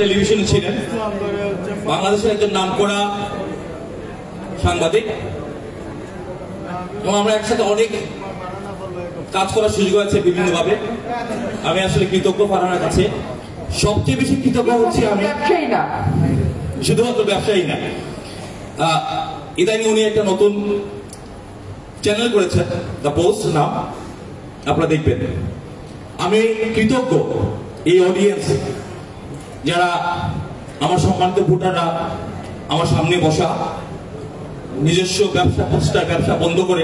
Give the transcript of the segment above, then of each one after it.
টেলিভিশনে ছিলেন, বাংলাদেশের একজন নামকরা সাংবাদিক, এবং আমরা একসাথে অনেক কাজ করার সুযোগ আছে বিভিন্নভাবে। আমি আসলে কৃতজ্ঞ ফারহানার কাছে। সবচেয়ে বেশি কৃতজ্ঞ হচ্ছে আমি শুধুমাত্র ব্যবসায়ী না, ইদানিং উনি একটা নতুন চ্যানেল করেছেন, দ্য পোস্ট নাম, আপনারা দেখবেন। আমি কৃতজ্ঞ এই অডিয়েন্স যারা আমার সম্মানিত ভোটাররা আমার সামনে বসা, নিজস্ব ব্যবসা প্রতিষ্ঠার ব্যবসা বন্ধ করে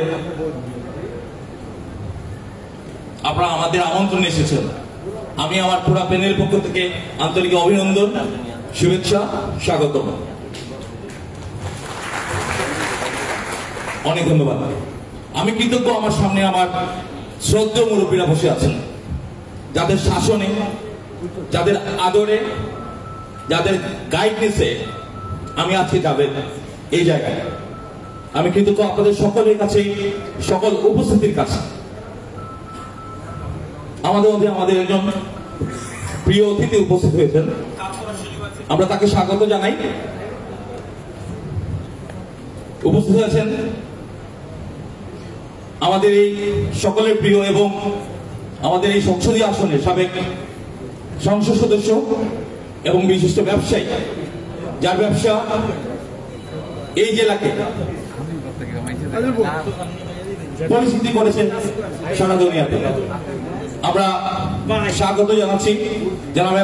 আপনারা আমাদের আমন্ত্রণে এসেছেন। আমি আমার পুরা প্যানেল পক্ষ থেকে আন্তরিক অভিনন্দন, শুভেচ্ছা, স্বাগত, অনেক ধন্যবাদ। আমি কৃতজ্ঞ আমার সামনে আমার শ্রদ্ধেয় মুরব্বীরা বসে আছেন, যাদের শাসনে, যাদের আদরে, যাদের গাইডনেসে আমি আজকে যাবেন এই জায়গায়। আমি কৃতজ্ঞ আপনাদের সকলের কাছে, সকল উপস্থিতির কাছে। আমাদের মধ্যে আমাদের একজন প্রিয় অতিথি উপস্থিত হয়েছেন, আমরা তাকে স্বাগত জানাই। উপস্থিত হয়েছেন আমাদের এই সকলের প্রিয় এবং আমাদের এই সংসদীয় আসনের সাবেক সংসদ সদস্য এবং বিশিষ্ট ব্যবসায়ী, যার ব্যবসা এই জেলাকে পরিচিতি করেছেন সারা দুনিয়াতে। আমরা স্বাগত জানাচ্ছি জনাব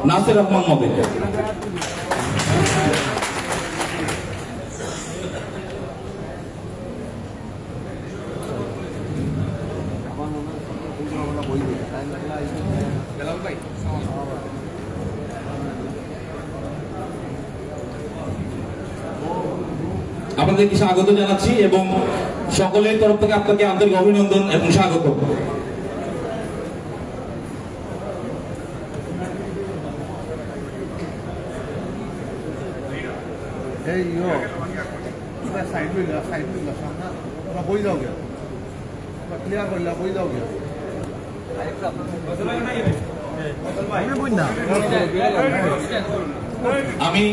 নাসির রহমান মবিনকে। আপনাদেরকে স্বাগত জানাচ্ছি এবং সকলের তরফ থেকে আপনাকে আন্তরিক অভিনন্দন এবং স্বাগত। আমি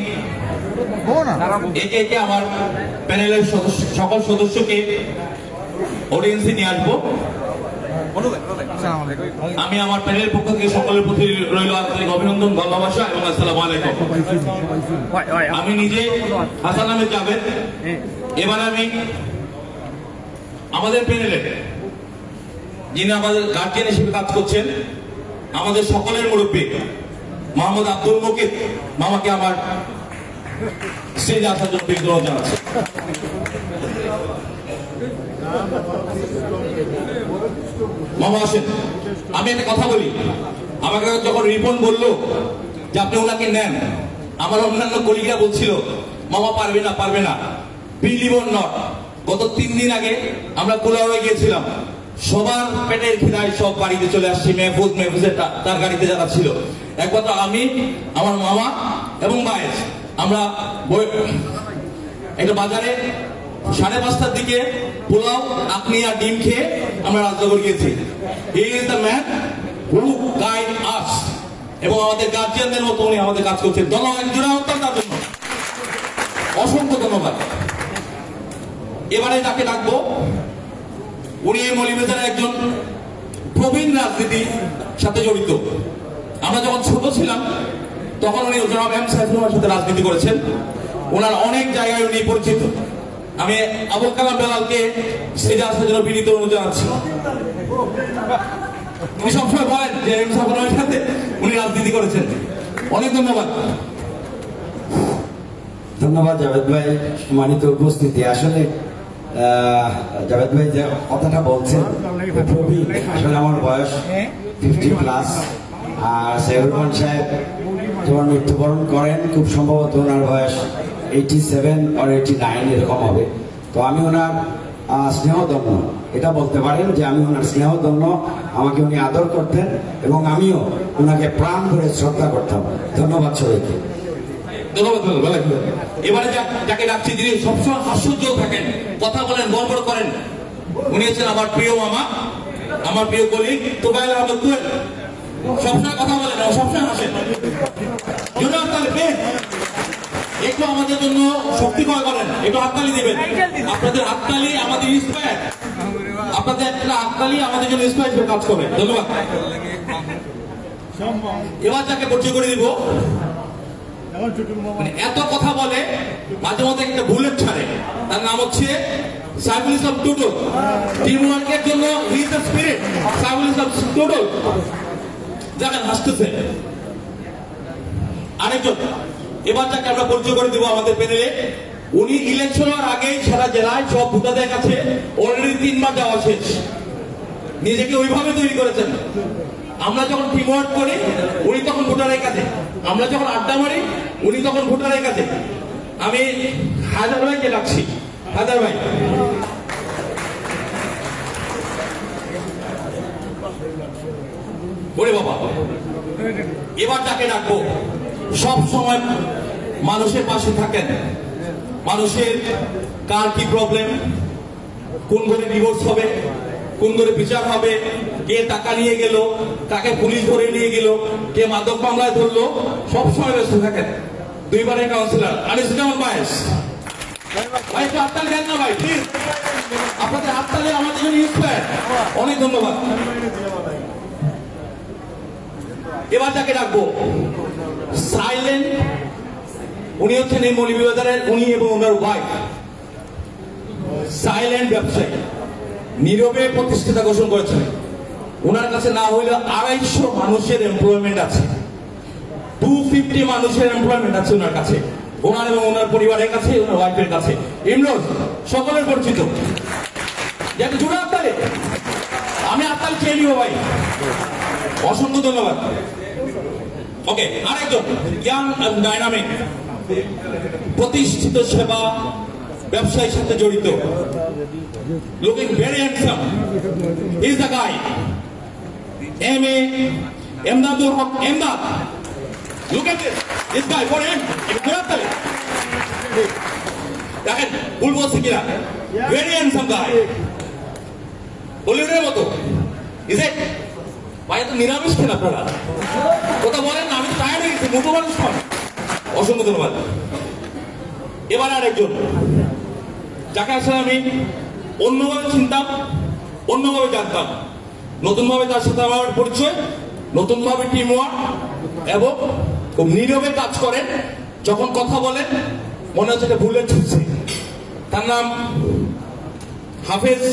একে একে আমার প্যানেলের সকল সদস্যকে অডিয়েন্সে নিয়ে আসবো। আমি আমার প্যানেলের পক্ষ থেকে সকলের প্রতি রইল আন্তরিক অভিনন্দন, ভালোবাসা এবং আসসালামু আলাইকুম। আমি নিজে হাসান আহমেদ জাভেদ। এবার আমি আমাদের প্যানেলে যিনি আমাদের গার্জিয়ান হিসেবে কাজ করছেন, আমাদের সকলের মুরব্বী মোহাম্মদ আব্দুল মুকিত মামাকে আমার স্টেজে আসার জন্য বিদ্রোহ জানাচ্ছি। মামা আসেন। আমি একটা কথা বলি, আমাকে যখন রিপন বললো যে আপনি ওনাকে নেন, আমার অন্যান্য কলিগরা বলছিল মামা পারবে না পারবে না। বিলিভ অর নট, গত 3 দিন আগে আমরা কোলাউড়ে গিয়েছিলাম, সবার পেটের খিদায় সব বাড়িতে চলে আসছি। মেহফুজের তার গাড়িতে যারা ছিল, একমাত্র আমি, আমার মামা এবং বায়েস, আমরা একটা বাজারে 5:30টার দিকে পোলাও, আপনি আর ডিম খেয়ে আমরা রাজনগর গিয়েছি। হি is the man who guide আস, এবং আমাদের গার্জিয়ানদের মতো উনি আমাদের কাজ করছেন। ধন্যবাদ তার জন্য, অসংখ্য ধন্যবাদ। এবারে যাকে ডাকবো, উনি এই মৌলভীবাজারের একজন প্রবীণ রাজনীতির সাথে জড়িত। আমরা যখন ছোট ছিলাম তখন উনি জনাব এম সাইফুলের সাথে রাজনীতি করেছেন, ওনার অনেক জায়গায় উনি পরিচিত। আমি আবুল কালাম বেলালকে স্টেজে আসার জন্য বিনীত অনুরোধ জানাচ্ছি। উনি সবসময় বলেন যে এম সাইফুলের সাথে উনি রাজনীতি করেছেন। অনেক ধন্যবাদ। ধন্যবাদ জাভেদ ভাই, সম্মানিত উপস্থিতি। আসলে জাভেদ ভাই যে কথাটা বলছেন, আসলে আমার বয়স 50+, আর সাইফুর রহমান সাহেব যখন মৃত্যুবরণ করেন খুব সম্ভবত ওনার বয়স 87 or 89 এরকম হবে। তো আমি ওনার স্নেহধন্য, এটা বলতে পারেন যে আমি ওনার স্নেহধন্য। আমাকে উনি আদর করতেন এবং আমিও ওনাকে প্রাণ ভরে শ্রদ্ধা করতাম। ধন্যবাদ সবাইকে। ধন্যবাদ। এবারে যাকে ডাকছি, যিনি সবসময় হাস্যোজ্জ্বল থাকেন, কথা বলেন, গর্ব করেন, উনি হচ্ছেন আমার প্রিয় মামা, আমার প্রিয় কলিগ তোফায়েল আহমেদ তুয়েল। সবসময় কথা বলেন, সবসময় হাসেন। জন্য শক্তি ক্ষয় করেন, একটু হাততালি দিবেন। আপনাদের হাততালি আমাদের ইন্সপায়ার, আপনাদের একটা হাততালি আমাদের জন্য ইন্সপায়ার হিসেবে কাজ করবে। ধন্যবাদ। এবার যাকে পরিচয় করে দিব, মানে এত কথা বলে মাঝে মধ্যে একটা বুলেট ছাড়ে, তার নাম হচ্ছে সাইফুল ইসলাম টুটুল। টিম ওয়ার্কের জন্য he is the spirit, Saiful Islam Tutul. যাকে হাসতেছে আরেকজন, এবার যাকে আমরা পরিচয় করে দিব আমাদের প্যানেলে, উনি ইলেকশনের আগেই সারা জেলায় সব ভোটারদের কাছে অলরেডি 3 বার যাওয়া শেষ। নিজেকে ওইভাবে তৈরি করেছেন। আমরা যখন টিম ওয়ার্ক করি উনি তখন ভোটারের কাছে, আমরা যখন আড্ডা মারি উনি তখন ভোটারের কাছে। আমি হায়দার ভাইকে ডাকছি। হায়দার ভাই, ওরে বাবা, এবার যাকে ডাকবো সব সময় মানুষের পাশে থাকেন, মানুষের কার কি প্রবলেম, কোন ঘরে ডিভোর্স হবে, কোন ঘরে বিচার হবে, কে টাকা নিয়ে গেল, কাকে পুলিশ ধরে নিয়ে গেল, কে মাদক মামলায় ধরলো, সব সময় ব্যস্ত থাকেন। 2 বারের কাউন্সিলর আনিসুজ্জামান বাইস ভাই, একটু হাততালি দেন না ভাই প্লিজ। আপনাদের হাততালি আমাদের জন্য ইন্সপায়ার। অনেক ধন্যবাদ। এবার যাকে ডাকবো সাইলেন্ট, উনি হচ্ছেন এই মৌলভীবাজারের, উনি এবং ওনার ওয়াইফ সাইলেন্ট ব্যবসায়ী, নীরবে প্রতিষ্ঠিতা ঘোষণা করেছেন। ওনার কাছে না হইলে 250 মানুষের এমপ্লয়মেন্ট আছে, 250 মানুষের এমপ্লয়মেন্ট আছে ওনার কাছে, ওনার এবং ওনার পরিবারের কাছে, ওনার ওয়াইফের কাছে। ইমরোজ সকলের পরিচিত, যাকে জোরে হাততালি, আমি হাততালি চেয়ে নিব ভাই। অসংখ্য ধন্যবাদ। ওকে, আরেকজন ইয়াং ডাইনামিক, প্রতিষ্ঠিত সেবা ব্যবসায়ীর সাথে জড়িত, looking very handsome, is the guy M A. Emdadul Haque Emdad. Look at this guy, for him একটু হাততালি। দেখেন ভুল বলছে কিনা, ভেরি হ্যান্ডসাম গাই, বলিউডের মতো। ইজ ইট ভাই? এত নিরামিষ খেন আপনারা, কথা বলেন না, আমি তো টায়ার্ড হয়ে গেছি, মোটো মানুষ খান। অসংখ্য ধন্যবাদ। এবার আরেকজন যাকে আসলে আমি অন্যভাবে চিনতাম, অন্যভাবে জানতাম, নতুনভাবে তার সাথে আমার পরিচয়, নতুনভাবে টিম ওয়ার্ক, এবং খুব নীরবে কাজ করেন। যখন কথা বলেন মনে হচ্ছে এটা ভুলে ছুটছে। তার নাম হাফেজ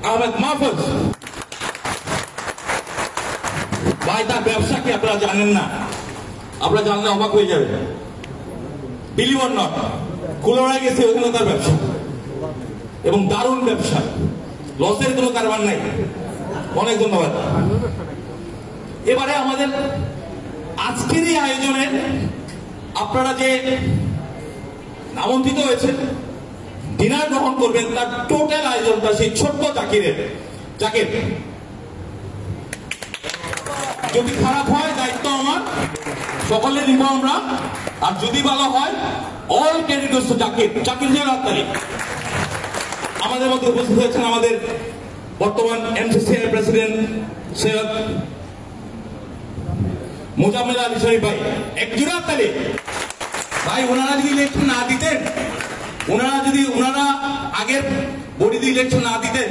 আহমেদ মাহফুজ ভাই। তার ব্যবসা কি আপনারা জানেন না? আপনারা জানলে অবাক হয়ে যাবেন। বিলিভ অর নট, কুলোরায় গেছে, ওখানে তার ব্যবসা, এবং দারুণ ব্যবসা, লসের কোনো কারবার নাই। অনেক ধন্যবাদ। এবারে আমাদের আজকের এই আয়োজনে আপনারা যে আমন্ত্রিত হয়েছেন ডিনার গ্রহণ করবেন, তার টোটাল আয়োজনটা সেই ছোট্ট জাকিরের। জাকির, যদি খারাপ হয় দায়িত্ব আমার, সকলে নিব আমরা, আর যদি ভালো হয় all credit goes to Zakir. Zakir যে রাত্তারি আমাদের মধ্যে উপস্থিত হয়েছেন আমাদের বর্তমান এমসিসি এর প্রেসিডেন্ট সৈয়দ মোজাম্মেল আলী শরীফ ভাই। এক জোরে হাততালি ভাই। ওনারা যদি ইলেকশন না দিতেন, ওনারা আগের বডিতে ইলেকশন না দিতেন,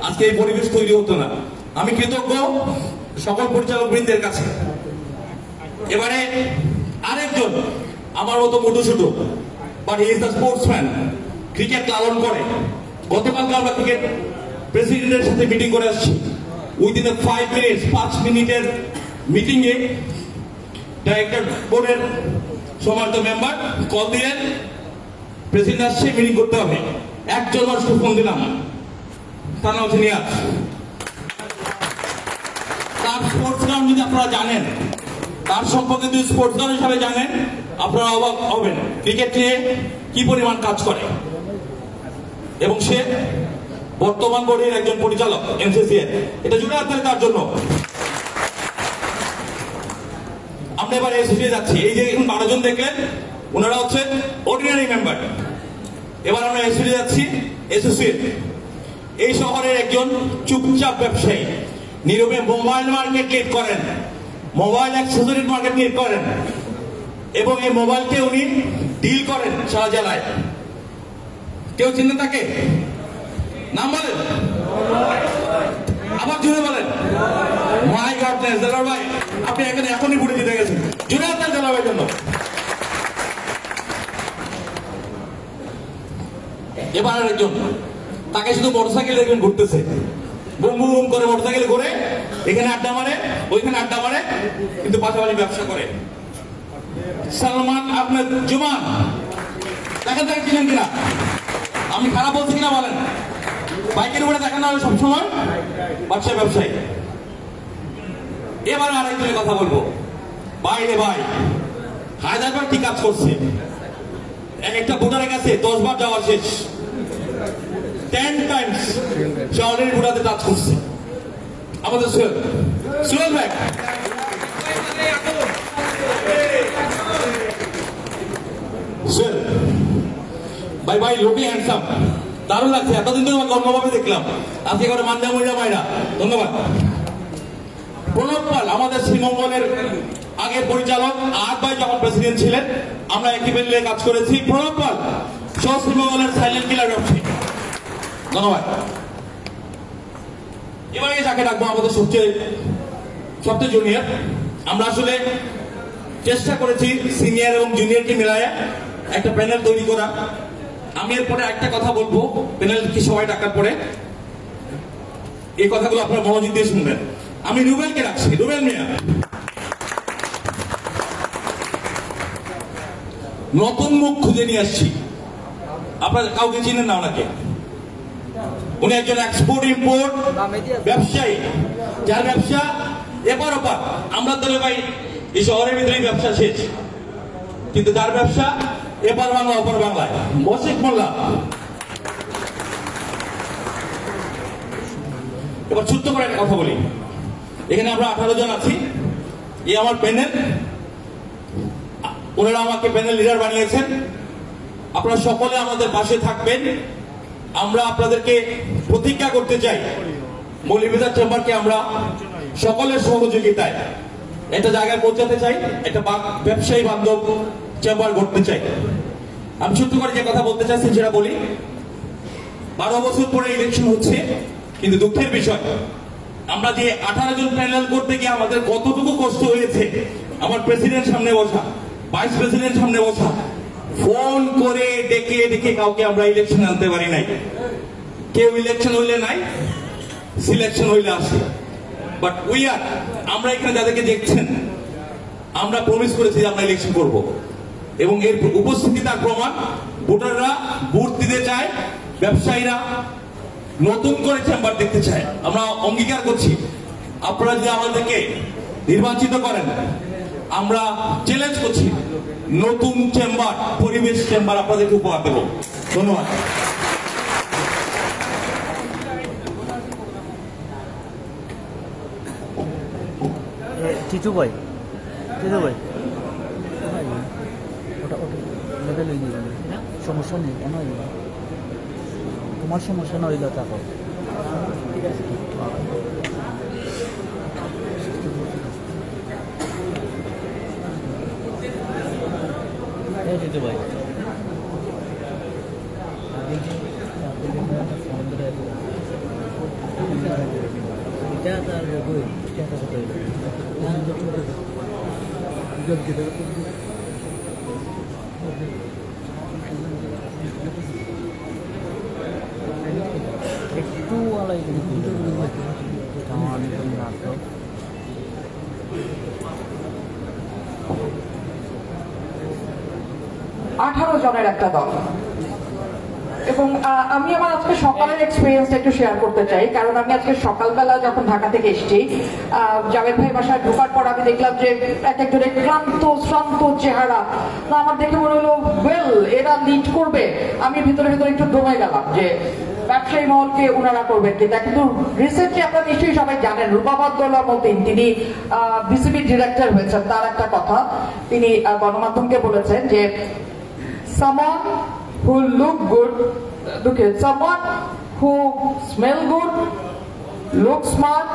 আজকে এই পরিবেশ তৈরি হতো না। আমি কৃতজ্ঞ সকল পরিচালক বৃন্দের কাছে। এবারে আরেকজন আমার মতো মোটো ছোটো, but he is the sportsman, cricket লালন করে। গতকালকে আমরা ক্রিকেট প্রেসিডেন্টের সাথে মিটিং করে আসছি। উইদিন 5 মিনিটের মিটিং এ ডাইরেক্টর বোর্ডের সম্মানিত মেম্বার কল দিলেন, প্রেসিডেন্ট আসছে, মিটিং করতে হবে। একজন মানুষকে ফোন দিলাম, তার নাম হচ্ছে নিয়াজ। তার স্পোর্টস গ্রাউন্ড যদি আপনারা জানেন, তার সম্পর্কে যদি স্পোর্টস গ্রাউন্ড হিসাবে জানেন, আপনারা অবাক হবেন ক্রিকেট নিয়ে কি পরিমাণ কাজ করে। এবং সে বর্তমান বোর্ডের একজন পরিচালক এমসিসি এর। এটা জুড়ে আসতে তার জন্য। আমরা এবার এসোসিয়ে যাচ্ছি। এই যে এখন 12 জন দেখলেন, ওনারা হচ্ছেন অর্ডিনারি মেম্বার। এবার আমরা এসোসিয়ে যাচ্ছি এসোসিয়েট। এই শহরের একজন চুপচাপ ব্যবসায়ী, নীরবে মোবাইল মার্কেট লিড করেন, মোবাইল অ্যাক্সেসরিজ মার্কেট লিড করেন। এবং এই মোবাইলকে উনি ডিল করেন সারা জেলায়। কেউ চিনেন তাকে? নাম বলেন, আবার জুড়ে বলেন। মাই গডনেস, দেলোয়ার ভাই আপনি এখানে এখনই ঘুরে জিতে গেছেন। জুড়ে আপনার দেলোয়ার ভাইয়ের জন্য। এবার আরেকজন, তাকে শুধু মোটরসাইকেল দেখবেন ঘুরতেছে, বুম বুম বুম করে মোটরসাইকেল ঘুরে, এখানে আড্ডা মারে, ওইখানে আড্ডা মারে, কিন্তু পাশাপাশি ব্যবসা করে। সালমান আহমেদ জুমান, দেখেন তাকে চিনেন কিনা? আমি খারাপ বলছি কিনা বলেন? বাইকের উপরে দেখেন না সবসময়, ব্যবসায়ী। এবার আরেকজনের কথা বলবো। ভাই রে ভাই, হায়দার ভাই কি কাজ করছে? একটা ভোটারের কাছে 10 বার যাওয়া শেষ, 10 টাইমস সে অলরেডি ভোটারতে কাজ করছে। আমাদের সোহেল ভাই, সোহেল ভাই, ভাই লুকিং হ্যান্ডসাম, দারুণ লাগছে। এতদিন ধরে আমাকে অন্যভাবে দেখলাম, আজকে করে মান্দা মহিলা মায়েরা, ধন্যবাদ। প্রণব পাল আমাদের শ্রীমঙ্গলের আগের পরিচালক, আজ ভাই যখন প্রেসিডেন্ট ছিলেন আমরা একই প্যানেলে কাজ করেছি। প্রণব পাল সহ শ্রীমঙ্গলের সাইলেন্ট কিলার ব্যবসায়ী, ধন্যবাদ। এবারে যাকে ডাকবো আমাদের সবচেয়ে জুনিয়র। আমরা আসলে চেষ্টা করেছি সিনিয়র এবং জুনিয়রকে মিলায় একটা প্যানেল তৈরি করা। আমি এরপরে একটা কথা বলবো, প্যানেল কি সবাই ডাকার পরে এই কথাগুলো আপনারা মনোযোগ দিয়ে শুনবেন। আমি রুবেলকে রাখছি, রুবেল মিয়া। নতুন মুখ খুঁজে নিয়ে আসছি, আপনারা কাউকে চিনেন না ওনাকে। উনি একজন এক্সপোর্ট ইম্পোর্ট ব্যবসায়ী, যার ব্যবসা এপার ওপার। আমরা দলে ভাই এই শহরের ভিতরেই ব্যবসা শেষ, কিন্তু যার ব্যবসা এপার বাংলা ওপার বাংলায়। বশিক মোল্লা। এবার ছোট্ট করে একটা কথা বলি, এখানে আমরা 18 জন আছি, এই আমার প্যানেল। ওনারা আমাকে প্যানেল লিডার বানিয়েছেন। আপনারা সকলে আমাদের পাশে থাকবেন। আমরা আপনাদেরকে প্রতিজ্ঞা করতে চাই, মৌলভীবাজার চেম্বারকে আমরা সকলের সহযোগিতায় একটা জায়গায় পৌঁছাতে চাই, একটা ব্যবসায়ী বান্ধব চেম্বার করতে চাই। আমি ছোট্ট করে যে কথা বলতে চাইছি সেটা বলি। 12 বছর পরে ইলেকশন হচ্ছে, কিন্তু দুঃখের বিষয় আমরা যে 18 জন প্যানেল করতে গিয়ে আমাদের কতটুকু কষ্ট হয়েছে। আমার প্রেসিডেন্ট সামনে বসা, ভাইস প্রেসিডেন্ট সামনে বসা, ফোন করে ডেকে ডেকে কাউকে আমরা ইলেকশনে আনতে পারি নাই। কেউ ইলেকশন হইলে নাই, সিলেকশন হইলে আসে। বাট আমরা এখানে যাদেরকে দেখছেন, আমরা প্রমিস করেছি যে আমরা ইলেকশন করব, এবং এর উপস্থিতি তার প্রমাণ। ভোটাররা ভোট দিতে চায়, ব্যবসায়ীরা নতুন করে চেম্বার দেখতে চায়। আমরা অঙ্গীকার করছি, আপনারা যদি আমাদেরকে নির্বাচিত করেন, আমরা চ্যালেঞ্জ করছি নতুন চেম্বার, পরিবেশ চেম্বার আপনাদেরকে উপহার দেব। ধন্যবাদ। চিচু ভাই, চিচু ভাই, ওটা লেভেল হয়ে যাবে, সমস্যা নেই। কেন তোমার সমস্যা না হইলে থাকো। চিচু ভাই, এটা তার একটু আলাই নাটক 18 জনের একটা দল। এবং আমি আমার আজকে সকালের এক্সপিরিয়েন্সটা একটু শেয়ার করতে চাই, কারণ আমি আজকে সকালবেলা যখন ঢাকা থেকে এসেছি, জাভেদ ভাই বাসায় ঢোকার পর আমি দেখলাম যে এক একজনের ক্লান্ত শ্রান্ত চেহারা। না, আমার দেখে মনে হলো ওয়েল এরা লিড করবে। আমি ভিতরে ভিতরে একটু দমে গেলাম যে ব্যবসায়ী মহলকে ওনারা করবেন কিনা। কিন্তু রিসেন্টলি আপনারা নিশ্চয়ই সবাই জানেন, রূপাবদ্দৌলা মতিন, তিনি বিসিবি ডিরেক্টর হয়েছেন। তার একটা কথা তিনি গণমাধ্যমকে বলেছেন যে someone who look good, someone who smell good, look smart,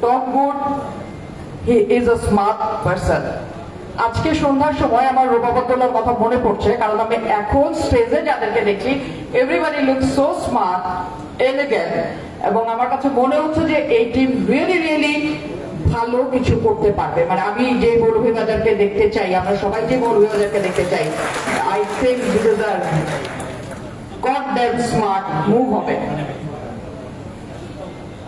talk good, he is a smart person. আজকে সন্ধ্যার সময় আমার রূপাবদলার কথা মনে পড়ছে, কারণ আমি এখন স্টেজে যাদেরকে দেখি everybody look so smart, elegant, এবং আমার কাছে মনে হচ্ছে যে এই টিম রিয়েলি ভালো কিছু করতে পারবে। মানে আমি যে মৌলভীবাজারকে দেখতে চাই, আমরা সবাই যে মৌলভীবাজারকে দেখতে চাই, I think this is a god damn smart move হবে।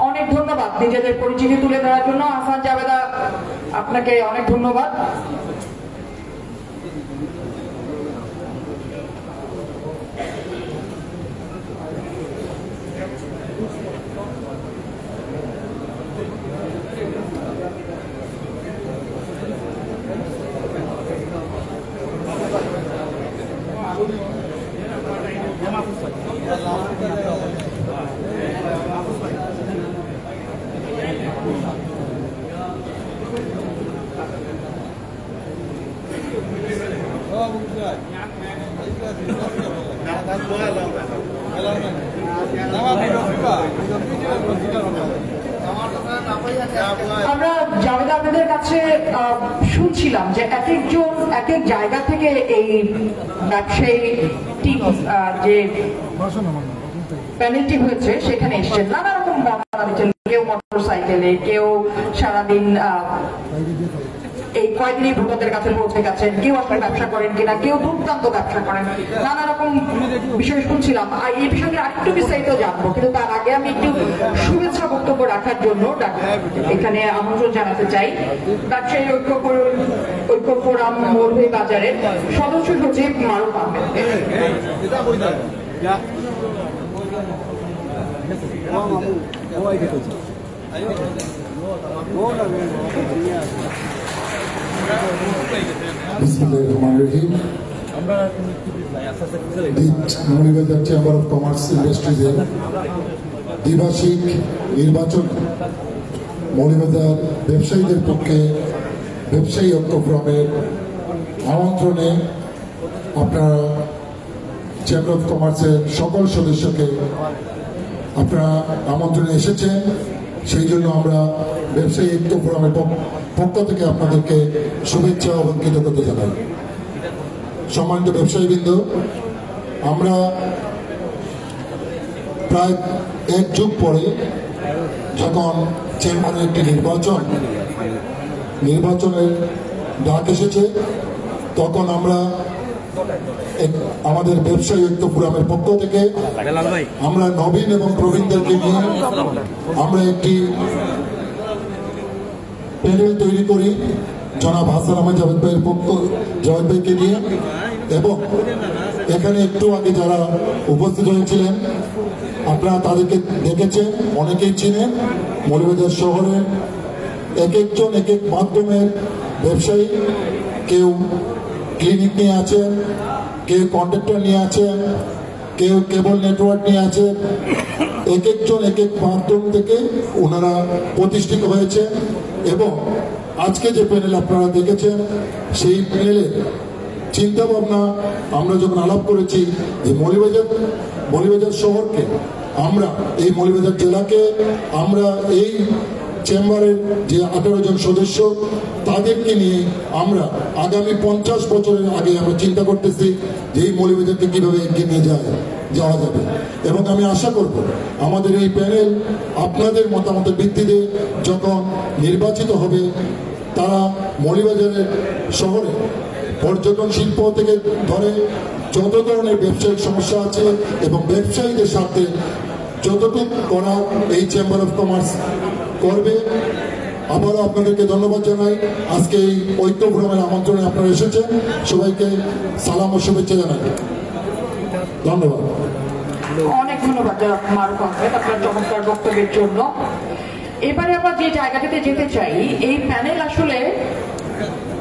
অনেক ধন্যবাদ নিজেদের পরিচিতি তুলে ধরার জন্য। আহসান জাবেদা, আপনাকে অনেক ধন্যবাদ। আমরা জাভেদ আপনাদের কাছে শুনছিলাম যে এক একজন এক এক জায়গা থেকে এই ব্যবসায়ী টিম যে প্যানেলটি হয়েছে সেখানে এসছেন, নানা রকম বর্ণনা দিচ্ছেন। কেউ মোটর সাইকেলে, কেউ সারাদিন এই কয়েকদিনই ভোটারদের কাছে পৌঁছে গেছেন, কেউ আসলে ব্যবসা করেন কিনা, কেউ দুর্দান্ত ব্যবসা করেন, নানা রকম বিষয় শুনছিলাম। আর এই বিষয়ে আরেকটু বিস্তারিত জানবো, কিন্তু তার আগে আমি একটু শুভেচ্ছা বক্তব্য রাখার জন্য এখানে আমন্ত্রণ জানাতে চাই ব্যবসায়ী ঐক্য ফোরাম মৌলভীবাজারের সদস্য সচিব Maruf Ahmed. Moulvibazar chamber of commerce ইন্ডাস্ট্রিজের দ্বিবার্ষিক নির্বাচন মৌলভীবাজার ব্যবসায়ীদের পক্ষে ব্যবসায়ী ঐক্য ফোরামের আমন্ত্রণে আপনারা চেম্বার অফ কমার্সের সকল সদস্যকে আপনারা আমন্ত্রণে এসেছেন। সেই জন্য আমরা ব্যবসায়ী ঐক্য ফোরামের পক্ষ থেকে আপনাদেরকে শুভেচ্ছা এবং কৃতজ্ঞতা জানাই। সম্মানিত ব্যবসায়ীবৃন্দ, আমরা প্রায় এক যুগ পরে যখন চেম্বারের একটি নির্বাচনের ডাক এসেছে, তখন আমরা আমাদের ব্যবসায়ী ঐক্য ফোরামের পক্ষ থেকে আমরা নবীন এবং প্রবীণদেরকে নিয়ে আমরা একটি প্যানেল তৈরি করি জনাব হাসান আহমেদ জাভেদ ভাইকে নিয়ে, এবং এখানে একটু আগে যারা উপস্থিত হয়েছিলেন আপনারা তাদেরকে দেখেছেন, অনেকেই চিনেন। মৌলভীবাজার শহরের এক একজন এক এক মাধ্যমের ব্যবসায়ী, কেউ ক্লিনিক নিয়ে আছেন, কেউ কন্ট্রাক্টর নিয়ে আছেন, কেউ কেবল নেটওয়ার্ক নিয়ে আছেন। এক একজন এক এক মাধ্যম থেকে ওনারা প্রতিষ্ঠিত হয়েছে, এবং আজকে যে প্যানেল আপনারা দেখেছেন সেই প্যানেলের চিন্তা ভাবনা আমরা যখন আলাপ করেছি যে মৌলভীবাজার শহরকে আমরা, এই মৌলভীবাজার জেলাকে আমরা এই চেম্বারের যে 18 জন সদস্য তাদেরকে নিয়ে আমরা আগামী 50 বছরের আগে আমরা চিন্তা করতেছি যে এই মৌলভীবাজারকে কিভাবে এগিয়ে নিয়ে যাওয়া যাবে। এবং আমি আশা করব আমাদের এই প্যানেল আপনাদের মতামতের ভিত্তিতে যখন নির্বাচিত হবে, তারা মৌলভীবাজারের শহরে পর্যটন শিল্প থেকে ধরে যত ধরনের ব্যবসায়িক সমস্যা আছে এবং ব্যবসায়ীদের সাথে যতটুকু করা এই চেম্বার অফ কমার্স করবে। আবারও আপনাদেরকে ধন্যবাদ জানাই। আজকে এই ঐক্য ফোরামের আমন্ত্রণে আপনারা এসেছেন, সবাইকে সালাম ও শুভেচ্ছা জানাই। ধন্যবাদ। অনেক ধন্যবাদ মারুফ আহমেদ আপনার চমৎকার বক্তব্যের জন্য। এবারে আমরা যে জায়গাটাতে যেতে চাই, এই প্যানেল আসলে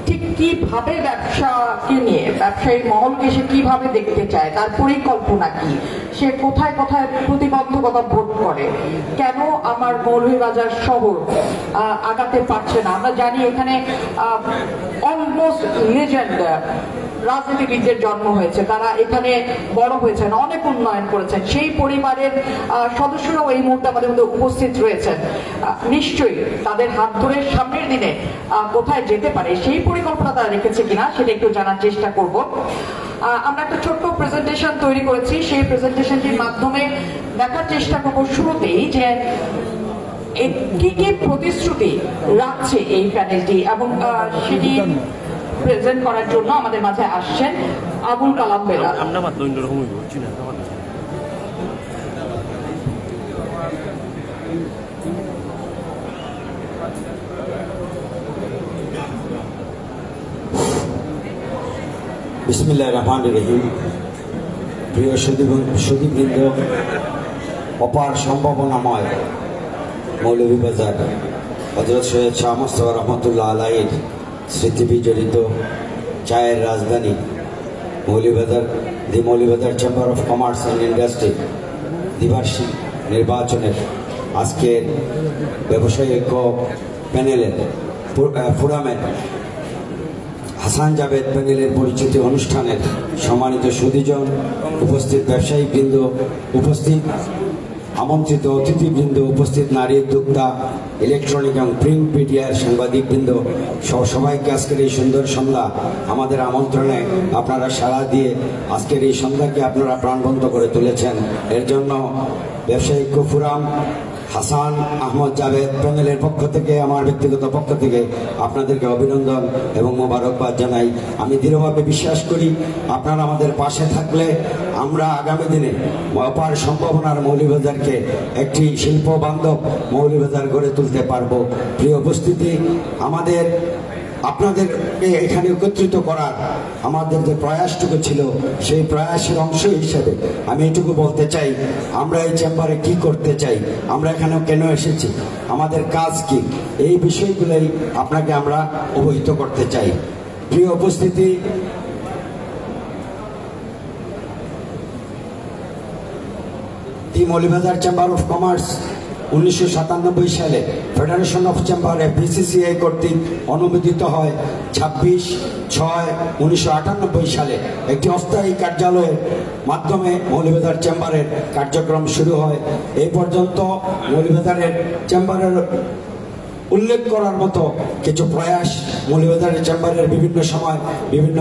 ঠিক কিভাবে ব্যবসাকে নিয়ে, ব্যবসায়ী মহলকে সে কিভাবে দেখতে চায়, তার পরিকল্পনা কি, সে কোথায় কোথায় প্রতিবন্ধকতা বোধ করে, কেন আমার মৌলভীবাজার শহর আগাতে পারছে না। আমরা জানি এখানে অলমোস্ট লেজেন্ড রাজনীতিবিদদের জন্ম হয়েছে, তারা এখানে বড় হয়েছেন, অনেক উন্নয়ন করেছেন, সেই পরিবারের সদস্যরাও এই মুহূর্তে আমাদের মধ্যে উপস্থিত রয়েছেন। নিশ্চয়ই তাদের হাত ধরে সামনের দিনে কোথায় যেতে পারে সেই পরিকল্পনা তারা রেখেছে কিনা সেটা একটু জানার চেষ্টা করব। আমরা একটা ছোট্ট প্রেজেন্টেশন তৈরি করেছি, সেই প্রেজেন্টেশনটির মাধ্যমে দেখার চেষ্টা করব শুরুতেই যে কি কি প্রতিশ্রুতি রাখছে এই প্যানেলটি, এবং সেটি প্রেজেন্ট করার জন্য আমাদের মাঝে আসছেন আবুল কালাম বেলাল। বিসমিল্লাহির রহমানির রহিম। প্রিয় সুধীবৃন্দ, অপার সম্ভাবনাময় মৌলভীবাজার হযরত সৈয়দ শাহ মুস্তাফা রহমতুল্লাহ আলাইহির স্মৃতি বিজড়িত চায়ের রাজধানী Moulvibazar chamber of commerce and industry দ্বিবার্ষিক নির্বাচনের আজকের ব্যবসায়িক প্যানেলের ফোরামের হাসান জাভেদ প্যানেলের পরিচিতি অনুষ্ঠানের সম্মানিত সুধীজন, উপস্থিত ব্যবসায়িক বৃন্দ, উপস্থিত আমন্ত্রিত অতিথিবৃন্দ, উপস্থিত নারী উদ্যোক্তা, ইলেকট্রনিক এবং প্রিন্ট মিডিয়ার সাংবাদিকবৃন্দ সবাইকে আজকের এই সুন্দর সন্ধ্যা, আমাদের আমন্ত্রণে আপনারা সাড়া দিয়ে আজকের এই সন্ধ্যাকে আপনারা প্রাণবন্ত করে তুলেছেন। এর জন্য ব্যবসায়িক ফোরাম হাসান আহমদ জাভেদ প্যানেলের পক্ষ থেকে, আমার ব্যক্তিগত পক্ষ থেকে আপনাদেরকে অভিনন্দন এবং মোবারকবাদ জানাই। আমি দৃঢ়ভাবে বিশ্বাস করি আপনারা আমাদের পাশে থাকলে আমরা আগামী দিনে অপার সম্ভাবনার মৌলভীবাজারকে একটি শিল্প বান্ধব মৌলভীবাজার গড়ে তুলতে পারবো। প্রিয় উপস্থিতি, আপনাদেরকে এখানে একত্রিত করার আমাদের যে প্রয়াসটুকু ছিল, সেই প্রয়াসের অংশ হিসেবে আমি এটুকু বলতে চাই, আমরা এই চেম্বারে কি করতে চাই, আমরা এখানে কেন এসেছি, আমাদের কাজ কি, এই বিষয়গুলোই আপনাকে আমরা অবহিত করতে চাই। প্রিয় উপস্থিতি, মৌলভীবাজার চেম্বার অফ কমার্স 1997 সালে ফেডারেশন অফ চেম্বার FBCCI কর্তৃক অনুমোদিত হয়। 26/6/1998 সালে একটি অস্থায়ী কার্যালয়ের মাধ্যমে মৌলভীবাজার চেম্বারের কার্যক্রম শুরু হয়। এই পর্যন্ত মৌলভীবাজারের চেম্বারের উল্লেখ করার মতো কিছু প্রয়াস মৌলভীবাজারের চেম্বারের বিভিন্ন সময় বিভিন্ন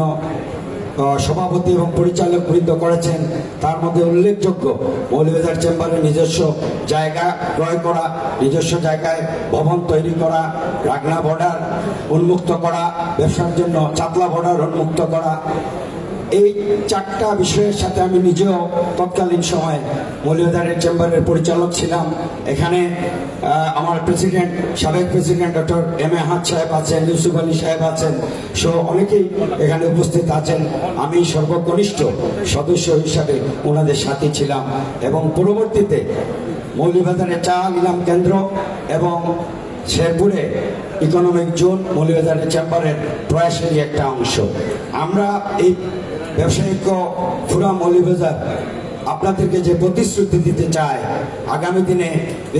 সভাপতি এবং পরিচালক বৃন্দ করেছেন। তার মধ্যে উল্লেখযোগ্য মৌলভীবাজার চেম্বারের নিজস্ব জায়গা ক্রয় করা, নিজস্ব জায়গায় ভবন তৈরি করা, রাগনা বর্ডার উন্মুক্ত করা, ব্যবসার জন্য চাতলা বর্ডার উন্মুক্ত করা। এই চারটা বিষয়ের সাথে আমি নিজেও তৎকালীন সময়ে মৌলভীবাজারের চেম্বারের পরিচালক ছিলাম। এখানে আমার সাবেক প্রেসিডেন্ট ডক্টর M.A. আহাদ সাহেব আছেন, ইউসুফ আলী সাহেব আছেন, সহ অনেকেই এখানে উপস্থিত আছেন। আমি সর্বকনিষ্ঠ সদস্য হিসাবে ওনাদের সাথে ছিলাম এবং পরবর্তীতে মৌলভীবাজারে চা নিলাম কেন্দ্র এবং শেরপুরে ইকোনমিক জোন মৌলভীবাজারের চেম্বারের প্রয়াসেরই একটা অংশ। আমরা এই ব্যবসায়িক ফোরাম মৌলভীবাজার আপনাদেরকে যে প্রতিশ্রুতি দিতে চাই, আগামী দিনে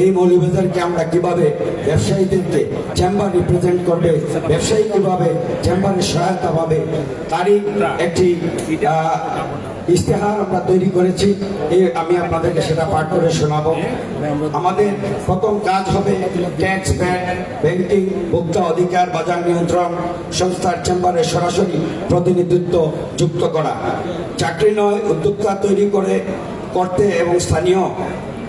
এই মৌলভীবাজারকে আমরা কিভাবে ব্যবসায়ীদেরকে চেম্বার রিপ্রেজেন্ট করবে, ব্যবসায়ী কিভাবে চেম্বারের সহায়তা পাবে, তারই একটি ইশতেহার আমরা তৈরি করেছি। আমি আপনাদেরকে সেটা পাঠ করে শোনাবো। আমাদের প্রথম কাজ হবে ট্যাক্স, ব্যাংকিং, ভোক্তা অধিকার, বাজার নিয়ন্ত্রণ সংস্থার চেম্বারে সরাসরি প্রতিনিধিত্ব যুক্ত করা, চাকরি নয় উদ্যোক্তা তৈরি করতে এবং স্থানীয়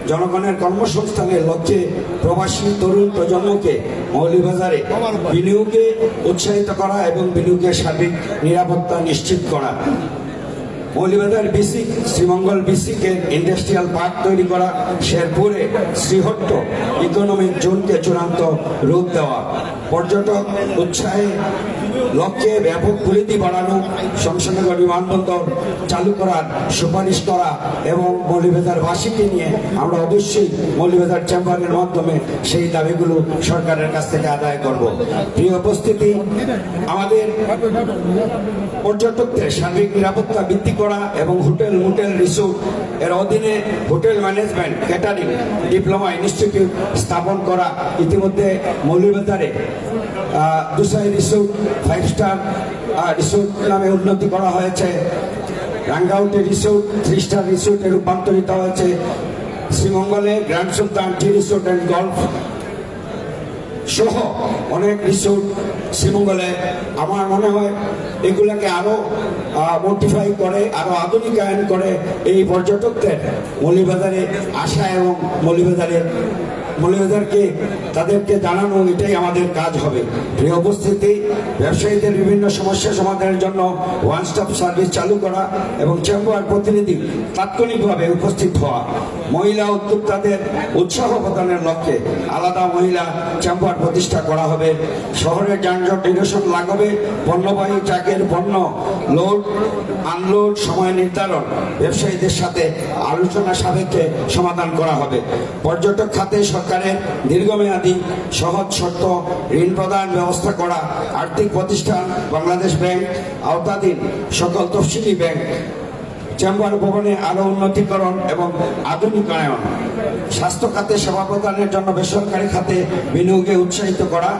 জনগণের কর্মসংস্থানের লক্ষ্যে প্রবাসী তরুণ প্রজন্মকে মৌলভীবাজারে বিনিয়োগে উৎসাহিত করা এবং বিনিয়োগের সার্বিক নিরাপত্তা নিশ্চিত করা, মৌলভীবাজার বিসিক শ্রীমঙ্গল বিসিকের ইন্ডাস্ট্রিয়াল পার্ক তৈরি করা, শেরপুরে শ্রীহট্ট ইকোনমিক জোনকে চূড়ান্ত রূপ দেওয়া, পর্যটক উৎসাহে লক্ষ্যে ব্যাপক পরিধি বাড়ানো, শমশেরনগর বিমানবন্দর চালু করার সুপারিশ করা এবং মৌলভীবাজারবাসীকে নিয়ে আমরা অবশ্যই মৌলভীবাজার চেম্বারের মাধ্যমে সেই দাবিগুলো সরকারের কাছ থেকে আদায় করব। প্রিয় উপস্থিতি, আমাদের পর্যটকদের সার্বিক নিরাপত্তা বৃদ্ধি করা এবং হোটেল, মোটেল, রিসোর্ট এর অধীনে hotel management, catering diploma institute স্থাপন করা। ইতিমধ্যে মৌলভীবাজারে দুসাই রিসোর্ট 5 স্টার রিসোর্ট নামে উন্নতি করা হয়েছে। রাঙ্গাউটে রিসোর্ট 3 স্টার রিসোর্টে রূপান্তরিত হয়েছে। শ্রীমঙ্গলে grand Sultan tea resort and golf সহ অনেক রিসোর্ট শ্রীমঙ্গলে। আমার মনে হয় এগুলাকে আরো মডিফাই করে, আরো আধুনিকায়ন করে এই পর্যটকদের মৌলভীবাজারে আসা এবং মৌলভীবাজারকে তাদেরকে জানানো, এটাই আমাদের কাজ হবে। প্রিয় উপস্থিতি, ব্যবসায়ীদের বিভিন্ন সমস্যা সমাধানের জন্য ওয়ান স্টপ সার্ভিস চালু করা এবং চেম্বার প্রতিনিধি তাৎক্ষণিকভাবে উপস্থিত হওয়া, মহিলা উদ্যোক্তাদের উৎসাহ প্রদানের লক্ষ্যে আলাদা মহিলা চেম্বার প্রতিষ্ঠা করা হবে। শহরের যানজট নিরসন লাগবে, পণ্যবাহী ট্রাকের পণ্য লোড আনলোড সময় নির্ধারণ ব্যবসায়ীদের সাথে আলোচনা সাপেক্ষে সমাধান করা হবে। পর্যটক খাতে সরকারের দীর্ঘমেয়াদী সহজ শর্ত ঋণ প্রদান ব্যবস্থা করা, আর্থিক প্রতিষ্ঠান বাংলাদেশ ব্যাংক আওতাধীন সকল তফসিলি ব্যাংক চেম্বার ভবনে আরো উন্নতিকরণ এবং আধুনিকায়ন, স্বাস্থ্য খাতে সেবা প্রদানের জন্য বেসরকারি খাতে বিনিয়োগে উৎসাহিত করা,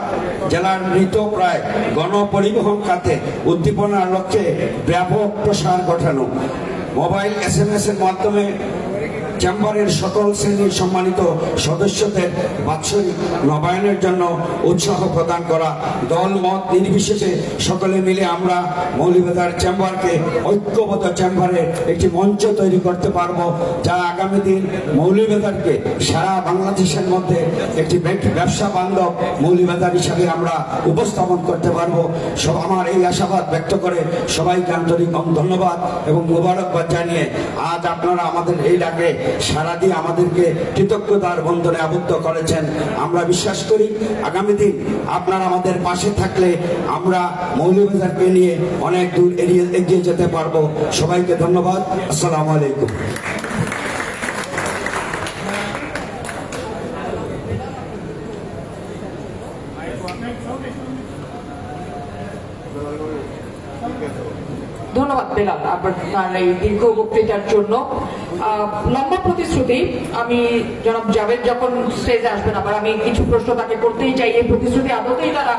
জেলার মৃতপ্রায় গণপরিবহন খাতে উদ্দীপনার লক্ষ্যে ব্যাপক প্রসার ঘটানো, মোবাইল SMS এর মাধ্যমে চেম্বারের সকল শ্রেণীর সম্মানিত সদস্যদের বাৎসরিক নবায়নের জন্য উৎসাহ প্রদান করা, দল মত নির্বিশেষে সকলে মিলে আমরা মৌলভীবাজার চেম্বারকে ঐক্যবদ্ধ চেম্বারে একটি মঞ্চ তৈরি করতে পারবো, যা আগামী দিন মৌলভীবাজারকে সারা বাংলাদেশের মধ্যে একটি ব্যবসা বান্ধব মৌলভীবাজার হিসাবে আমরা উপস্থাপন করতে পারবো। সব আমার এই আশাবাদ ব্যক্ত করে সবাইকে আন্তরিক ধন্যবাদ এবং মোবারকবাদ জানিয়ে আজ আপনারা আমাদের এই ডাকে সারা দিয়ে আমাদেরকে কৃতজ্ঞতার বন্ধনে আবদ্ধ করেছেন। আমরা বিশ্বাস করি আগামী দিন আপনারা আমাদের পাশে থাকলে আমরা মৌলভীবাজারকে নিয়ে অনেক দূর এগিয়ে যেতে পারবো। সবাইকে ধন্যবাদ। আসসালামু আলাইকুম। ধন্যবাদ বেলাল আপনার এই দীর্ঘ বক্তৃতার জন্য। লম্বা প্রতিশ্রুতি, আমি জনাব জাভেদ যখন স্টেজে আসবেন আবার আমি কিছু প্রশ্ন তাকে করতেই চাই। এই প্রতিশ্রুতি আদতেই তারা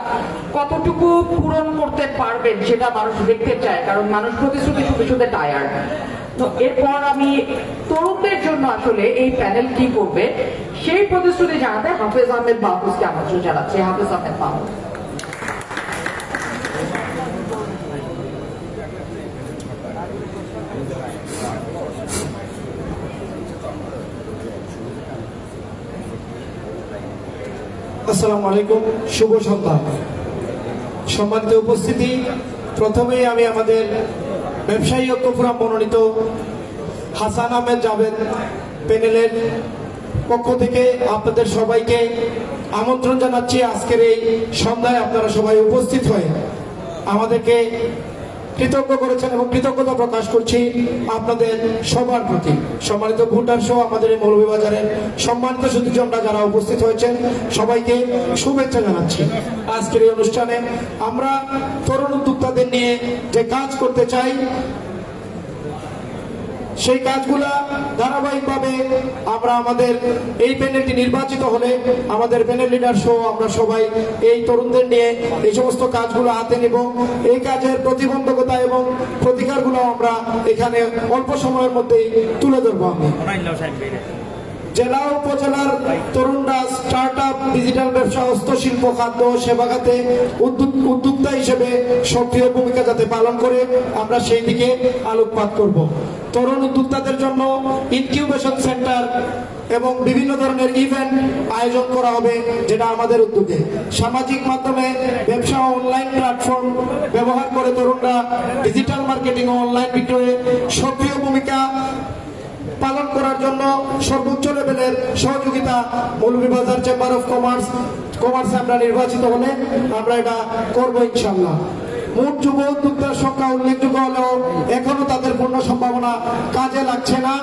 কতটুকু পূরণ করতে পারবেন সেটা মানুষ দেখতে চায়, কারণ মানুষ প্রতিশ্রুতি শুধু শুধু টায়ার্ড। তো এরপর আমি তরুণদের জন্য আসলে এই প্যানেল কি করবে সেই প্রতিশ্রুতি জানাতে হাফেজ আহমেদ মাহফুজকে আমন্ত্রণ জানাচ্ছি। হাফেজ আহমেদ মাহফুজ। আসসালামু আলাইকুম, শুভ সন্ধ্যা। সম্মানিত উপস্থিতি, প্রথমেই আমি আমাদের ব্যবসায়ী ঐক্য ফোরাম মনোনীত হাসান আহমেদ জাভেদ প্যানেলের পক্ষ থেকে আপনাদের সবাইকে আমন্ত্রণ জানাচ্ছি আজকের এই সন্ধ্যায় আপনারা সবাই উপস্থিত হয়ে আমাদেরকে কৃতজ্ঞ করেছেন এবং কৃতজ্ঞতা প্রকাশ করছি আপনাদের সবার প্রতি। সম্মানিত ভোটার সহ আমাদের এই মৌলভীবাজারের সম্মানিত সুধীজনরা যারা উপস্থিত হয়েছেন সবাইকে শুভেচ্ছা জানাচ্ছি। আজকের এই অনুষ্ঠানে আমরা তরুণ উদ্যোক্তাদের নিয়ে যে কাজ করতে চাই সেই কাজগুলা ধারাবাহিকভাবে আমরা আমাদের এই প্যানেলটি নির্বাচিত হলে আমাদের প্যানেল লিডার সহ আমরা সবাই এই তরুণদের নিয়ে এই সমস্ত কাজগুলো হাতে নেব। এই কাজের প্রতিবন্ধকতা এবং প্রতিকারগুলো আমরা এখানে অল্প সময়ের মধ্যেই তুলে ধরবো। আমি জেলা উপজেলার তরুণরা স্টার্ট আপ, ডিজিটাল ব্যবসা, হস্তশিল্প, খাদ্য, সেবা খাতে উদ্যোক্তা হিসেবে সক্রিয় ভূমিকা যাতে পালন করে আমরা সেই দিকে আলোকপাত করব। তরুণ উদ্যোক্তাদের জন্য ইনকিউবেশন সেন্টার এবং বিভিন্ন ধরনের ইভেন্ট আয়োজন করা হবে, যেটা আমাদের উদ্যোগে। সামাজিক মাধ্যমে ব্যবসা ও অনলাইন প্ল্যাটফর্ম ব্যবহার করে তরুণরা ডিজিটাল মার্কেটিং ও অনলাইন বিক্রয়ে সক্রিয় ভূমিকা পালন করার জন্য সর্বোচ্চ লেভেলের সহযোগিতা মৌলভীবাজার চেম্বার অফ কমার্স আমরা নির্বাচিত হলে আমরা এটা করবো ইনশাল্লাহ। মোট যুব উদ্যোক্তার সংখ্যা উল্লেখযোগ্য হলেও এখনো তাদের পূর্ণ সম্ভাবনা কাজে লাগছে না।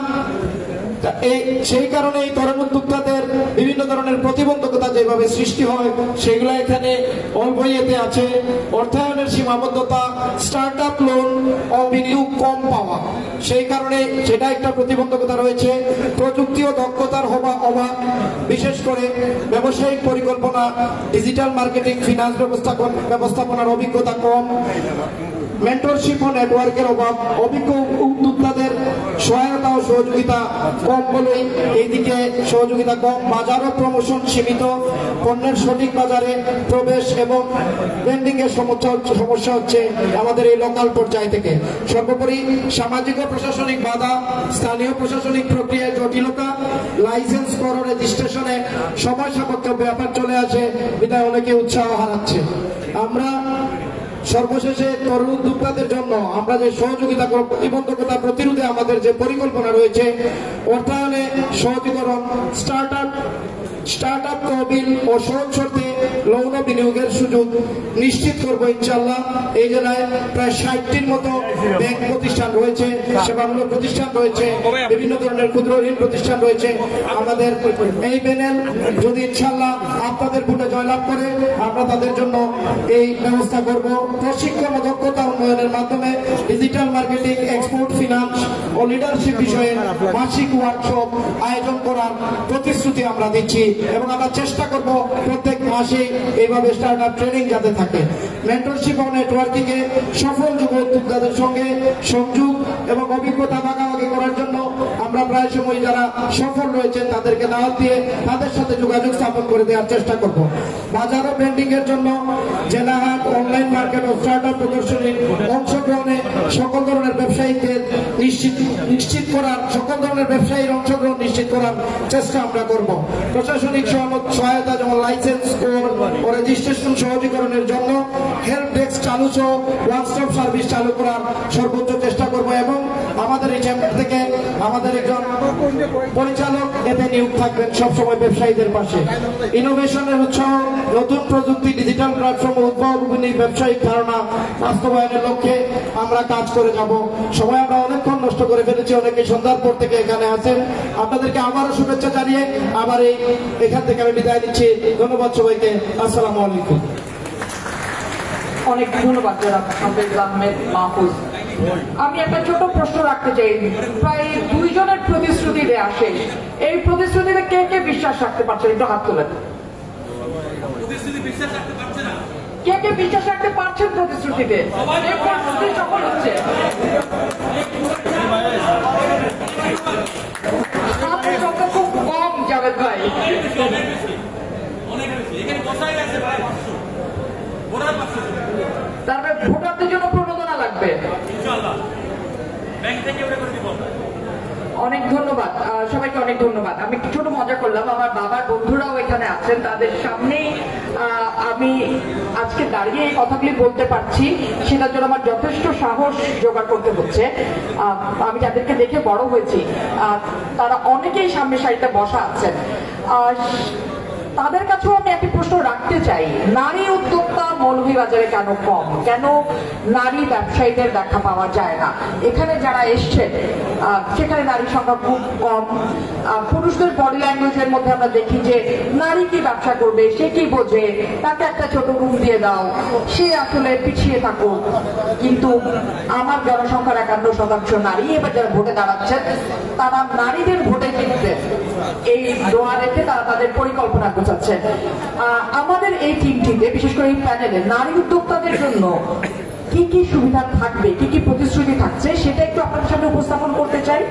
সেই কারণে এই তরুণ উদ্যোক্তাদের বিভিন্ন ধরনের প্রতিবন্ধকতা যেভাবে সৃষ্টি হয় সেগুলো এখানে অল্প ইয়েতে আছে। অর্থায়নের সীমাবদ্ধতা, স্টার্ট আপ লোন ও বিনিয়োগ কম পাওয়া, সেই কারণে সেটা একটা প্রতিবন্ধকতা রয়েছে। প্রযুক্তি ও দক্ষতার অভাব, বিশেষ করে ব্যবসায়িক পরিকল্পনা, ডিজিটাল মার্কেটিং, ফিনান্স ব্যবস্থাপনার অভিজ্ঞতা কম, মেন্টরশিপ ও নেটওয়ার্কের অভাব, অভিজ্ঞ উদ্যোক্তাদের সহায়তা ও সহযোগিতা কম বলেই এইদিকে সহযোগিতা কম। বাজার ও প্রমোশন সীমিত, পণ্যের সঠিক বাজারে প্রবেশ এবং ব্র্যান্ডিং এর সমস্যা হচ্ছে আমাদের এই লোকাল পর্যায় থেকে। সর্বোপরি সামাজিক ও প্রশাসনিক বাধা, স্থানীয় প্রশাসনিক প্রক্রিয়ায় জটিলতা, লাইসেন্স কর রেজিস্ট্রেশনে সময় সাপেক্ষ ব্যাপার চলে আসে, বিধায় অনেকে উৎসাহ হারাচ্ছে। আমরা সর্বশেষে তরুণ উদ্যোক্তাদের জন্য আমরা যে সহযোগিতা প্রতিবন্ধকতা প্রতিরোধে আমাদের যে পরিকল্পনা রয়েছে, অর্থায়নে সহজীকরণ, স্টার্ট আপ তহবিল ও সহজ শর্তে লোন বিনিয়োগের সুযোগ নিশ্চিত করবো ইনশাল্লাহ। এই জেলায় প্রায় 60টির মতো ব্যাংক প্রতিষ্ঠান রয়েছে, সেবামূলক প্রতিষ্ঠান রয়েছে, বিভিন্ন ধরনের ক্ষুদ্র ঋণ প্রতিষ্ঠান রয়েছে। আমাদের এই প্যানেল যদি ইনশাল্লাহ আপনাদের ভোটে জয়লাভ করে, আমরা তাদের জন্য এই ব্যবস্থা করব। প্রশিক্ষণ ও দক্ষতা উন্নয়নের মাধ্যমে ডিজিটাল মার্কেটিং, এক্সপোর্ট, ফিনান্স ও লিডারশিপ বিষয়ে মাসিক ওয়ার্কশপ আয়োজন করার প্রতিশ্রুতি আমরা দিচ্ছি এবং আমরা চেষ্টা করব প্রত্যেক মাসে এইভাবে স্টার্ট আপ ট্রেনিং যাতে থাকে। মেন্টরশিপ ও নেটওয়ার্কিং এ সফল যুব উদ্যোক্তাদের সঙ্গে সংযোগ এবং অভিজ্ঞতা ভাগাভাগি করার জন্য আমরা প্রায় সময় যারা সফল রয়েছেন তাদেরকে দাওয়াত দিয়ে তাদের সাথে যোগাযোগ স্থাপন করে দেওয়ার চেষ্টা করব। বাজার ও ব্র্যান্ডিং এর জন্য জেলাহাট, অনলাইন মার্কেট ও স্টার্ট আপ প্রদর্শনী অংশগ্রহণে সকল ধরনের ব্যবসায়ীদের নিশ্চিত করার, সকল ধরনের ব্যবসায়ীর অংশগ্রহণ নিশ্চিত করার চেষ্টা আমরা করব। প্রশাসনিক সহায়তা যেমন লাইসেন্স ও রেজিস্ট্রেশন সহজীকরণের জন্য হেল্প ডেস্ক চালু সহ ওয়ান স্টপ সার্ভিস চালু করার সর্বোচ্চ চেষ্টা করব এবং আমাদের এই চেম্বার থেকে আমাদের একজন পরিচালক এতে নিয়োগ থাকবেন সবসময় ব্যবসায়ীদের পাশে। ইনোভেশনের উৎসাহ, নতুন প্রযুক্তি, ডিজিটাল প্ল্যাটফর্ম উদ্ভাবনী ব্যবসায়িক ধারণা বাস্তবায়নের লক্ষ্যে আমরা কাজ করে যাব। সময় আমরা অনেকক্ষণ নষ্ট করে ফেলেছি, অনেকে সন্ধ্যার পর থেকে এখানে আছেন। আপনাদেরকে আবারও শুভেচ্ছা জানিয়ে আবার এখান থেকে আমি বিদায় নিচ্ছি। ধন্যবাদ সবাইকে। আসসালামু আলাইকুম। অনেক ধন্যবাদ জনাব হাফেজ আহমেদ মাহফুজ। আমি একটা ছোট প্রশ্ন রাখতে চাই। প্রায় 2 জনের প্রতিশ্রুতি দেয়া আসে, এই প্রতিশ্রুতিতে কে কে বিশ্বাস রাখতে পারছেন? একটু হাত তোলেন। কে কে বিশ্বাস রাখতে পারছেন প্রতিশ্রুতিতে? প্রতিশ্রুতি সফল হচ্ছে। সংখ্যা খুব কম জাভেদ ভাই। তারপরে ভোটারদের জন্য প্রণোদনা লাগবে। অনেক ধন্যবাদ সবাইকে, অনেক ধন্যবাদ। আমি একটু ছোট মজা করলাম, আমার বাবার বন্ধুরাও এখানে আছেন, তাদের সামনেই আমি আজকে দাঁড়িয়ে এই কথাগুলি বলতে পারছি, সেটার জন্য আমার যথেষ্ট সাহস জোগাড় করতে হচ্ছে। আমি যাদেরকে দেখে বড় হয়েছি তারা অনেকেই সামনে সারিতে বসা আছেন। তাদের কাছেও আমি একটি প্রশ্ন রাখতে চাই, নারী উদ্যোক্তা মৌলভীবাজারে কেন কম? কেন নারী ব্যবসায়ীদের দেখা পাওয়া যায় না? এখানে যারা এসছেন সেখানে নারী সংখ্যা খুব কম। পুরুষদের বডি ল্যাঙ্গুয়েজের মধ্যে আমরা দেখি যে নারী কি ব্যবসা করবে, সে কি বোঝে, তাকে একটা ছোট রুম দিয়ে দাও, সে আসলে পিছিয়ে থাকুক। কিন্তু আমার জনসংখ্যার 51% নারী। এবার যারা ভোটে দাঁড়াচ্ছেন তারা নারীদের ভোটে জিতবে এই দোয়া রেখে তারা তাদের পরিকল্পনা গোছাচ্ছেন। আমাদের এই টিমটিতে, বিশেষ করে এই প্যানেলে, নারী উদ্যোক্তাদের জন্য কি কি সুবিধা থাকবে, কি কি প্রতিশ্রুতি থাকছে, সেটা একটু আপনাদের সামনে উপস্থাপন করতে চাই।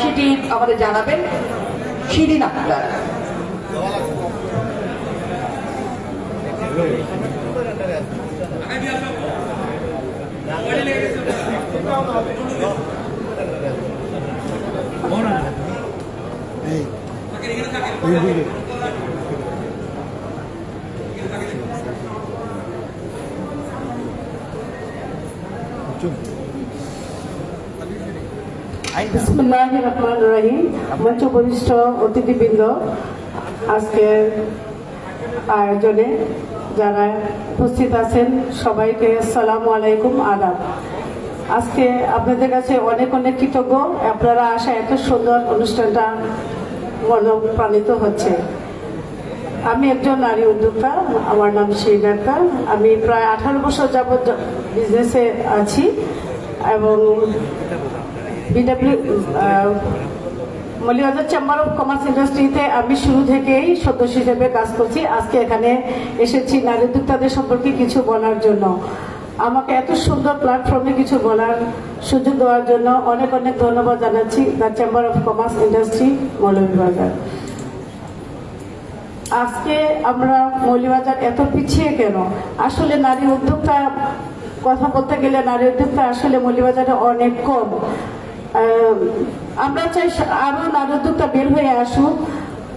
সেটি আমাদের জানাবেন শিরিন আক্তার। বিসমিল্লাহির রহমানির রহিম। মঞ্চ বরিষ্ঠ অতিথিবৃন্দ, আজকের আয়োজনে যারা উপস্থিত আছেন সবাইকে আসসালামু আলাইকুম, আদাব। আজকে আপনাদের কাছে অনেক অনেক কৃতজ্ঞ। আপনারা আসা এত সুন্দর অনুষ্ঠানটা মনোপ্রাণিত হচ্ছে। আমি একজন নারী উদ্যোক্তা, আমার নাম শিরিন আক্তার। আমি প্রায় 18 বছর যাবৎ বিজনেসে আছি এবং মৌলভীবাজার চেম্বার অফ কমার্স ইন্ডাস্ট্রিতে আমি শুরু থেকেই সদস্য হিসেবে কাজ করছি। আজকে এখানে এসেছি নারী উদ্যোক্তাদের সম্পর্কে কিছু বলার জন্য। আমাকে এত সুন্দর প্ল্যাটফর্মে কিছু বলার সুযোগ দেওয়ার জন্য অনেক অনেক ধন্যবাদ জানাচ্ছি the chamber of commerce industry Moulvibazar. আজকে আমরা মৌলভীবাজার এত পিছিয়ে কেন? আসলে নারী উদ্যোক্তা কথা বলতে গেলে নারী উদ্যোক্তা আসলে মৌলভীবাজারে অনেক কম। আমরা চাই আরো নারী উদ্যোক্তা বের হয়ে আসুক,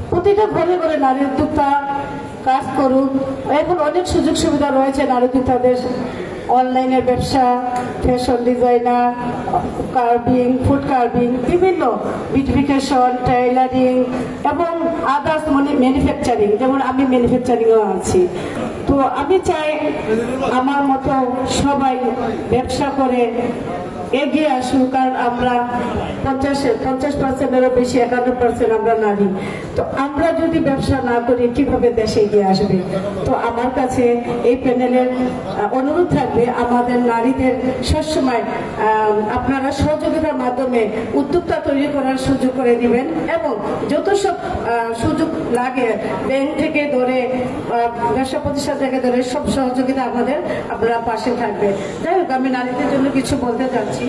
প্রতিটা ঘরে ঘরে নারী উদ্যোক্তা কাজ করুক। এখন অনেক সুযোগ সুবিধা রয়েছে নারী উদ্যোক্তাদের, অনলাইনের ব্যবসা, fashion designer, carving, food carving, বিভিন্ন বিউটিফিকেশন, টেইলারিং এবং আদার্স ম্যানুফ্যাকচারিং, যেমন আমি ম্যানুফ্যাকচারিংও আছি। তো আমি চাই আমার মতো সবাই ব্যবসা করে এগিয়ে আসুক, কারণ আমরা 50%-এরও বেশি, 51% আমরা নারী। তো আমরা যদি ব্যবসা না করি কিভাবে দেশে এগিয়ে আসবে? তো আমার কাছে এই প্যানেলের অনুরোধ থাকবে আমাদের নারীদের সবসময় আপনারা সহযোগিতার মাধ্যমে উদ্যোক্তা তৈরি করার সুযোগ করে দিবেন এবং যত সব সুযোগ লাগে ব্যাংক থেকে ধরে ব্যবসা প্রতিষ্ঠান থেকে ধরে সব সহযোগিতা আমাদের আপনারা পাশে থাকবে। যাই হোক, আমি নারীদের জন্য কিছু বলতে চাচ্ছি।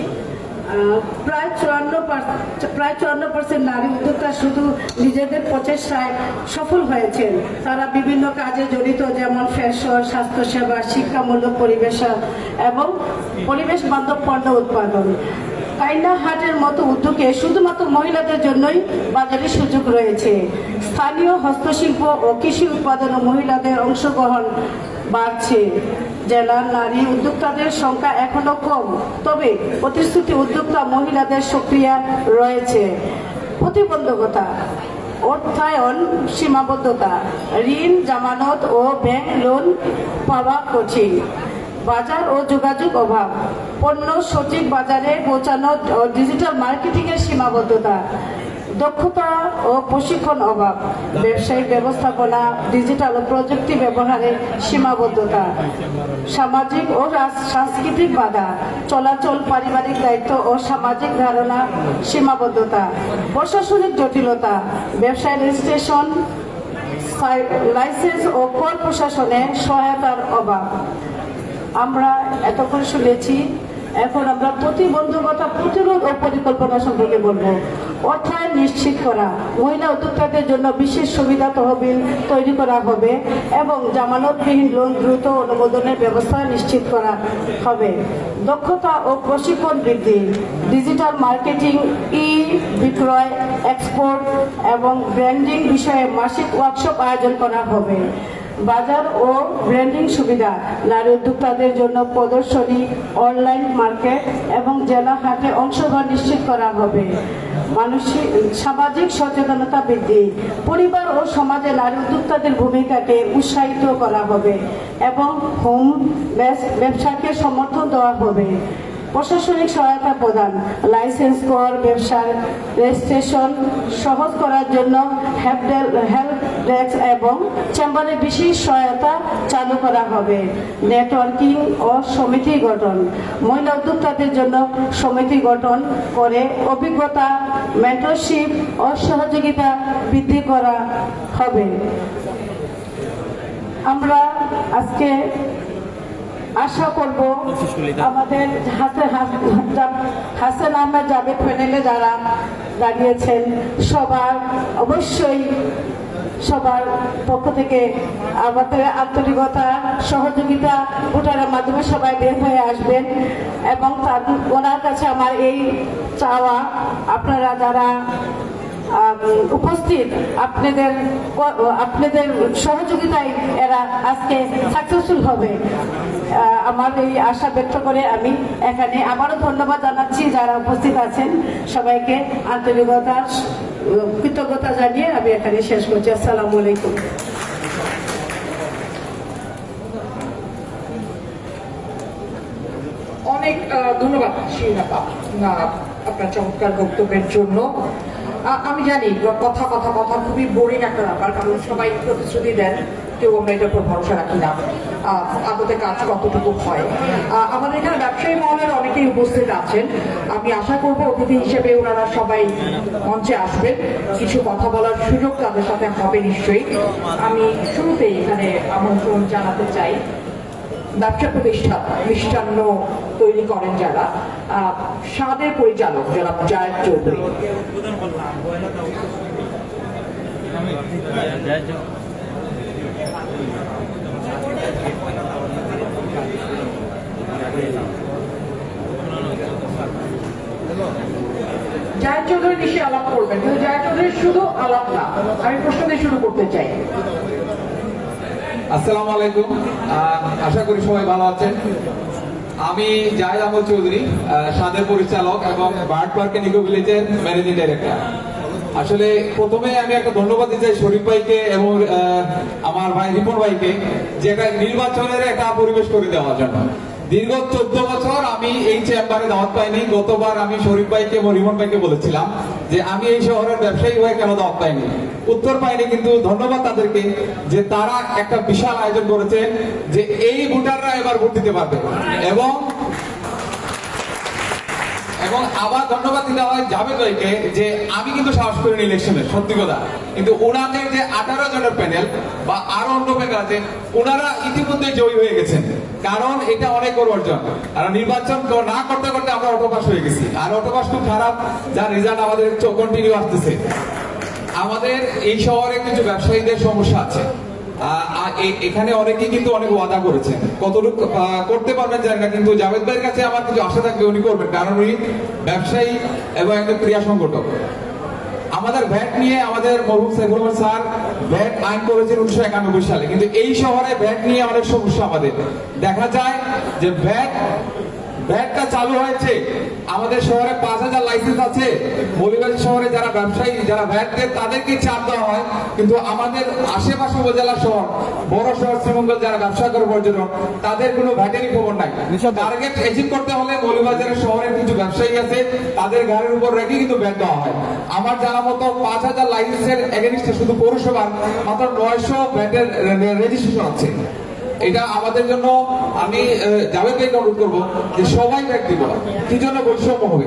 প্রায় 54% নারী উদ্যোক্তা শুধু নিজেদের প্রচেষ্টায় সফল হয়েছেন। তারা বিভিন্ন কাজে জড়িত, যেমন ফ্যাশন, স্বাস্থ্যসেবা, শিক্ষামূলক পরিবেশ এবং পরিবেশ বান্ধব পণ্য উৎপাদন। কাইনা হাটের মতো উদ্যোগে শুধুমাত্র মহিলাদের জন্যই বাজারে সুযোগ রয়েছে। স্থানীয় হস্তশিল্প ও কৃষি উৎপাদনে মহিলাদের অংশগ্রহণ বাড়ছে। জেলার নারী উদ্যোক্তাদের সংখ্যা এখনো কম, তবে প্রতিশ্রুতি উদ্যোক্তা মহিলাদের সক্রিয় রয়েছে। প্রতিবন্ধকতা, অর্থায়ন সীমাবদ্ধতা, ঋণ, জামানত ও ব্যাংক লোন পাওয়া কঠিন, বাজার ও যোগাযোগ অভাব, পণ্য সঠিক বাজারে পৌঁছানো ও ডিজিটাল মার্কেটিং এর সীমাবদ্ধতা, দক্ষতা ও প্রশিক্ষণ অভাব, ব্যবসায়িক ব্যবস্থাপনা, ডিজিটাল ও প্রযুক্তি ব্যবহারের সীমাবদ্ধতা, সামাজিক ও সাংস্কৃতিক বাধা, চলাচল, পারিবারিক দায়িত্ব ও সামাজিক ধারণা সীমাবদ্ধতা, প্রশাসনিক জটিলতা, ব্যবসায় রেজিস্ট্রেশন, লাইসেন্স ও কর প্রশাসনে সহায়তার অভাব। আমরা এতক্ষণ শুনেছি, এখন আমরা প্রতিবন্ধকতা প্রতিরোধ ও পরিকল্পনা সম্পর্কে বলবো। অর্থায়ন নিশ্চিত করা, মহিলা উদ্যোক্তাদের জন্য বিশেষ সুবিধা তহবিল তৈরি করা হবে এবং জামানতবিহীন লোন দ্রুত অনুমোদনের ব্যবস্থা নিশ্চিত করা হবে। দক্ষতা ও প্রশিক্ষণ বৃদ্ধি, ডিজিটাল মার্কেটিং, বিক্রয়, এক্সপোর্ট এবং ব্র্যান্ডিং বিষয়ে মাসিক ওয়ার্কশপ আয়োজন করা হবে। বাজার ও ব্র্যান্ডিং সুবিধা, নারী উদ্যোক্তাদের জন্য প্রদর্শনী, অনলাইন মার্কেট এবং জেলা হাটে অংশগ্রহণ নিশ্চিত করা হবে। সামাজিক সচেতনতা বৃদ্ধি, পরিবার ও সমাজে নারী উদ্যোক্তাদের ভূমিকাকে উৎসাহিত করা হবে এবং হোম ব্যবসাকে সমর্থন দেওয়া হবে। প্রশাসনিক সহায়তা প্রদান, লাইসেন্স, কর, ব্যবসার রেজিস্ট্রেশন সহজ করার জন্য হেল্প ডেস্ক এবং চেম্বারে বিশেষ সহায়তা চালু করা হবে। নেটওয়ার্কিং ও সমিতি গঠন, মহিলা উদ্যোক্তাদের জন্য সমিতি গঠন করে অভিজ্ঞতা, মেন্টরশিপ ও সহযোগিতা বৃদ্ধি করা হবে। আমরা আজকে আশা করব আমাদের হাসান আহমেদ জাভেদ প্যানেলে যারা দাঁড়িয়েছেন সবার পক্ষ থেকে আমাদের আন্তরিকতা, সহযোগিতা ভোটারের মাধ্যমে সবাই বের হয়ে আসবেন এবং ওনার কাছে আমার এই চাওয়া, আপনারা যারা উপস্থিত, আপনাদের সহযোগিতায় এরা আজকে সাকসেসফুল হবে। আমার এই আশা ব্যক্ত করে আমি এখানে আবারও ধন্যবাদ জানাচ্ছি যারা উপস্থিত আছেন। সবাইকে আন্তরিকতার কৃতজ্ঞতা জানিয়ে আমি এখানে শেষ করছি। আসসালামু আলাইকুম। অনেক ধন্যবাদ শিরিন আপা আপনার চমৎকার বক্তব্যের জন্য। আমি জানি কথা কথা কথা খুবই বোরিং একটা ব্যাপার, কারণ সবাই প্রতিশ্রুতি দেন, কেউ আমরা এটার উপর ভরসা রাখি না আদতে কাজ কতটুকু হয়। আমাদের এখানে ব্যবসায়ী মহলের অনেকেই উপস্থিত আছেন, আমি আশা করব অতিথি হিসেবে ওনারা সবাই মঞ্চে আসবেন, কিছু কথা বলার সুযোগ তাদের সাথে হবে নিশ্চয়ই। আমি শুরুতেই এখানে আমন্ত্রণ জানাতে চাই ব্যবসা প্রতিষ্ঠান মিষ্টান্ন তৈরি করেন যারা, স্বাদের পরিচালক যারা জায়েদ চৌধুরী। জায়েদ চৌধুরী নিশ্চয়ই আলাপ করবেন, কিন্তু জায়েদ চৌধুরী শুধু আলাপ না, আমি প্রশ্ন দিয়ে শুরু করতে চাই। আসসালামু আলাইকুম, আশা করি সবাই ভালো আছেন। আমি জায়েদ আহমদ চৌধুরী, স্বাদের পরিচালক এবং বার্ড পার্ক নিকো ভিলেজের ম্যানেজিং ডাইরেক্টর। আসলে প্রথমে আমি একটা ধন্যবাদ দিতে চাই শরীফ ভাইকে এবং আমার ভাই রিপন ভাইকে, যে একটা নির্বাচনের একটা পরিবেশ করে দেওয়ার জন্য। দীর্ঘ 14 বছর আমি এই চেম্বারে দাওয়াত পাইনি। গতবার আমি শরীফ ভাইকে এবং রিমন ভাইকে বলেছিলাম যে আমি এই শহরের ব্যবসায়ী হয়ে কেন দাওয়াত পাইনি, উত্তর পাইনি, কিন্তু ধন্যবাদ তাদেরকে যে তারা একটা বিশাল আয়োজন করেছেন যে এই ভোটাররা এবার ভোট দিতে পারবে। এবং আবার ধন্যবাদ দিতে হয় জাভেদ ভাইকে, যে আমি কিন্তু সাহস করিনি ইলেকশনে, সত্যি কথা, কিন্তু ওনাদের যে 18 জনের প্যানেল বা আরো অন্য প্যানেল আছে, ওনারা ইতিমধ্যে জয়ী হয়ে গেছেন। কারণ এটা অনেক বড় অর্জন। আর নির্বাচন না করতে করতে আমরা অটোপাস হয়ে গেছি, আর অটোপাস খুব খারাপ, যার রেজাল্ট আমাদের কন্টিনিউ আসতেছে। আমাদের এই শহরে কিছু ব্যবসায়ীদের সমস্যা আছে, এখানে অনেকেই কিন্তু অনেক ওয়াদা করেছেন, কতটুকু করতে পারবেন জানি না, কিন্তু জাভেদ ভাইয়ের কাছে আমার কিছু আশা থাকবে উনি করবেন, কারণ উনি ব্যবসায়ী এবং একজন ক্রিয়া সংগঠক। আমাদের ভ্যাট নিয়ে আমাদের মরহুম সাইফুল রহমান স্যার ভ্যাট আইন করেছেন 1991 সালে, কিন্তু এই শহরে ভ্যাট নিয়ে অনেক সমস্যা আমাদের দেখা যায়। যে ভ্যাটটা চালু হয়েছে, আমাদের শহরে 5000 লাইসেন্স আছে, মৌলভীবাজার শহরে যারা ব্যবসায়ী যারা ভ্যাট দেয় তাদেরকে চাপ দেওয়া হয়, কিন্তু আমাদের আশেপাশে উপজেলা শহর বড় শহর শ্রীমঙ্গল যারা ব্যবসা করে পর্যটন, তাদের কোনো ভ্যাটেরই খবর নাই। টার্গেট অ্যাচিভ করতে হলে মৌলভীবাজারের শহরের কিছু ব্যবসায়ী আছে, তাদের ঘাড়ের উপর রেখে কিন্তু ভ্যাট দেওয়া হয়। আমার জানা মতো 5000 লাইসেন্সের এগেনিস্টে শুধু পৌরসভার মাত্র 900 ভ্যাটের রেজিস্ট্রেশন আছে। এটা আমাদের জন্য আমি জাভেদ ভাইকে অনুরোধ করবো যে সবাই ভ্যাট দিব, কি জন্য বৈষম্য হবে।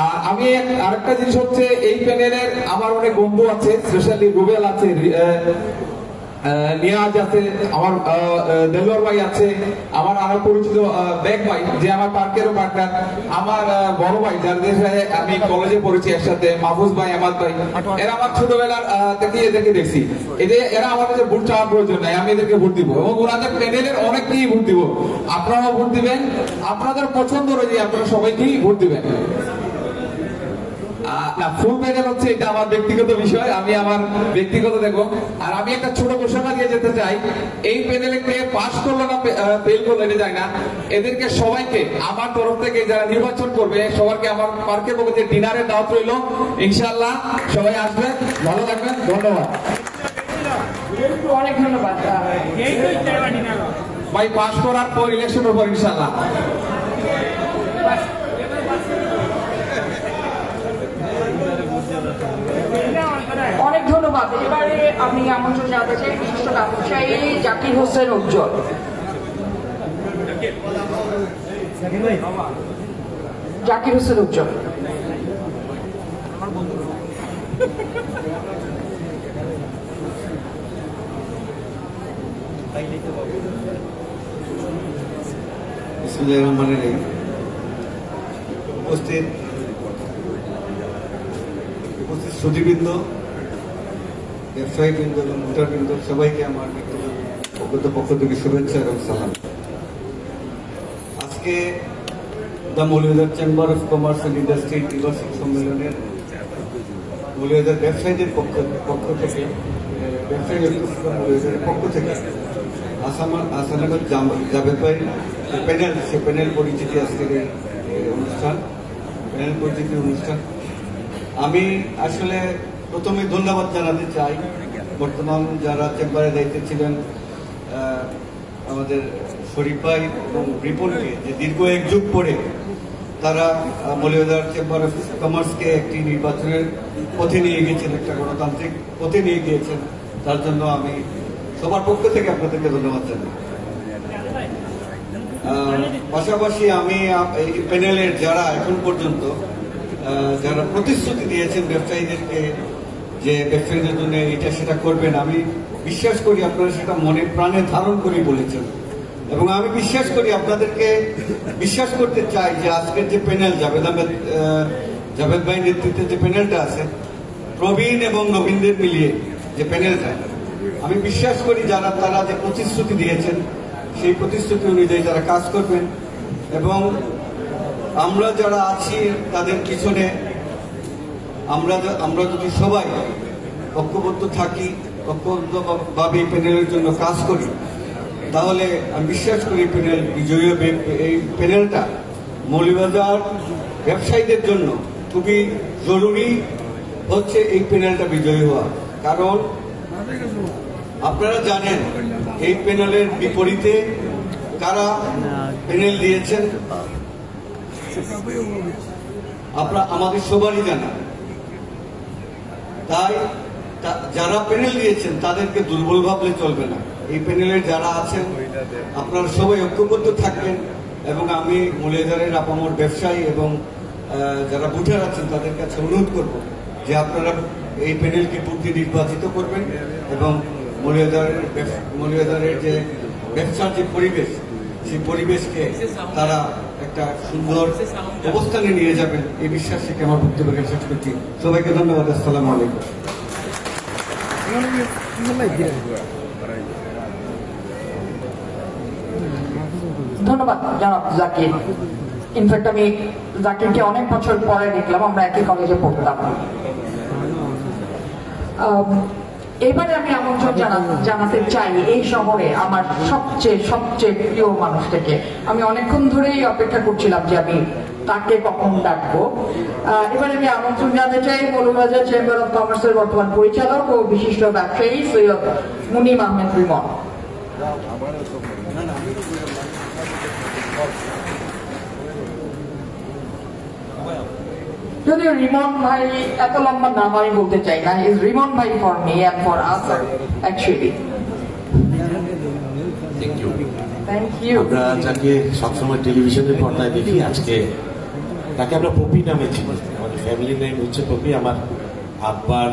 আর আমি আরেকটা জিনিস হচ্ছে, এই প্যানেলের আমার অনেক বন্ধু আছে, স্পেশালি রুবেল আছে, নিয়াজ আছে, আমার দেলোয়ার ভাই আছে, আমার আরো পরিচিত ব্যাগ ভাই যে আমার পার্কেরও পার্টনার, আমার বড় ভাই যাদের সাথে আমি কলেজে পড়েছি একসাথে, মাহফুজ ভাই, আহমদ ভাই, এরা আমার ছোটবেলার থেকে এদেরকে দেখছি। এরা আমার কাছে ভোট চাওয়ার প্রয়োজন নাই, আমি এদেরকে ভোট দিব এবং ওনাদের প্যানেলের অনেককেই ভোট দিব। আপনারাও ভোট দিবেন, আপনাদের পছন্দ অনুযায়ী আপনারা সবাইকেই ভোট দিবেন। না, ফুল প্যানেল হচ্ছে এটা আমার ব্যক্তিগত বিষয়, আমি আমার ব্যক্তিগত দেখবো। আর আমি একটা ছোট ঘোষণা দিয়ে যেতে চাই, এই প্যানেলে কে পাস করলো না ফেল করলো এটা যায় না, এদেরকে সবাইকে আমার তরফ থেকে যারা নির্বাচন করবে সবাইকে আমার পার্কের পক্ষে ডিনারের দাওয়াত রইল। ইনশাআল্লাহ সবাই আসবেন, ভালো থাকবেন, ধন্যবাদ অনেক ধন্যবাদ ভাই। পাস করার পর ইলেকশনের পর ইনশাআল্লাহ। অনেক ধন্যবাদ। এবারে আমি আমন্ত্রণ জানাতে চাই বিশিষ্ট ব্যবসায়ী জাকির হোসেন উজ্জ্বল। জাকির হোসেন উজ্জ্বল। বিসমিল্লাহির রহমানির রহিম। উপস্থিত সুধীবৃন্দ, ব্যবসায়ীবৃন্দ এবং ভোটারবৃন্দ, সবাইকে আমার ব্যক্তিগত পক্ষ থেকে শুভেচ্ছা এবং সালাম। আজকে the Moulvibazar chamber of commerce and industry দ্বিবার্ষিক সম্মেলনের মৌলভীবাজার ব্যবসায়ীদের পক্ষ থেকে ব্যবসায়ী মৌলভীবাজারের পক্ষ থেকে আসানাবাদ জাভেদ ভাই প্যানেল, সে প্যানেল পরিচিতি আজকের অনুষ্ঠান, প্যানেল পরিচিতির অনুষ্ঠান। আমি আসলে প্রথমে ধন্যবাদ জানাতে চাই বর্তমান যারা চেম্বারে দায়িত্বে ছিলেন, আমাদের শরীফ ভাই এবং রিপনকে যে দীর্ঘ এক যুগ পরে তারা মৌলভীবাজার চেম্বার অফ কমার্সকে একটি নির্বাচনের পথে নিয়ে গিয়েছেন, একটা গণতান্ত্রিক পথে নিয়ে গিয়েছেন, তার জন্য আমি সবার পক্ষ থেকে আপনাদেরকে ধন্যবাদ জানাই। পাশাপাশি আমি এই প্যানেলের যারা এখন পর্যন্ত যারা প্রতিশ্রুতি দিয়েছেন ব্যবসায়ীদেরকে যে ব্যবসায়ীদের জন্য এটা সেটা করবেন, আমি বিশ্বাস করি আপনারা সেটা মনে প্রাণে ধারণ করেই বলেছেন। এবং আমি বিশ্বাস করি আপনাদেরকে বিশ্বাস করতে চাই যে আজকের যে প্যানেল জাভেদ ভাই নেতৃত্বে যে প্যানেলটা আছে, প্রবীণ এবং নবীনদের মিলিয়ে যে প্যানেলটা, আমি বিশ্বাস করি তারা যে প্রতিশ্রুতি দিয়েছেন সেই প্রতিশ্রুতি অনুযায়ী তারা কাজ করবেন। এবং আমরা যারা আছি তাদের পিছনে আমরা যদি সবাই ঐক্যবদ্ধ থাকি, ঐক্যবদ্ধভাবে এই প্যানেলের জন্য কাজ করি, তাহলে আমি বিশ্বাস করি প্যানেল বিজয়ী হবে। এই প্যানেলটা মৌলভীবাজার ব্যবসায়ীদের জন্য খুবই জরুরি হচ্ছে এই প্যানেলটা বিজয়ী হওয়া। কারণ আপনারা জানেন এই প্যানেলের বিপরীতে কারা প্যানেল দিয়েছেন, আমাদের সবারই জানা। তাই যারা প্যানেল দিয়েছেন তাদেরকে দুর্বল ভাবলে চলবে না। এই প্যানেলের যারা আছেন আপনারা সবাই ঐক্যবদ্ধ থাকবেন। এবং আমি মৌলভীবাজারের আপামর ব্যবসায়ী এবং যারা ভোটার আছেন তাদের কাছে অনুরোধ করব যে আপনারা এই প্যানেলকে ভোটে নির্বাচিত করবেন এবং মৌলভীবাজারের যে ব্যবসার যে পরিবেশ, সেই পরিবেশকে তারা একটা সুন্দর অবস্থানে নিয়ে যাবেন, এই বিশ্বাস থেকে আমার বক্তব্য শেষ করছি। সবাইকে ধন্যবাদ। আসসালামু আলাইকুম। ধন্যবাদ জনাব জাকির। ইনফ্যাক্ট আমি জাকিরকে অনেক বছর পরে দেখলাম, আমরা একই কলেজে পড়তাম। এবারে আমি আমন্ত্রণ জানাতে চাই এই শহরে আমার সবচেয়ে প্রিয় মানুষটাকে। আমি অনেকক্ষণ ধরেই অপেক্ষা করছিলাম যে আমি তাকে কখন ডাকবো। এবারে আমি আমন্ত্রণ জানাতে চাই মৌলভীবাজার চেম্বার অফ কমার্সের বর্তমান পরিচালক ও বিশিষ্ট ব্যবসায়ী সৈয়দ মুনিম আহমেদ রিমন। যদিও রিমন ভাই এত লম্বা নাম আমি বলতে চাই না, ইজ রিমন ভাই for me and for us actually. Thank you. আমরা যাকে সবসময় টেলিভিশনের পর্দায় দেখি, আজকে তাকে আমরা পপি নামে চিনি। আমাদের ফ্যামিলি নেম হচ্ছে পপি, আমার আব্বার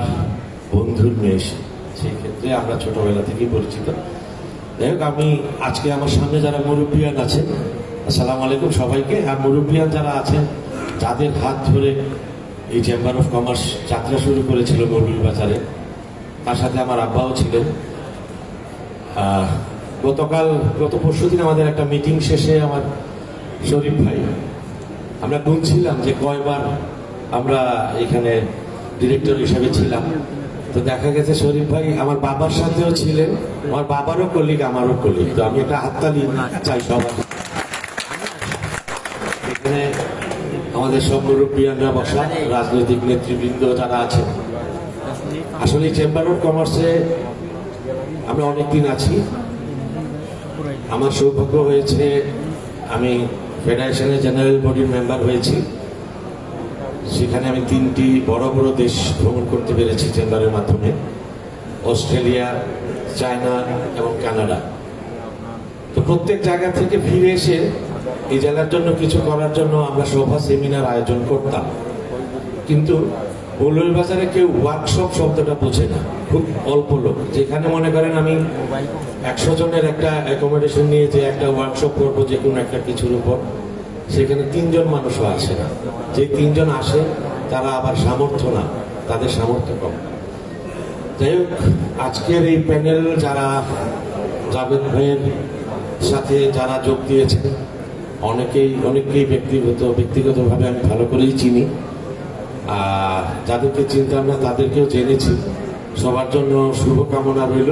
বন্ধুর মেয়ে, সেই ক্ষেত্রে আমরা ছোটবেলা থেকেই পরিচিত। যাই হোক, আমি আজকে আমার সামনে যারা মুরব্বিয়ান আছেন, আসসালামু আলাইকুম সবাইকে। আর মুরব্বিয়ান যারা আছেন, যাদের হাত ধরে এই চেম্বার অফ কমার্স যাত্রা শুরু করেছিল মৌলভীবাজারে, তার সাথে আমার আব্বাও ছিলেন। গত পরশুদিন আমাদের একটা মিটিং শেষে আমার শরীফ ভাই, আমরা গুনছিলাম যে কয়বার আমরা এখানে ডিরেক্টর হিসেবে ছিলাম, তো দেখা গেছে শরীফ ভাই আমার বাবার সাথেও ছিলেন, আমার বাবারও কলিগ আমারও কলিগ। তো আমি একটা হাততালি চাই সবার। এখানে আমাদের সব মুরব্বিয়ানরা বসা, রাজনৈতিক নেতৃবৃন্দ যারা আছেন। আসলে চেম্বার অফ কমার্সে আমরা অনেকদিন আছি। আমার সৌভাগ্য হয়েছে আমি ফেডারেশনের জেনারেল বডির মেম্বার হয়েছি। সেখানে আমি 3টি বড় বড় দেশ ভ্রমণ করতে পেরেছি চেম্বারের মাধ্যমে, অস্ট্রেলিয়া, চায়না এবং কানাডা। তো প্রত্যেক জায়গা থেকে ফিরে এসে এই জেলার জন্য কিছু করার জন্য আমরা সভা সেমিনার আয়োজন করতাম। কিন্তু মৌলভীবাজারে কেউ ওয়ার্কশপ শব্দটা বোঝে না, খুব অল্প লোক। যেখানে মনে করেন আমি 100 জনের একটা অ্যাকোমোডেশন নিয়ে যে একটা ওয়ার্কশপ করবো যে কোনো একটা কিছুর উপর, সেখানে 3 জন মানুষও আসে না। যে 3 জন আসে তারা আবার সামর্থ্য না, তাদের সামর্থ্য কম। যাই হোক, আজকের এই প্যানেল যারা জাভেদ ভাইয়ের সাথে যারা যোগ দিয়েছেন, অনেকেই ব্যক্তিগতভাবে আমি ভালো করেই চিনি। আর যাদেরকে চিনতাম না তাদেরকেও জেনেছি। সবার জন্য শুভকামনা রইল।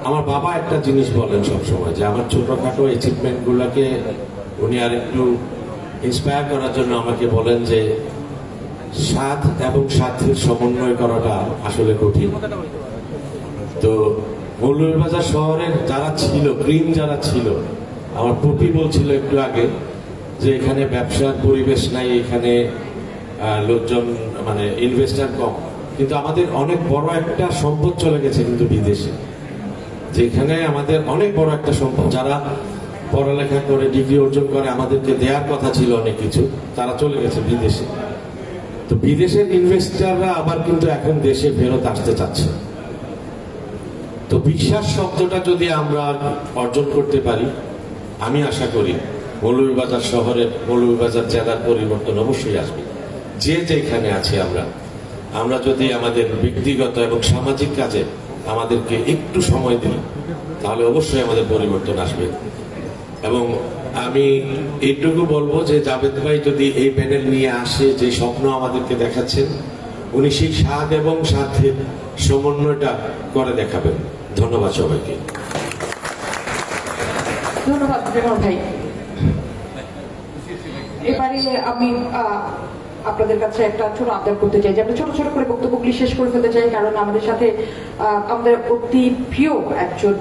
আমার বাবা একটা জিনিস বলেন সবসময়, যে আমার ছোটখাটো অ্যাচিভমেন্টগুলোকে উনি আর একটু ইন্সপায়ার করার জন্য আমাকে বলেন যে সাধ এবং সাধ্যের সমন্বয় করাটা আসলে কঠিন। তো মৌলভীবাজার শহরের যারা ছিল, গ্রিন যারা ছিল, আমার পপি বলছিল একটু আগে যে এখানে ব্যবসার পরিবেশ নাই, এখানে লোকজন মানে ইনভেস্টার কম, কিন্তু আমাদের অনেক বড় একটা সম্পদ চলে গেছে কিন্তু বিদেশে, যেখানে আমাদের অনেক বড় একটা সম্পদ, যারা পড়ালেখা করে ডিগ্রি অর্জন করে আমাদেরকে দেওয়ার কথা ছিল অনেক কিছু, তারা চলে গেছে বিদেশে। তো বিদেশের ইনভেস্টাররা আবার কিন্তু এখন দেশে ফেরত আসতে চাচ্ছে। তো বিশ্বাস শব্দটা যদি আমরা অর্জন করতে পারি, আমি আশা করি মৌলভীবাজার শহরের, মৌলভীবাজার জেলার পরিবর্তন অবশ্যই আসবে। যে যেখানে আছি আমরা যদি আমাদের ব্যক্তিগত এবং সামাজিক কাজে আমাদেরকে একটু সময় দিই, তাহলে অবশ্যই আমাদের পরিবর্তন আসবে। এবং আমি এইটুকু বলবো যে জাভেদ ভাই যদি এই প্যানেল নিয়ে আসে, যে স্বপ্ন আমাদেরকে দেখাচ্ছেন, উনি সেই স্বাদ এবং সাথের সমন্বয়টা করে দেখাবেন। ধন্যবাদ সবাইকে। ধন্যবাদ বিমল ভাই। এবারে আমি আপনাদের কাছে একটা ছোট আবদার করতে চাই যে আমরা ছোট ছোট করে বক্তব্যগুলি শেষ করে ফেলতে চাই, কারণ আমাদের সাথে আমাদের অতি প্রিয় একজন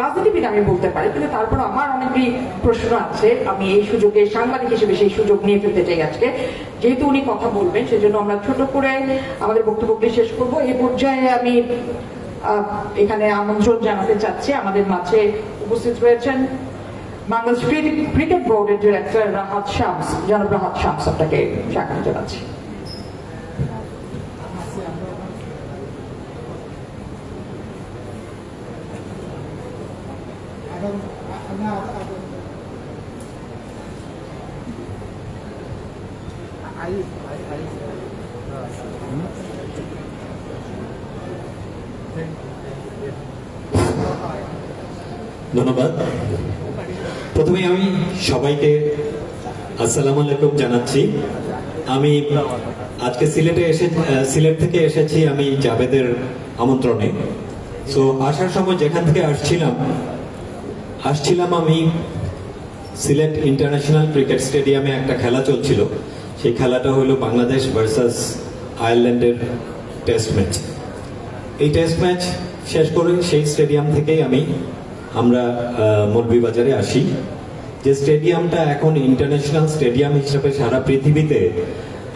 রাজনীতিবিদ আমি বলতে পারি, কিন্তু তারপর আমার অনেকগুলি প্রশ্ন আছে। আমি এই সুযোগে সাংবাদিক হিসেবে সেই সুযোগ নিয়ে ফেলতে চাই আজকে, যেহেতু উনি কথা বলবেন সেজন্য আমরা ছোট করে আমাদের বক্তব্যগুলি শেষ করব। এই পর্যায়ে আমি এখানে আমন্ত্রণ জানাতে চাচ্ছি, আমাদের মাঝে উপস্থিত রয়েছেন বাংলাদেশ ক্রিকেট বোর্ডের ডিরেক্টর রাহাত শামস, জনাব রাহাত শামস, আপনাকে স্বাগত জানাচ্ছি। ধন্যবাদ। প্রথমে আমি সবাইকে আসসালামু আলাইকুম জানাচ্ছি। আমি আজকে সিলেট থেকে এসেছি আমি জাভেদের আমন্ত্রণে। সো আসার সময় যেখান থেকে আসছিলাম আমি সিলেট ইন্টারন্যাশনাল ক্রিকেট স্টেডিয়ামে একটা খেলা চলছিল। সেই খেলাটা হলো বাংলাদেশ ভার্সাস আয়ারল্যান্ডের টেস্ট ম্যাচ। এই টেস্ট ম্যাচ শেষ করে সেই স্টেডিয়াম থেকেই আমরা মৌলভীবাজারে আসি, যে স্টেডিয়ামটা এখন ইন্টারন্যাশনাল স্টেডিয়াম হিসেবে সারা পৃথিবীতে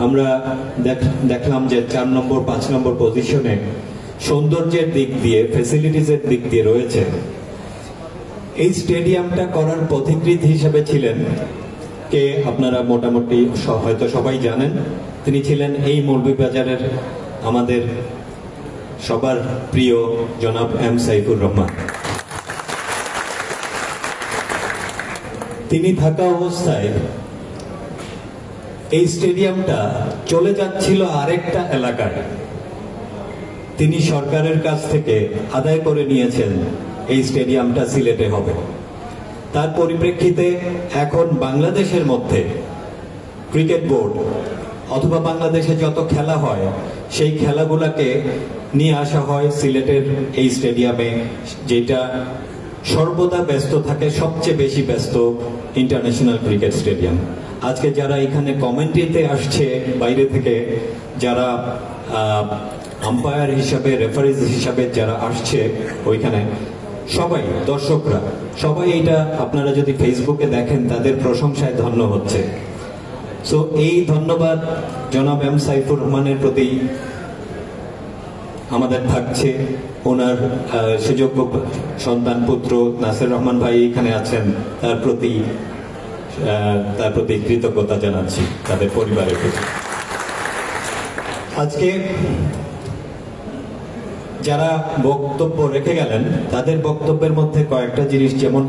আমরা দেখলাম যে 4 নম্বর 5 নম্বর পজিশনে সৌন্দর্যের দিক দিয়ে, ফ্যাসিলিটিসের দিক দিয়ে রয়েছে। এই স্টেডিয়ামটা করার পথিকৃৎ হিসেবে ছিলেন কে আপনারা মোটামুটি হয়তো সবাই জানেন। তিনি ছিলেন এই মৌলভীবাজারের আমাদের সবার প্রিয় জনাব এম সাইফুর রহমান। তিনি থাকা অবস্থায় এই স্টেডিয়ামটা চলে যাচ্ছিল আরেকটা এলাকায়। তিনি সরকারের কাছ থেকে আদায় করে নিয়েছেন এই স্টেডিয়ামটা সিলেটে হবে। তার পরিপ্রেক্ষিতে এখন বাংলাদেশের মধ্যে ক্রিকেট বোর্ড অথবা বাংলাদেশে যত খেলা হয় সেই খেলাগুলোকে নিয়ে আসা হয় সিলেটের এই স্টেডিয়ামে, যেটা সর্বদা ব্যস্ত থাকে, সবচেয়ে বেশি ব্যস্ত ইন্টারন্যাশনাল ক্রিকেট স্টেডিয়াম। আজকে যারা এখানে কমেন্ট্রিতে আসছে বাইরে থেকে, যারা আম্পায়ার হিসাবে, রেফারিজ হিসাবে যারা আসছে ওইখানে, সবাই দর্শকরা সবাই এইটা আপনারা যদি ফেসবুকে দেখেন তাদের প্রশংসায় ধন্য হচ্ছে। সো এই ধন্যবাদ জনাব এম সাইফুর রহমানের প্রতি আমাদের থাকছে। ওনার সুযোগ্য সন্তান পুত্র নাসির রহমান ভাই এখানে আছেন, তার প্রতি কৃতজ্ঞতা জানাচ্ছি তাদের পরিবারের প্রতি। আজকে যারা বক্তব্য রেখে গেলেন তাদের বক্তব্যের মধ্যে কয়েকটা জিনিস, যেমন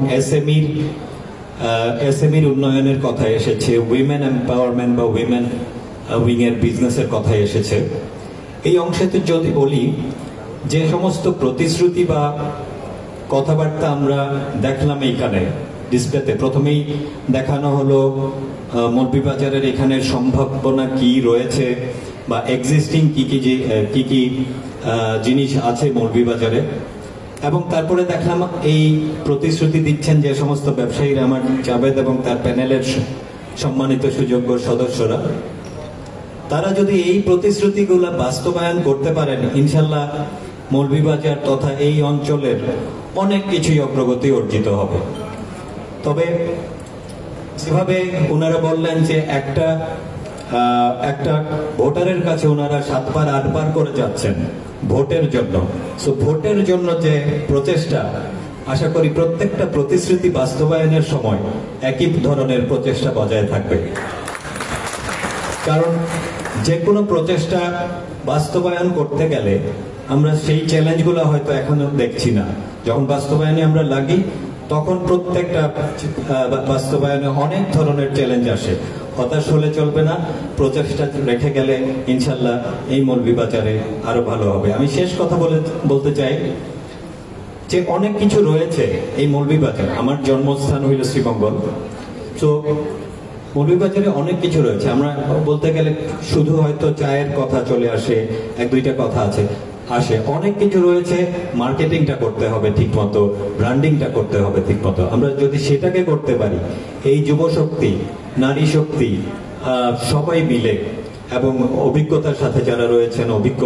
এসএমইর উন্নয়নের কথা এসেছে, উইমেন এম্পাওয়ারমেন্ট বা উইমেন উইং এর বিজনেসের কথা এসেছে। এই অংশে যদি বলি, যে সমস্ত প্রতিশ্রুতি বা কথাবার্তা আমরা দেখলাম এইখানে ডিসপ্লেতে, প্রথমেই দেখানো হলো মৌলভীবাজারের এখানের সম্ভাবনা কি রয়েছে বা এক্সিস্টিং কি কি জিনিস আছে মৌলভীবাজারে, এবং তারপরে দেখলাম এই প্রতিশ্রুতি দিচ্ছেন যে সমস্ত ব্যবসায়ীরা, আমার জাভেদ এবং তার প্যানেলের সম্মানিত সুযোগ্য সদস্যরা, তারা যদি এই প্রতিশ্রুতিগুলো বাস্তবায়ন করতে পারেন, ইনশাল্লাহ মৌলভীবাজার তথা এই অঞ্চলের অনেক কিছুই অগ্রগতি অর্জিত হবে। তবে যেভাবে ওনারা বললেন যে একটা ভোটারের কাছে ওনারা 7 বার 8 বার করে যাচ্ছেন ভোটের জন্য। সো ভোটের জন্য যে প্রচেষ্টা, আশা করি প্রত্যেকটা প্রতিশ্রুতি বাস্তবায়নের সময় একই ধরনের প্রচেষ্টা বজায় থাকবে। কারণ যে কোনো প্রচেষ্টা বাস্তবায়ন করতে গেলে আমরা সেই চ্যালেঞ্জগুলো হয়তো এখনো দেখছি না। যখন বাস্তবায়নে আমরা লাগি তখন প্রত্যেকটা বাস্তবায়নে অনেক ধরনের চ্যালেঞ্জ আসে। হতাশ হলে চলবে না, প্রচেষ্টা রেখে গেলে ইনশাল্লাহ এই মৌলভীবাজারে আরো ভালো হবে। আমি শেষ কথা বলতে চাই যে অনেক কিছু রয়েছে এই মৌলভীবাজার। আমার জন্মস্থান হইল শ্রীমঙ্গল। তো মৌলভীবাজারে অনেক কিছু রয়েছে, আমরা বলতে গেলে শুধু হয়তো চায়ের কথা চলে আসে, 1-2টা কথা আসে, অনেক কিছু রয়েছে। মার্কেটিংটা করতে হবে ঠিক মতো, ব্র্যান্ডিংটা করতে হবে ঠিক মতো। আমরা যদি সেটাকে করতে পারি, এই যুব শক্তি, নারী শক্তি সবাই মিলে এবং অভিজ্ঞতার সাথে যারা রয়েছেন, অভিজ্ঞ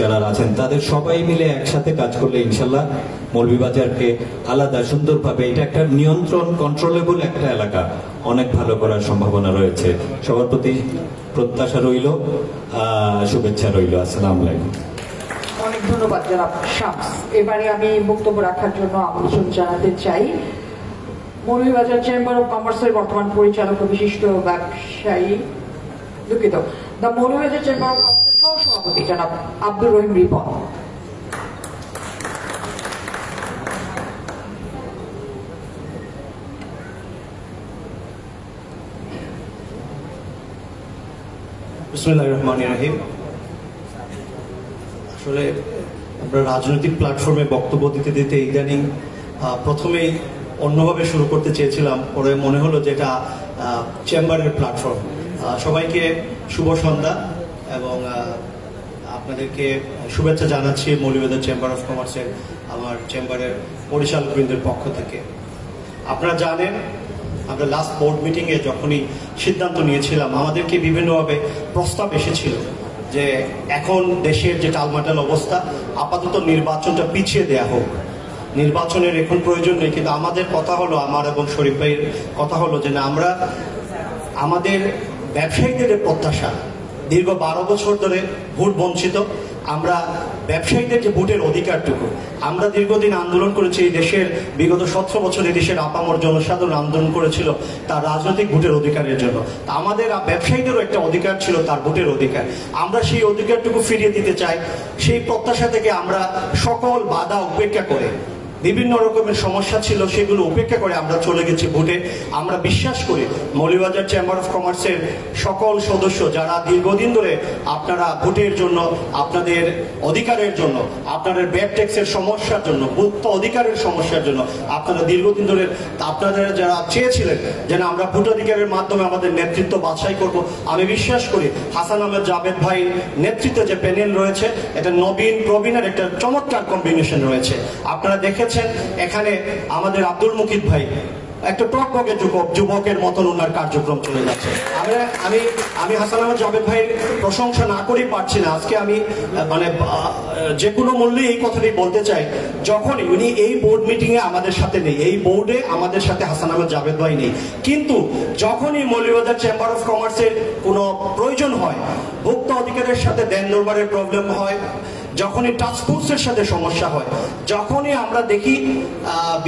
যারা আছেন, তাদের সবাই মিলে একসাথে কাজ করলে ইনশাল্লাহ মৌলভীবাজারকে আলাদা সুন্দরভাবে, এটা একটা নিয়ন্ত্রণ, কন্ট্রোলেবল একটা এলাকা, অনেক ভালো করার সম্ভাবনা রয়েছে। সবার প্রতি প্রত্যাশা রইল, শুভেচ্ছা রইল। আসসালামু আলাইকুম। অনেক ধন্যবাদ জনাব শামস। এবারে আমি বক্তব্য রাখার জন্য আমন্ত্রণ জানাতে চাই মৌলভীবাজার চেম্বার অফ কমার্সের বর্তমান পরিচালক ও বিশিষ্ট ব্যবসায়ী, দুঃখিত, দ্য মৌলভীবাজার চেম্বার অফ কমার্সের সহসভাপতি জনাব আব্দুর রহিম রিপন। বিসমিল্লাহির রহমানির রহিম। আসলে আমরা রাজনৈতিক প্ল্যাটফর্মে বক্তব্য দিতে দিতে ইদানিং প্রথমেই অন্যভাবে শুরু করতে চেয়েছিলাম, পরে মনে হলো যে এটা চেম্বারের প্ল্যাটফর্ম। সবাইকে শুভ সন্ধ্যা এবং আপনাদেরকে শুভেচ্ছা জানাচ্ছি মৌলভীবাজার চেম্বার অফ কমার্সের, আমার চেম্বারের পরিচালকবৃন্দের পক্ষ থেকে। আপনারা জানেন আমরা লাস্ট বোর্ড মিটিংয়ে যখনই সিদ্ধান্ত নিয়েছিলাম, আমাদেরকে বিভিন্নভাবে প্রস্তাব এসেছিল যে এখন দেশের যে টালমাটাল অবস্থা, আপাতত নির্বাচনটা পিছিয়ে দেয়া হোক, নির্বাচনের এখন প্রয়োজন নেই। কিন্তু আমাদের কথা হলো, আমার এবং শরীফ ভাইয়ের কথা হলো যে না, আমরা আমাদের ব্যবসায়ীদের প্রত্যাশা, দীর্ঘ 12 বছর ধরে ভোট বঞ্চিত, আমরা ব্যবসায়ীদের যে ভোটের অধিকারটুকু, আমরা দীর্ঘদিন আন্দোলন করেছি এই দেশের, বিগত 17 বছর এই দেশের আপামর জনসাধারণ আন্দোলন করেছিল তার রাজনৈতিক ভোটের অধিকারের জন্য। আমাদের ব্যবসায়ীদেরও একটা অধিকার ছিল, তার ভোটের অধিকার। আমরা সেই অধিকারটুকু ফিরিয়ে দিতে চাই। সেই প্রত্যাশা থেকে আমরা সকল বাধা উপেক্ষা করে, বিভিন্ন রকমের সমস্যা ছিল সেগুলো উপেক্ষা করে আমরা চলে গেছি ভোটে। আমরা বিশ্বাস করি মৌলভীবাজার চেম্বার অফ কমার্সের সকল সদস্য যারা দীর্ঘদিন ধরে আপনারা ভোটের জন্য, আপনাদের অধিকারের জন্য, আপনাদের ব্যাড ট্যাক্সের সমস্যার জন্য, ভোক্ত অধিকারের সমস্যার জন্য আপনারা দীর্ঘদিন ধরে আপনাদের যারা চেয়েছিলেন যেন আমরা ভোট অধিকারের মাধ্যমে আমাদের নেতৃত্ব বাছাই করব, আমি বিশ্বাস করি হাসান আহমেদ জাভেদ ভাই নেতৃত্বে যে প্যানেল রয়েছে, এটা নবীন প্রবীণের একটা চমৎকার কম্বিনেশন রয়েছে। আপনারা দেখেছেন এখানে আমাদের আব্দুল মুকিত ভাই একটা টকবকে যুবকের মতন ওনার কার্যক্রম চলে যাচ্ছে। আমি হাসান আহমেদ জাভেদ ভাইয়ের প্রশংসা না করেই পারছি না। আজকে আমি মানে যে কোনো মূল্যে এই কথাটাই বলতে চাই, যখন উনি এই বোর্ড মিটিং এ আমাদের সাথে নেই, এই বোর্ডে আমাদের সাথে হাসান আহমেদ জাভেদ ভাই নেই, কিন্তু যখনই মৌলভীবাজার চেম্বার অফ কমার্সের কোনো প্রয়োজন হয়, ভোক্তা অধিকারের সাথে দেন দরবারের প্রবলেম হয়, যখনই টাস্কফোর্সের সাথে সমস্যা হয়, যখনই আমরা দেখি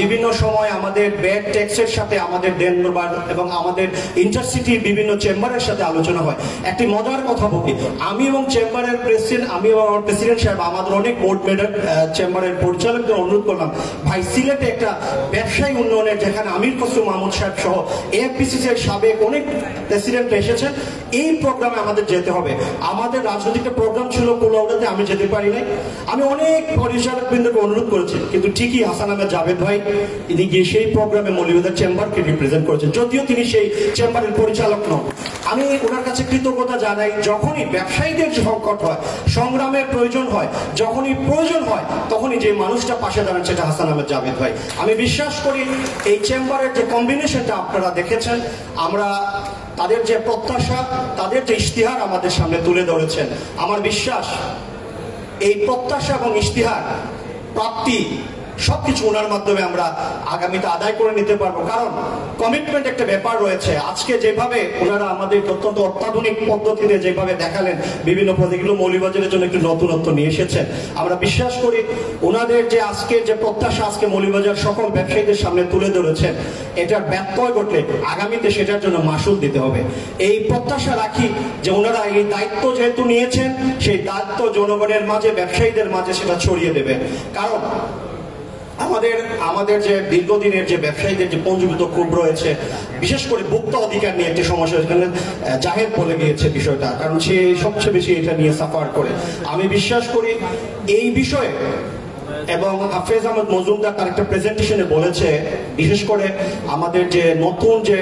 বিভিন্ন সময় আমাদের ব্যাড ট্যাক্সের সাথে আমাদের দেন দরবার এবং আমাদের ইন্টারসিটি বিভিন্ন চেম্বারের সাথে আলোচনা হয়। একটি মজার কথা বলি, আমি এবং চেম্বারের প্রেসিডেন্ট, আমি এবং আমার প্রেসিডেন্ট সাহেব, আমাদের অনেক বোর্ড মেম্বার চেম্বারের পরিচালকদের অনুরোধ করলাম, ভাই সিলেটে একটা ব্যবসায়ী উন্নয়নের, যেখানে আমির খসরু মাহমুদ সাহেব সহ এএফপিসিসির সাবেক অনেক প্রেসিডেন্ট এসেছেন, এই প্রোগ্রামে আমাদের যেতে হবে। আমাদের রাজনৈতিক প্রোগ্রাম ছিল কুলাউড়াতে, আমি যেতে পারি না। আমি অনেক পরিচালক বৃন্দকে অনুরোধ করেছি, কিন্তু ঠিকই হাসান আহমেদ জাভেদ ভাই তিনি গিয়ে সেই প্রোগ্রামে মৌলভীবাজার চেম্বারকে রিপ্রেজেন্ট করেছেন, যদিও তিনি সেই চেম্বারের পরিচালক নন। আমি ওনার কাছে কৃতজ্ঞতা জানাই। যখনই ব্যবসায়ীদের সংকট হয়, সংগ্রামের প্রয়োজন হয়, যখনই প্রয়োজন হয়, তখনই যে মানুষটা পাশে দাঁড়ান সেটা হাসান আহমেদ জাভেদ ভাই। আমি বিশ্বাস করি এই চেম্বারের যে কম্বিনেশনটা আপনারা দেখেছেন, আমরা তাদের যে প্রত্যাশা, তাদের যে ইশতিহার আমাদের সামনে তুলে ধরেছেন, আমার বিশ্বাস এই প্রত্যাশা এবং ইশতিহার প্রাপ্তি সবকিছু ওনার মাধ্যমে আমরা আগামীতে আদায় করে নিতে পারবো। কারণ কমিটমেন্ট একটা ব্যাপার রয়েছে। আজকে যেভাবে ওনারা আমাদের অত্যন্ত অত্যাধুনিক পদ্ধতিতে যেভাবে দেখালেন বিভিন্ন প্রজেক্টগুলো মৌলভীবাজারের জন্য একটু নতুনত্ব নিয়ে এসেছেন, আমরা বিশ্বাস করি ওনাদের যে আজকে যে প্রত্যাশা আজকে মৌলভীবাজার সকল ব্যবসায়ীদের সামনে তুলে ধরেছেন, এটার ব্যত্যয় ঘটলে আগামীতে সেটার জন্য মাসুল দিতে হবে। এই প্রত্যাশা রাখি যে ওনারা এই দায়িত্ব যেহেতু নিয়েছেন, সেই দায়িত্ব জনগণের মাঝে ব্যবসায়ীদের মাঝে সেটা ছড়িয়ে দেবে। কারণ আমাদের যে দীর্ঘদিনের যে ব্যবসায়ীদের যে পঞ্জীভূত ক্ষোভ রয়েছে, বিশেষ করে ভোক্তা অধিকার নিয়ে একটি সমস্যা, এখানে জাহেদ বলে গিয়েছে বিষয়টা, কারণ সে সবচেয়ে বেশি এটা নিয়ে সাফার করে। আমি বিশ্বাস করি এই বিষয়ে, এবং হাফেজ আহমদ মজুমদার তার একটা প্রেজেন্টেশনে বলেছে, বিশেষ করে আমাদের যে নতুন যে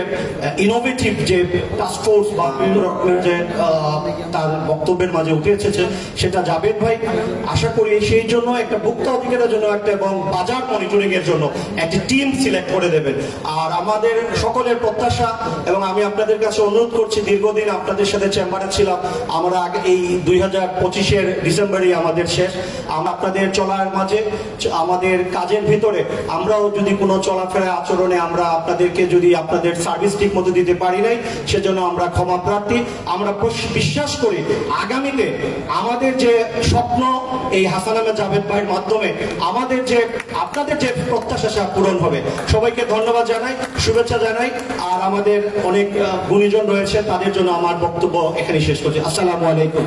ইনোভেটিভ যে টাস্কফোর্স বা বিভিন্ন রকমের যে তার বক্তব্যের মাঝে উঠে এসেছে, সেটা জাবেদ ভাই আশা করি সেই জন্য একটা ভোক্তা অধিকারের জন্য একটা এবং বাজার মনিটরিং এর জন্য একটি টিম সিলেক্ট করে দেবেন। আর আমাদের সকলের প্রত্যাশা, এবং আমি আপনাদের কাছে অনুরোধ করছি, দীর্ঘদিন আপনাদের সাথে চেম্বারে ছিলাম, আমরা আগে এই 2025-এর ডিসেম্বরেই আমাদের শেষ। আমরা আপনাদের চলার মাঝে আমাদের কাজের ভিতরে আমরাও যদি কোনো চলাফেরা আচরণে আমরা আপনাদেরকে যদি আপনাদের সার্ভিস ঠিক মতো দিতে পারি নাই, সেজন্য আমরা ক্ষমা প্রার্থী। আমরা বিশ্বাস করি আগামীতে আমাদের যে স্বপ্ন এই হাসান আহমেদ জাভেদ ভাইয়ের মাধ্যমে আমাদের যে আপনাদের যে প্রত্যাশা পূরণ হবে। সবাইকে ধন্যবাদ জানাই, শুভেচ্ছা জানাই। আর আমাদের অনেক গুণীজন রয়েছে, তাদের জন্য আমার বক্তব্য এখানে শেষ করছি। আসসালামু আলাইকুম।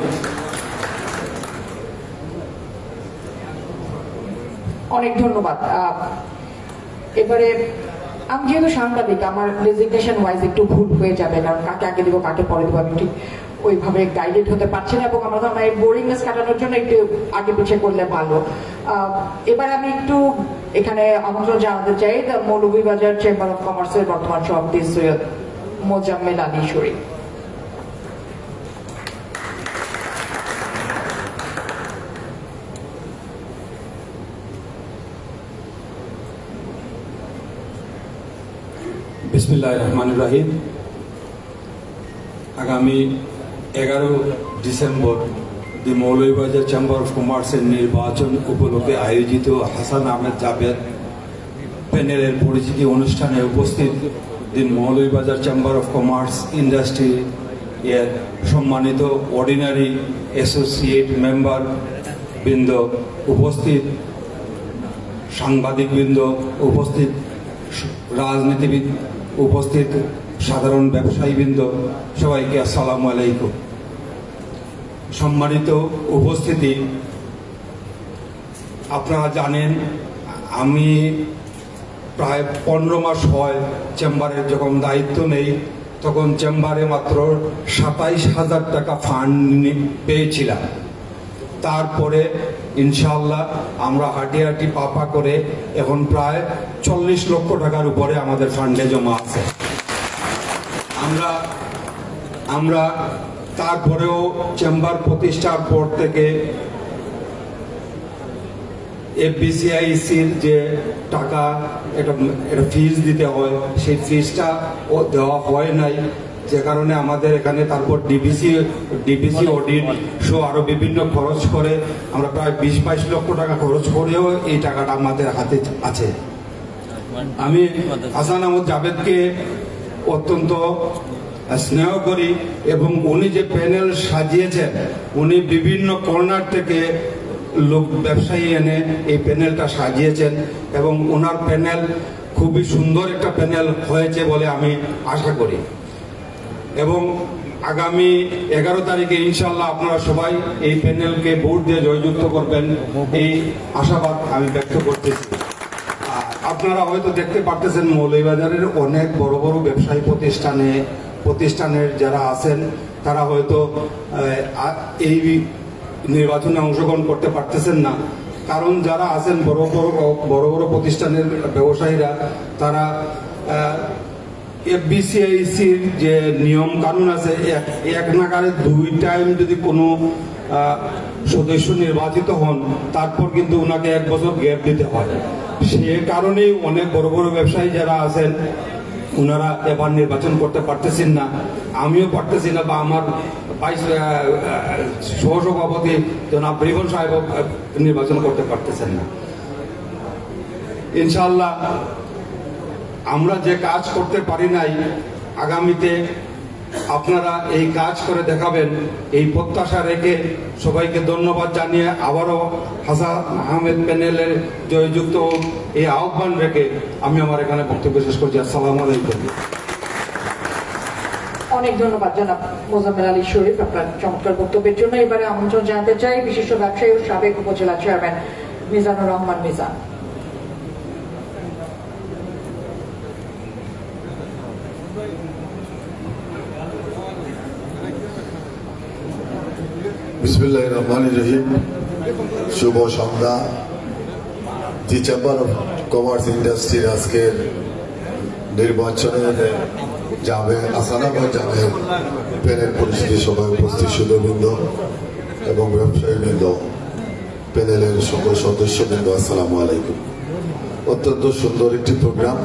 অনেক ধন্যবাদ। এবারে আমি যেহেতু সাংবাদিক, আমার ডেজিগনেশন ওয়াইজ একটু ভুল হয়ে যাবে, কারণ কাকে আগে দিব কাকে পরে দিব আমি ঠিক ওইভাবে গাইডেড হতে পারছি না, এবং আমরা এই বোরিংনেস কাটানোর জন্য একটু আগে পিছিয়ে করলে ভালো। এবার আমি একটু এখানে আমন্ত্রণ জানাতে চাই মৌলভীবাজার চেম্বার অফ কমার্সের বর্তমান সভাপতি সৈয়দ মোজাম্মেল আলী শরীফ। বিসমিল্লাহির রহমানির রহিম। আগামী 11 December the Moulvibazar chamber of কমার্সের নির্বাচন উপলক্ষে আয়োজিত হাসান আহমেদ জাভেদ প্যানেলের পরিচিতি অনুষ্ঠানে উপস্থিত the Moulvibazar chamber of commerce industry এর সম্মানিত অর্ডিনারি অ্যাসোসিয়েট মেম্বার বৃন্দ, উপস্থিত সাংবাদিক বৃন্দ, উপস্থিত রাজনীতিবিদ, উপস্থিত সাধারণ ব্যবসায়ীবৃন্দ, সবাইকে আসসালামু আলাইকুম। সম্মানিত উপস্থিতি, আপনারা জানেন আমি প্রায় 15 মাস হয় চেম্বারের যখন দায়িত্ব নেই, তখন চেম্বারে মাত্র 27,000 টাকা ফান্ড পেয়েছিলাম। তারপরে ইনশাআল্লাহ আমরা হাঁটি পাপা করে এখন প্রায় 40 লক্ষ টাকার উপরে আমাদের ফান্ডে জমা আছে। আমরা তারপরেও চেম্বার প্রতিষ্ঠার পর থেকে এফবিসিআইসির যে টাকা এটা ফিজ দিতে হয়, সেই ফিজটা দেওয়া হয় নাই, যে কারণে আমাদের এখানে তারপর ডিবিসি অডিট সহ আরো বিভিন্ন খরচ করে আমরা প্রায় 20-22 লক্ষ টাকা খরচ করেও এই টাকাটা আমাদের হাতে আছে। আমি হাসান আহমেদ জাভেদকে অত্যন্ত স্নেহ করি, এবং উনি যে প্যানেল সাজিয়েছেন, উনি বিভিন্ন কর্নার থেকে লোক ব্যবসায়ী এনে এই প্যানেলটা সাজিয়েছেন, এবং ওনার প্যানেল খুবই সুন্দর একটা প্যানেল হয়েছে বলে আমি আশা করি। এবং আগামী 11 তারিখে ইনশাল্লাহ আপনারা সবাই এই প্যানেলকে ভোট দিয়ে জয়যুক্ত করবেন, এই আশাবাদ আমি ব্যক্ত করতেছি। আপনারা হয়তো দেখতে পারতেছেন মৌলভীবাজারের অনেক বড় বড় ব্যবসায়ী প্রতিষ্ঠানের যারা আছেন, তারা হয়তো এই নির্বাচনে অংশগ্রহণ করতে পারতেছেন না, কারণ যারা আছেন বড় বড় প্রতিষ্ঠানের ব্যবসায়ীরা, তারা এফবিসিআইসির যে নিয়ম কানুন আছে, এক নাগারে 2 টাইম যদি কোনো সদস্য নির্বাচিত হন, তারপর কিন্তু ওনাকে 1 বছর গ্যাপ দিতে হয়। সে কারণেই অনেক বড় বড় ব্যবসায়ী যারা আছেন, ওনারা এবার নির্বাচন করতে পারতেছেন না, আমিও পারতেছি না, বা আমার সহসভাপতি জনাব রিপন সাহেব নির্বাচন করতে পারতেছেন না। ইনশাআল্লাহ আমরা যে কাজ করতে পারি নাই, আগামীতে আপনারা এই কাজ করে দেখাবেন, এই প্রত্যাশা রেখে সবাইকে ধন্যবাদ জানিয়ে আবারও হাসান আহমেদ প্যানেলের জয়যুক্ত এই আহ্বান রেখে আমি আমার এখানে বক্তব্য শেষ করছি। আসসালামু আলাইকুম। অনেক ধন্যবাদ জনাব মোজাম্মেল আলী শরীফ আপনার চমৎকার বক্তব্যের জন্য। এবারে আমন্ত্রণ জানাতে চাই বিশিষ্ট ব্যবসায়ী ও সাবেক উপজেলা চেয়ারম্যান মিজানুর রহমান মিজান। বিসমিল্লাহির রহমানির রহিম। শুভ সন্ধ্যা। দি চেম্বার অফ কমার্স ইন্ডাস্ট্রির আজকের নির্বাচনের আসানাবাদ যাবে প্যানেল পরিস্থিতি সভায় উপস্থিত সুধীবৃন্দ এবং ব্যবসায়ীবৃন্দ, প্যানেলের সকল সদস্যবৃন্দ, আসসালামু আলাইকুম। অত্যন্ত সুন্দর একটি প্রোগ্রাম।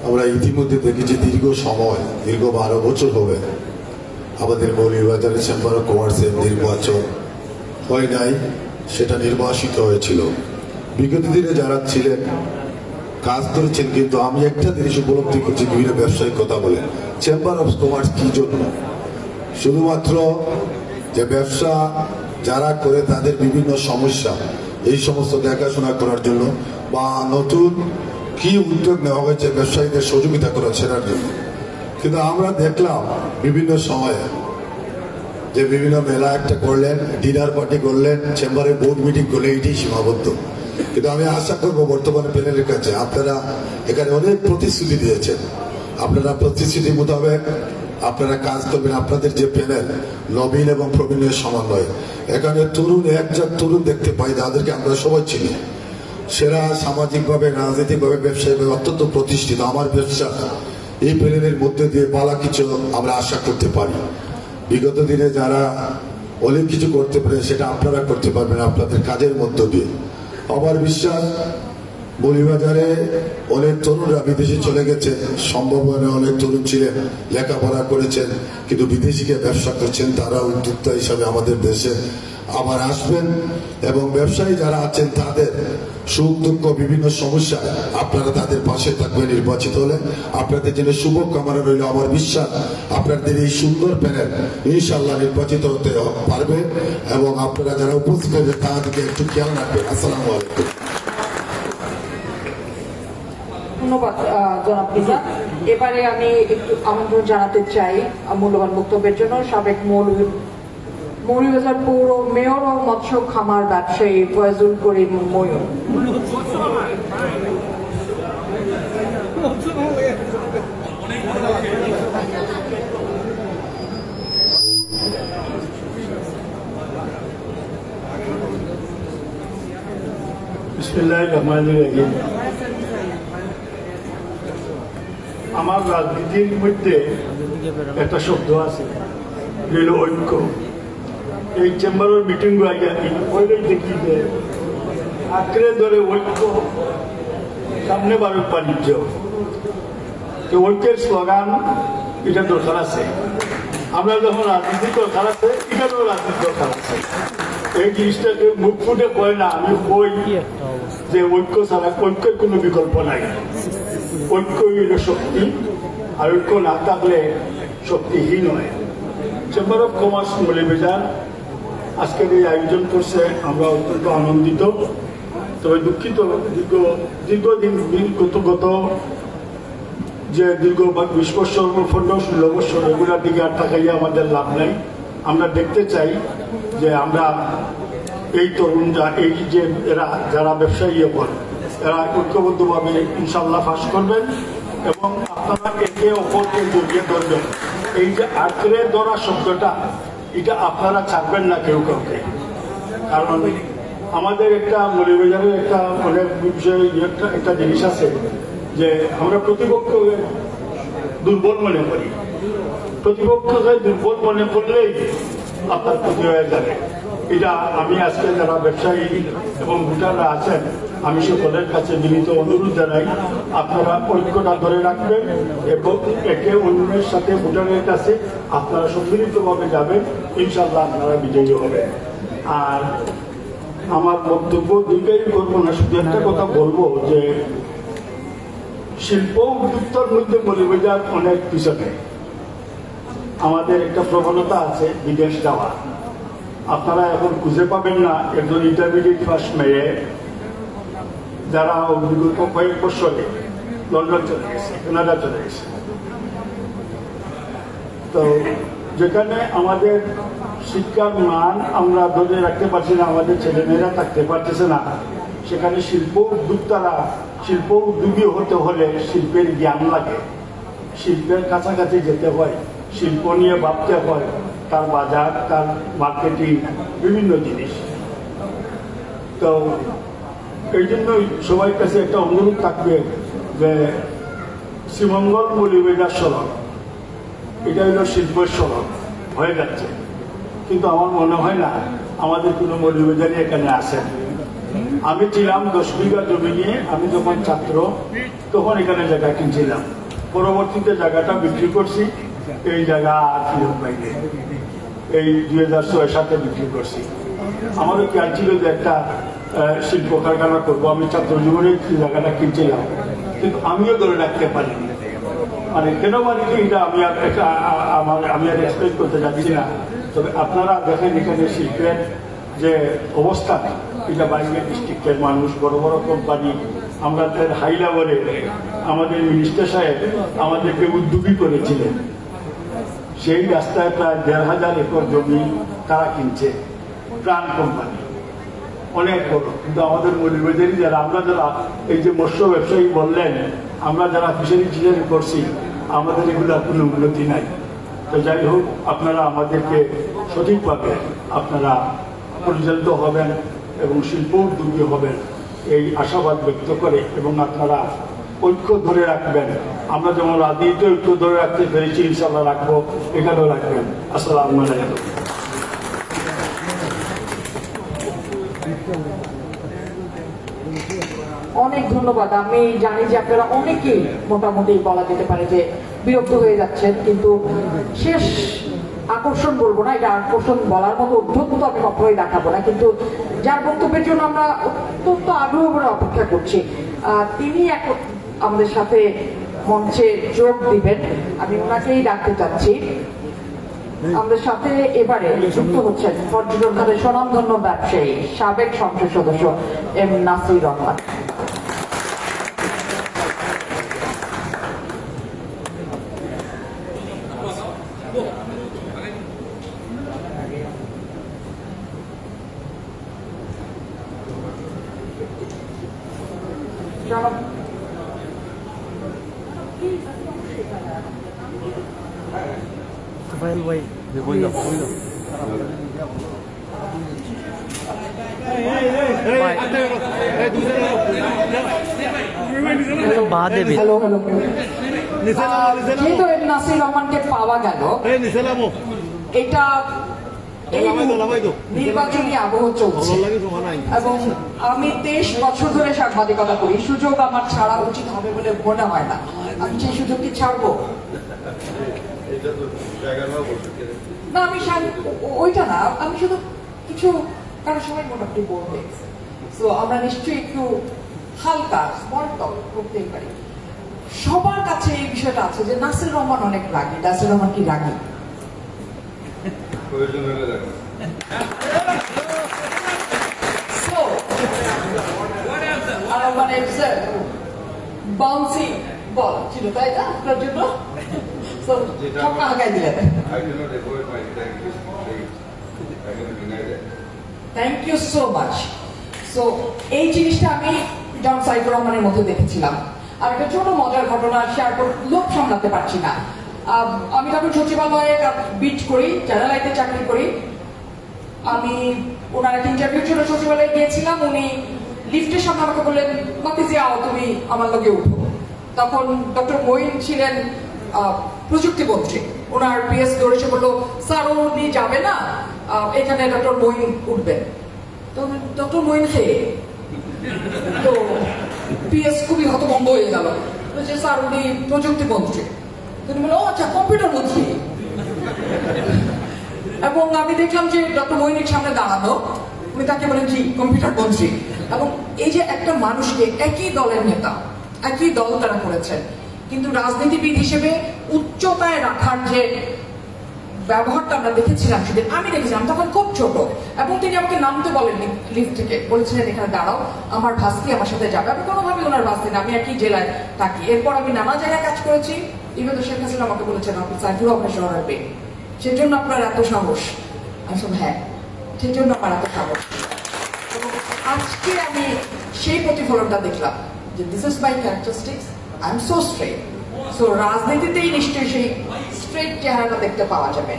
আমরা ইতিমধ্যে দেখেছি দীর্ঘ 12 বছর হবে আমাদের মৌলভীবাজারের চেম্বার অফ কমার্সের নির্বাচন হয় নাই, সেটা নির্বাসিত হয়েছিল। বিগত দিনে যারা ছিলেন কাজ করেছেন, কিন্তু আমি একটা জিনিস উপলব্ধি করছি বিভিন্ন ব্যবসায়িক কথা বলে, চেম্বার অফ কমার্স কি জন্য? শুধুমাত্র যে ব্যবসা যারা করে তাদের বিভিন্ন সমস্যা এই সমস্ত দেখাশোনা করার জন্য, বা নতুন কি উদ্যোগ নেওয়া হয়েছে ব্যবসায়ীদের সহযোগিতা করার সেটার জন্য। কিন্তু আমরা দেখলাম বিভিন্ন সময়ে যে বিভিন্ন মেলা একটা করলেন, ডিনার পার্টি করলেন, চেম্বারে বোর্ড মিটিং করলে এটাই সীমাবদ্ধ। কিন্তু আমি আশা করবো বর্তমানে প্যানেলের কাছে আপনারা এখানে অনেক প্রতিশ্রুতি দিয়েছেন, আপনারা প্রতিশ্রুতি মোতাবেক আপনারা কাজ করবেন। আপনাদের যে প্যানেল নবীন এবং প্রবীণের সমন্বয়, এখানে একজন তরুণ দেখতে পাই যাদেরকে আমরা সবাই চিনি, সেরা সামাজিকভাবে, রাজনৈতিকভাবে, ব্যবসায়িকভাবে অত্যন্ত প্রতিষ্ঠিত। আমার ব্যবসা এই প্যানেলের মধ্যে দিয়ে পালা কিছু আমরা আশা করতে পারি। বিগত দিনে যারা অনেক কিছু করতে পারে সেটা আপনারা করতে পারবেন আপনাদের কাজের মধ্য দিয়ে। আমার বিশ্বাস মৌলভীবাজারে অনেক তরুণরা বিদেশে চলে গেছে, সম্ভাবনা অনেক তরুণ ছিলেন, লেখাপড়া করেছেন কিন্তু বিদেশিকে ব্যবসা করছেন, তারা উদ্যোক্তা হিসাবে আমাদের দেশে আবার আসবেন। এবং ব্যবসায়ী যারা আছেন তাদের সুখ দুঃখ বিভিন্ন সমস্যায় আপনারা তাদের পাশে থাকবেন নির্বাচিত হলে। আপনাদের জন্য শুভ কামনা রইল। আমার বিশ্বাস আপনাদের এই সুন্দর প্যানেল ইনশাআল্লাহ নির্বাচিত হতে পারবে এবং আপনারা যারা উপস্থিত হবেন তাদেরকে একটু খেয়াল রাখবেন। আসসালামু আলাইকুম। ধন্যবাদ জনাব মিজান। এবারে আমি একটু আমন্ত্রণ জানাতে চাই মূল্যবান বক্তব্যের জন্য সাবেক মৌলভীবাজার পৌর মেয়র ও মৎস্য খামার ব্যবসায়ী ফয়জুল করিম ময়ূর। বিসমিল্লাহির রহমানির রহিম। আমার রাজনীতির মধ্যে একটা শব্দ আছে, ঐক্য। এই চেম্বারের মিটিং দেখি যে আঁকড়ে ধরে ঐক্য, সামনে বারুক বাণিজ্য। ঐক্যের স্লোগান এটা দরকার আছে। আমরা যখন রাজনীতি দরকার আছে, এখানেও রাজনীতি দরকার আছে। এই জিনিসটাকে মুখ ফুটে কয় না, আমি কই যে ঐক্য ছাড়া ঐক্যের কোনো বিকল্প নাই। ঐক্যই হল শক্তি, আর ঐক্য না থাকলে শক্তিহীন হয়। চেম্বার অফ কমার্স মৌলভীবাজার আজকের এই আয়োজন করছে, আমরা অত্যন্ত আনন্দিত। তবে দুঃখিত, দীর্ঘদিন গত যে দীর্ঘ 20 বছর 15-16 বছর এগুলোর দিকে আর তাকাইয়া আমাদের লাভ নাই। আমরা দেখতে চাই যে আমরা এই তরুণরা, এই যে এরা যারা ব্যবসায়ী এরা ঐক্যবদ্ধভাবে ইনশাল্লাহ ফাঁস করবেন এবং আপনারা একে অপরকে জড়িয়ে ধরবেন। এই যে আঁকড়ে ধরা শব্দটা, এটা আপনারা ছাড়বেন না কেউ কাউকে। কারণ আমাদের একটা মৌলভীবাজারের একটা অনেক বিষয় একটা জিনিস আছে যে আমরা প্রতিপক্ষকে দুর্বল মনে করি। প্রতিপক্ষকে দুর্বল মনে করলেই আপনার ক্ষতি হয়ে যাবে। এটা আমি আজকে যারা ব্যবসায়ী এবং ভোটাররা আছেন আমি সকলের কাছে বিনীত অনুরোধ জানাই আপনারা ঐক্যটা ধরে রাখবেন এবং একে অন্যের সাথে ভোটারের কাছে আপনারা সম্মিলিতভাবে যাবেন, ইনশাল্লাহ আপনারা বিজয়ী হবেন। আর আমার বক্তব্য দীর্ঘায়ী করবো না, শুধু একটা কথা বলবো যে শিল্প উদ্যোক্তার মধ্যে মৌলভীবাজার অনেক পিছনে। আমাদের একটা প্রবণতা আছে বিদেশ যাওয়া। আপনারা এখন খুঁজে পাবেন না একজন ইন্টারমিডিয়েট ফার্স্ট মেয়ে যারা বিগত কয়েক বছরে লন্ডন চলে গেছে, কানাডা চলে গেছে। তো যেখানে আমাদের শিক্ষার মান আমরা ধরে রাখতে পারছি না, আমাদের ছেলেমেয়েরা থাকতে পারতেছে না, সেখানে শিল্প উদ্যোক্তারা শিল্প উদ্যোগী হতে হলে শিল্পের জ্ঞান লাগে, শিল্পের কাছাকাছি যেতে হয়, শিল্প নিয়ে ভাবতে হয়, তার বাজার, তার মার্কেটিং, বিভিন্ন জিনিস। তো এই জন্যই সবাই কাছে একটা অনুরোধ থাকবে যে শ্রীমঙ্গল মৌলভীবাজার সড়ক এটা হলো শিল্পের সড়ক হয়ে যাচ্ছে, কিন্তু আমার মনে হয় না আমাদের কোনো মৌলভীবাজারই এখানে আসেন। আমি ছিলাম 10 বিঘা জমি নিয়ে, আমি যখন ছাত্র তখন এখানে জায়গা কিনছিলাম, পরবর্তীতে জায়গাটা বিক্রি করছি, এই জায়গা আর ফিরত পাইনি, এই 2006-07 বিক্রি করছি। আমারও খেয়াল ছিল যে একটা শিল্প কারখানা করবো, আমি ছাত্র জীবনে জায়গাটা কিনছিলাম, কিন্তু আমিও ধরে রাখতে পারিনি। মানে কেন পারিনি এটা আমি আর এক্সপ্লেন করতে যাচ্ছি না। তবে আপনারা দেখেন এখানে শিল্পের যে অবস্থা, এটা বাইরে ডিস্ট্রিক্টের মানুষ, বড় বড় কোম্পানি, আমাদের হাই লেভেলে আমাদের মিনিস্টার সাহেব আমাদেরকে উদ্যোগী করেছিলেন। সেই রাস্তায় প্রায় 1,500 একর জমি তারা কিনছে, প্রাণ কোম্পানি, অনেক বড়। কিন্তু আমাদের মৌলভীবাজারি যারা, আমরা যারা এই যে মৎস্য ব্যবসায়ী বললেন, আমরা যারা ফিশারি টিশারি করছি, আমাদের এগুলো কোনো উন্নতি নাই। তো যাই হোক, আপনারা আমাদেরকে সঠিকভাবে আপনারা পরিচালিত হবেন এবং শিল্প উদ্যোগী হবেন, এই আশাবাদ ব্যক্ত করে, এবং আপনারা ঐক্য ধরে রাখবেন। আমরা যেমন রাজনীতিতে ঐক্য ধরে রাখতে পেরেছি, ইনশাল্লাহ রাখবো, এখানেও রাখবেন। আসসালামু আলাইকুম। অনেক ধন্যবাদ। আমি জানি যে আপনারা অনেকেই মোটামুটি বলা যেতে পারে যে বিরক্ত হয়ে যাচ্ছেন, কিন্তু শেষ আকর্ষণ বলবো না, এটা আকর্ষণ বলার মতো উদ্যোগতা আমি কখনোই দেখাবো না, কিন্তু যার বক্তব্যের জন্য আমরা অত্যন্ত আগ্রহ করে অপেক্ষা করছি, তিনি আমাদের সাথে মঞ্চে যোগ দিবেন। আমি ওনাকেই ডাকতে চাচ্ছি। আমাদের সাথে এবারে যুক্ত হচ্ছেন পর্যটন খাতের স্বনামধন্য ব্যবসায়ী, সাবেক সংসদ সদস্য এম নাসির রহমান। যেহেতু এম নাসির রহমানকে পাওয়া গেল, এটা নির্বাচনী আবহ চলছে এবং আমি 23 বছর ধরে সাংবাদিকতা করি, সুযোগ আমার ছাড়া উচিত হবে বলে মনে হয় না। আমি সেই সুযোগ কি ছাড়বো? না, আমি ওইটা না, আমি শুধু কিছু কারো সময় মোটামুটি বলবে। তো আমরা নিশ্চয়ই একটু হালকা স্মল টক করতেই পারি। সবার কাছে এই বিষয়টা আছে যে নাসির রহমান অনেক রাগী। নাসির রহমান কি রাগী? মানে বাউন্সি বল ছিল, তাই না আপনার জন্য? Thank you so much. So এই জিনিসটা আমি জন সাইফুর রহমানের মধ্যে দেখেছিলাম। আর একটা ছোট মজার ঘটনা শেয়ার করে, লোক সামলাতে পারছি না। আমি তখন সচিবালয়ে বিট করি, চ্যানেলাইতে চাকরি করি। আমি ওনার একটা ইন্টারভিউ ছিল, সচিবালয়ে গিয়েছিলাম। উনি লিফটের সামনে আমাকে বললেন, মাতিজি আও, তুমি আমার লগে উঠো। তখন ডক্টর মঈন ছিলেন প্রযুক্তি মন্ত্রী। ওনার পিএস দৌড়ে এসে বললো, স্যার উনি যাবে না, এখানে ডক্টর মঈন উঠবেন, তো ডক্টর মঈন খেয়ে তো পিএস খুবই হতভম্ব হয়ে গেল যে স্যার উনি প্রযুক্তি মন্ত্রী। তিনি বলল, ও আচ্ছা, কম্পিউটার মন্ত্রী। এবং আমি দেখলাম যে ডক্টর মঈনের সামনে দাঁড়ানো, উনি তাকে বলেন জি কম্পিউটার মন্ত্রী। এবং এই যে একটা মানুষকে, একই দলের নেতা, একই দল তারা করেছেন, কিন্তু রাজনীতিবিদ হিসেবে উচ্চতায় রাখার যে ব্যবহারটা আমরা দেখেছিলাম সেদিন, আমি দেখেছিলাম তখন খুব ছোট, এবং তিনি আমাকে নামতে বলেননি লিফট থেকে, বলেছিলেন এখানে দাঁড়াও, আমার ভাস্তি আমার সাথে যাবে। আমি কোনোভাবে ওনার ভাস্তি না, আমি একই জেলায় থাকি। এরপর আমি নানা জায়গায় কাজ করেছি, ইভেন শেখ হাসিনা আমাকে বলেছেন আপনি সাইফুর রহমান শহর আসবে, সেই জন্য আপনার এত সাহস। আমি শুধু হ্যাঁ, সেই জন্য আমার এত সাহস। এবং আজকে আমি সেই প্রতিফলনটা দেখলাম যে this is my characteristics, I am so straight. So রাজনীতিতেই নিশ্চয়ই সেই স্ট্রেট চেহারাটা দেখতে পাওয়া যাবে।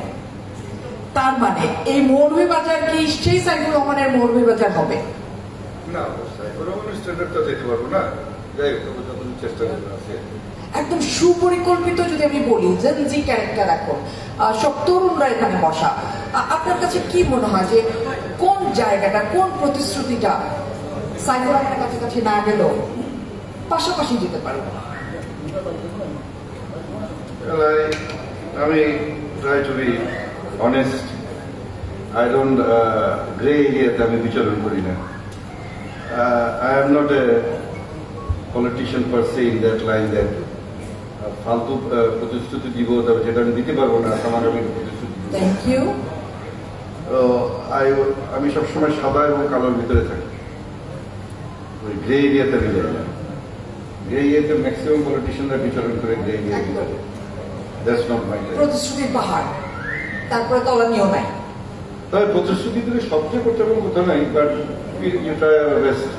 তার মানে এই মৌলভীবাজার কি সেই সাইফুর রহমানের মৌলভীবাজার হবে না? সাইফুর রহমানের স্ট্যান্ডার্ড তো যেতে পারবো না, যাই হোক যখন চেষ্টা আছে। একদম সুপরিকল্পিত যদি আমি বলি, জি ক্যারেক্টার এখন সব তরুণরা এখানে বসা, আপনার কাছে কি মনে হয় যে কোন জায়গাটা, কোন প্রতিশ্রুতিটা সাইফুর রহমানের কাছাকাছি না গেলেও পাশাপাশি যেতে পারে? আমি try to be honest, I don't grey এরিয়াতে আমি বিচরণ করি না। I am not a politician per say in that line that ফালতু প্রতিশ্রুতি দিব, তবে যেটা আমি দিতে পারবো না আমার আমি প্রতিশ্রুতি দিব। Thank you. আমি সবসময় সাদা এবং কালোর ভিতরে থাকি, ওই গ্রে এরিয়াতে আমি যাই না। গ্রে এরিয়াতে ম্যাক্সিমাম পলিটিশিয়ানরা বিচরণ করে গ্রে এরিয়াতে। That's not my life. প্রতিশ্রুতির পাহাড়, তারপরে তলানিও নাই। তবে প্রতিশ্রুতি দিলে সবচেয়ে করতে পারবো কথা নাই, but you try our best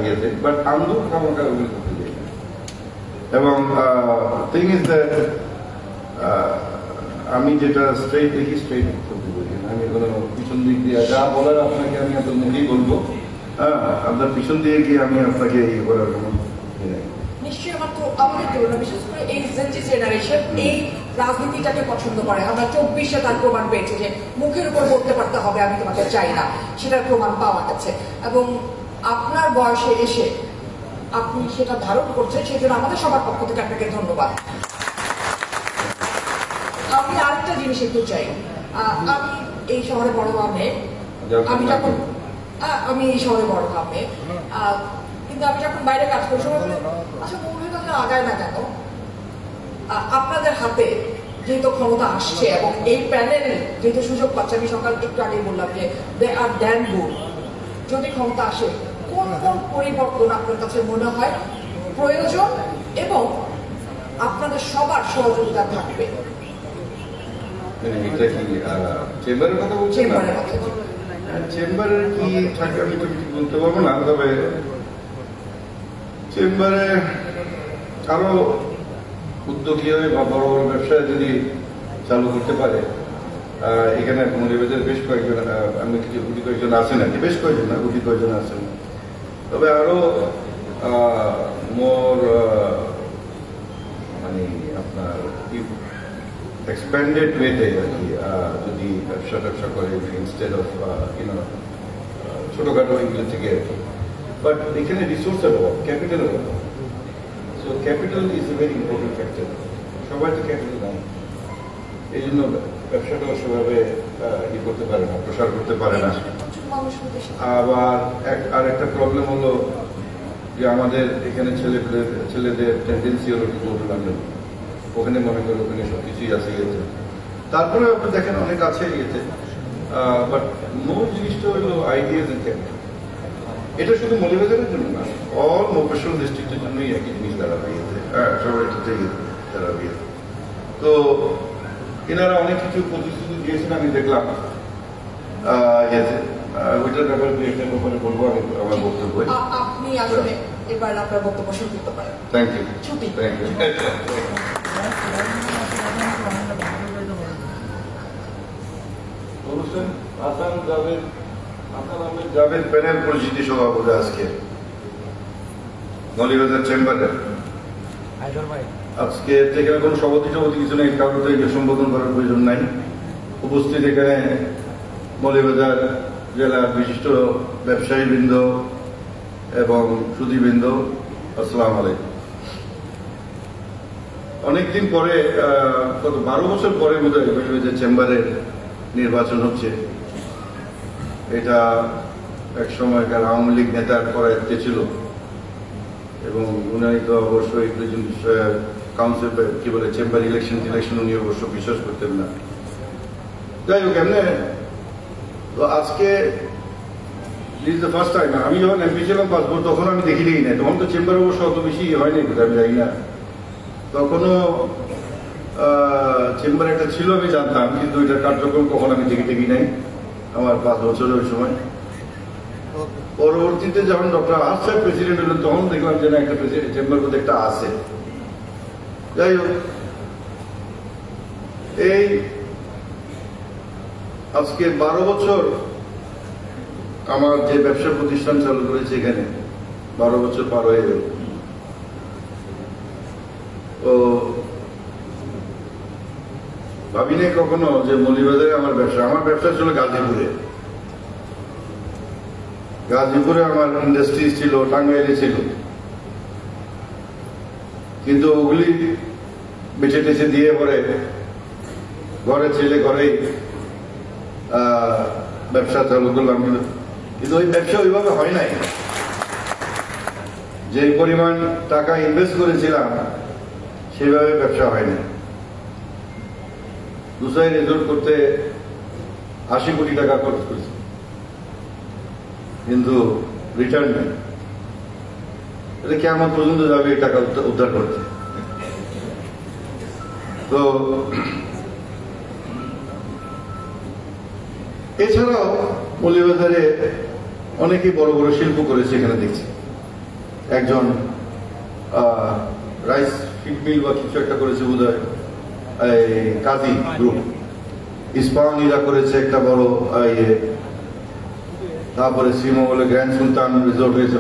ইয়েতে, বাট আন্দোলন খামাখা ওগুলো করতে যাই। এবং থিং ইজ দ্যাট আমি যেটা স্ট্রেট দেখি স্ট্রেট করতে বলি, আমি কোনো পিছন দিক দিয়ে যা বলার আপনাকে আমি আপনার মুখেই বলবো, হ্যাঁ আপনার পিছন দিয়ে গিয়ে আমি আপনাকে ইয়ে করার কোনো নিশ্চয়ই আমার তো আমাদের তুলনা, বিশেষ করে এই জেনজি জেনারেশন এই রাজনীতিটাকে পছন্দ করে। আমরা 24-এ তার প্রমাণ পেয়েছি যে মুখের উপর বলতে পারতে হবে আমি তোমাকে চাই না, সেটার প্রমাণ পাওয়া গেছে। এবং আপনার বয়সে এসে আপনি সেটা ধারণ করছেন, সেই জন্য আমাদের সবার পক্ষ থেকে আপনাকে ধন্যবাদ। আমি আরেকটা জিনিস একটু চাই, আমি এই শহরে বড় ভাবে, আমি এই শহরে বড় ভাবে, কিন্তু আমি যখন বাইরে কাজ করি সবাই বলে আচ্ছা মৌলভীবাজার আগায় না কেন? আপনাদের হাতে যেহেতু ক্ষমতা আসছে এবং এই প্যানেল যেহেতু সুযোগ পাচ্ছে, আমি সকাল একটু আগেই বললাম যে দে আর ড্যান গুড, যদি ক্ষমতা আসে কোন কোন পরিবর্তন আপনার কাছে মনে হয় প্রয়োজন এবং আপনাদের সবার সহযোগিতা থাকবে? এটা কি চেম্বারের কথা বলছেন? চেম্বারের কি থাকে আমি তো কিছু বলতে পারবো না, তবে চেম্বারে আরো উদ্যোগী হয়ে বা বড় বড় ব্যবসায় যদি চালু করতে পারে, এখানে মৌলভীবাজারের বেশ কয়েকজন, আমি কিছু গুটি কয়েকজন আছেন আর কি, বেশ কয়েকজন না গুটি কয়েকজন আছেন, তবে আরো মোর মানে আপনার এক্সপ্যান্ডেড ওয়েতে আর কি যদি ব্যবসা করে ইনস্টেড অফ ছোটখাটো এগুলো থেকে, বাট এখানে রিসোর্সের অভাব, ক্যাপিটালের অভাব। So capital is a very important factor. সবাই তো ক্যাপিটাল নাই, এই জন্য ব্যবসাটাও সেভাবে ইয়ে করতে পারে না, প্রসার করতে পারে না। আবার আর একটা প্রবলেম হলো যে আমাদের এখানে ছেলেদের টেন্ডেন্সি হলো কি করতে লাগবে, ওখানে মনে করো ওখানে সবকিছুই আছে ইয়েতে, তারপরে আপনি দেখেন অনেক আছে ইয়েতে, বাট মূল জিনিসটা হলো আইডিয়াস এন্ড ক্যাপিটাল। এটা শুধু মৌলভীবাজারের জন্য না, অল মফস্বল ডিস্ট্রিক্টের জন্যই একই জিনিস দাঁড়াবে ইয়েতে, সবার এটাতেই দাঁড়াবে। তো এনারা অনেক কিছু প্রতিশ্রুতি দিয়েছেন আমি দেখলাম ইয়েতে, ওইটার ব্যাপারে একটার ব্যাপারে বলবো আমি আমার বক্তব্য। আপনি আসলে এবার আপনার বক্তব্য শুরু করতে পারেন। থ্যাংক ইউ, ছুটি। Thank you. অনুষ্ঠান হাসান আহমেদ জাভেদ প্যানেল পরিচিতি সভাপতি আজকে মৌলভীবাজার চেম্বারের। আজকে যেখানে কোনো সভাপতি কিছু নেই, কারোর তো সম্বোধন করার প্রয়োজন নাই। উপস্থিত এখানে মৌলভীবাজার জেলার বিশিষ্ট ব্যবসায়ীবৃন্দ এবং সুধীবৃন্দ, আসসালামু আলাইকুম। অনেকদিন পরে, কত 12 বছর পরে বোধহয় মৌলভীবাজার চেম্বারের নির্বাচন হচ্ছে। এটা এক সময়কার আওয়ামী লীগ নেতার করায়ত্তে ছিল এবং উনি তো অবশ্যই কাউন্সিল কি বলে চেম্বার ইলেকশন উনি অবশ্য বিশ্বাস করতেন না। যাই হোক, এমনি তো আজকে দিস দ্য ফার্স্ট টাইম। আমি যখন এমপি ছিলাম পাসপোর্ট, তখন আমি দেখিনি না, তখন তো চেম্বার অবশ্য অত বেশি হয়নি, আমি জানি না। তখনও চেম্বার একটা ছিল আমি জানতাম, কিন্তু এটার কার্যক্রম কখন আমি দেখি নাই, আমার 5 বছরের ওই সময়। পরবর্তীতে যখন ডক্টর আহাদ সাহেব প্রেসিডেন্ট হলেন, তখন দেখলাম যে না, একটা চেম্বার বোধ একটা আছে। যাই হোক, এই আজকে 12 বছর আমার যে ব্যবসা প্রতিষ্ঠান চালু করেছে এখানে, 12 বছর পার হয়ে গেল। তো ভাবি নাই কখনো যে মৌলভীবাজারে আমার ব্যবসা ছিল গাজীপুরে আমার ইন্ডাস্ট্রিজ ছিল, টাঙ্গাইলে ছিল, কিন্তু ওগুলি বেঁচে টেচে দিয়ে পরে ঘরের ছেলে ঘরেই ব্যবসা চালু করলাম। কিন্তু ওই ব্যবসা ওইভাবে হয় নাই। যে পরিমাণ টাকা ইনভেস্ট করেছিলাম সেভাবে ব্যবসা হয়নি। দুসাই রেজোর্ট করতে 80 কোটি টাকা খরচ করেছি, কিন্তু রিটার্ন নেই। এটা কেমন পর্যন্ত যাবে এই টাকা উদ্ধার করতে? তো এছাড়াও মৌলভীবাজারে অনেকেই বড় বড় শিল্প করেছে এখানে দেখছি। একজন রাইস ফিড মিল বা কিছু একটা করেছে বোধহয়, কাজী গ্রুপ। ইস্পাহানিরা করেছে একটা বড় ইয়ে। তারপরে শ্রীমঙ্গলে গ্র্যান্ড সুলতান রিসোর্ট হয়েছে,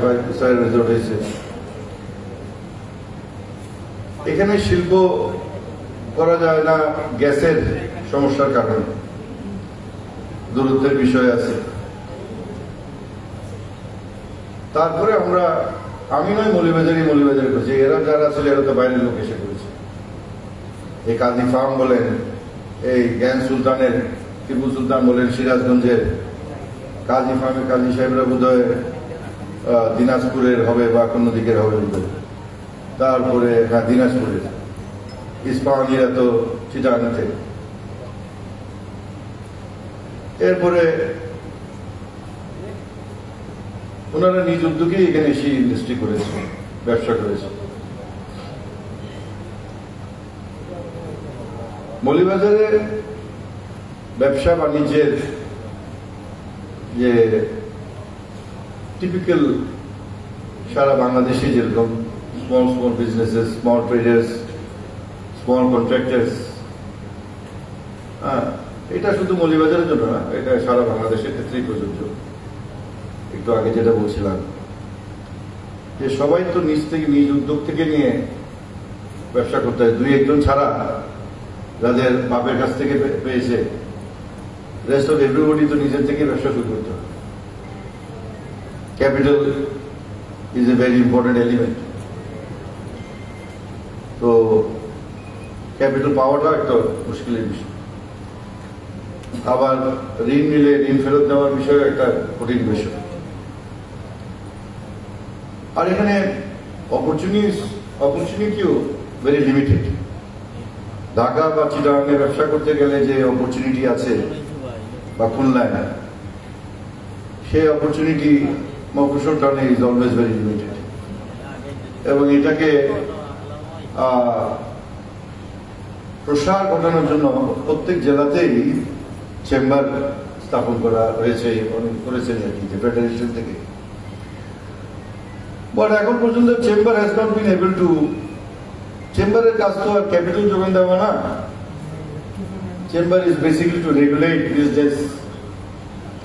রিসোর্ট হয়েছে। এখানে শিল্প করা যায় না গ্যাসের সমস্যার কারণে, দূরত্বের বিষয় আছে। তারপরে আমি নয় মৌলভীবাজারে করছি, এরা যারা ছিল এরা তো বাইরের লোক এসে করেছে। এই কাজী ফার্ম বলেন, এই গ্র্যান্ড সুলতানের টিপু সুলতান বলেন, সিরাজগঞ্জের কাজী ফার্মে কাজী সাহেবরা বোধহয় দিনাজপুরের হবে বা কোন দিকের হবে বোধহয়। তারপরে হ্যাঁ, দিনাজপুরের। ইস্পাহানিরা তো চিটাগাং থেকে। এরপরে ওনারা নিজ উদ্যোগেই এখানে এসে ইন্ডাস্ট্রি করেছে, ব্যবসা করেছে। মৌলভীবাজারে ব্যবসা বাণিজ্যের যে টিপিক্যাল সারা বাংলাদেশে যেরকম small businesses, small traders, small contractors, এটা শুধু মৌলভীবাজারের জন্য না, এটা সারা বাংলাদেশের ক্ষেত্রেই প্রযোজ্য। একটু আগে যেটা বলছিলাম যে সবাই তো নিজ উদ্যোগ থেকে নিয়ে ব্যবসা করতে হয়। 2-1 জন ছাড়া, যাদের বাপের কাছ থেকে পেয়েছে, রেস্ট অফ এভরিবডি তো নিজের থেকে ব্যবসা শুরু করতে হয়। Capital is a very important element. তো ক্যাপিটাল পাওয়াটা একটা মুশকিলের বিষয়। আবার ঋণ নিলে ঋণ ফেরত দেওয়ার বিষয় একটা কঠিন বিষয়। আর এখানে অপরচুনিটিও ভেরি লিমিটেড। ঢাকা বা চিটাগাঙে ব্যবসা করতে গেলে যে অপরচুনিটি আছে, বা খুলনায়, সেই অপরচুনিটি মফস্বল টাউনে ইজ অলওয়েজ ভেরি লিমিটেড। এবং এটাকে প্রসার ঘটানোর জন্য প্রত্যেক জেলাতেই চেম্বার স্থাপন করা হয়েছে, অনেক করেছেন আর কি, ফেডারেশন থেকে। বাট এখন পর্যন্ত chamber has not been able to, চেম্বারের কাজ তো আর ক্যাপিটাল যোগান দেওয়া না। Chamber is basically to regulate business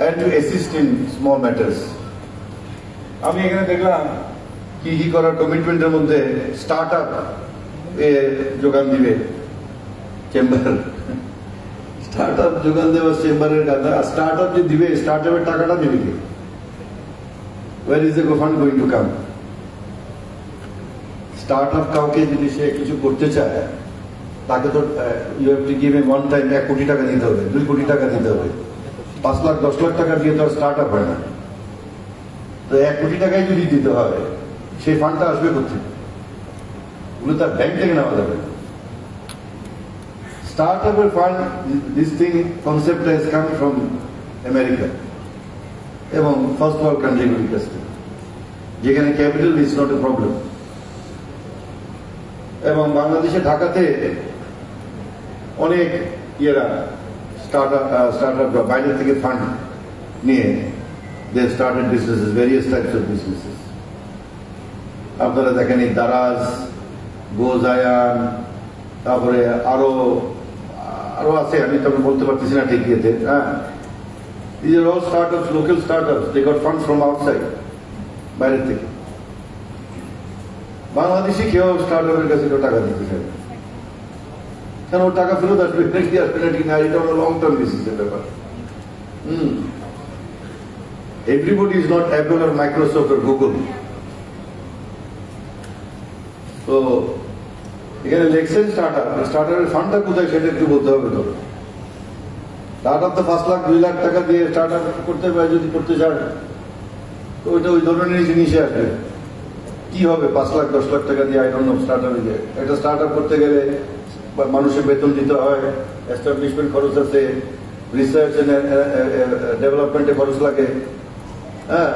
and to assist in small matters. আমি এখানে দেখলাম কি করার কমিটমেন্টের মধ্যে স্টার্টআপ যোগান দিবে চেম্বার। স্টার্ট আপ যোগান দেওয়া চেম্বারের কথা। স্টার্ট আপ যে দিবে, স্টার্ট আপের টাকাটা দিবে কি? Where is the fund going to come? Start up কাউকে যদি সে কিছু করতে চায়, তাকে তো you have to give a one time 1 crore টাকা দিতে হবে, 2 কোটি টাকা দিতে হবে। 5 লাখ 10 লাখ টাকা দিয়ে তো স্টার্ট আপ হয় না। তো 1 কোটি টাকাই যদি দিতে হয়, সেই ফান্ডটা আসবে কোথেকে? ওগুলো তার ব্যাংক থেকে নেওয়া যাবে। স্টার্ট আপের fund, this thing concept has come from America এবং ফার্স্ট ওয়ার্ল্ড কান্ট্রিগুলির কাছ থেকে, যেখানে capital is not a problem. এবং বাংলাদেশে ঢাকাতে অনেক স্টার্ট আপ বাইরে থেকে ফান্ড নিয়ে they started businesses, various types of businesses. আপনারা দেখেন এই দারাজ, গোজায়ান, তারপরে আরো আছে, আমি তখন বলতে পারতেছি না ঠিক ইয়েতে। হ্যাঁ, these are all startups, local startups. They got funds from outside, বাইরের থেকে। বাংলাদেশি কেউ স্টার্ট আপের কাছে কেউ টাকা দিতে চায়, কেন ওর টাকা ফেরত আসবে নাকি আসবে না ঠিক না, এটা হলো লং টার্ম বেসিসের ব্যাপার। এভরিবডি ইজ নট অ্যাপল আর মাইক্রোসফট আর গুগল। তো এখানে লেক্সেন স্টার্টারের ফান্ডটা কোথায় সেটা একটু বলতে হবে। তো স্টার্ট আপ তো 5 লাখ 2 লাখ টাকা দিয়ে স্টার্ট আপ করতে পারে, যদি করতে চায় তো ওইটা ওই ধরনের জিনিসে আসবে। কি হবে 5 লাখ 10 লাখ টাকা দিয়ে? I don't know. স্টার্ট আপে গিয়ে একটা স্টার্ট আপ করতে গেলে মানুষের বেতন দিতে হয়, এস্টাবলিশমেন্ট খরচ আছে, রিসার্চ ডেভেলপমেন্টে খরচ লাগে। হ্যাঁ,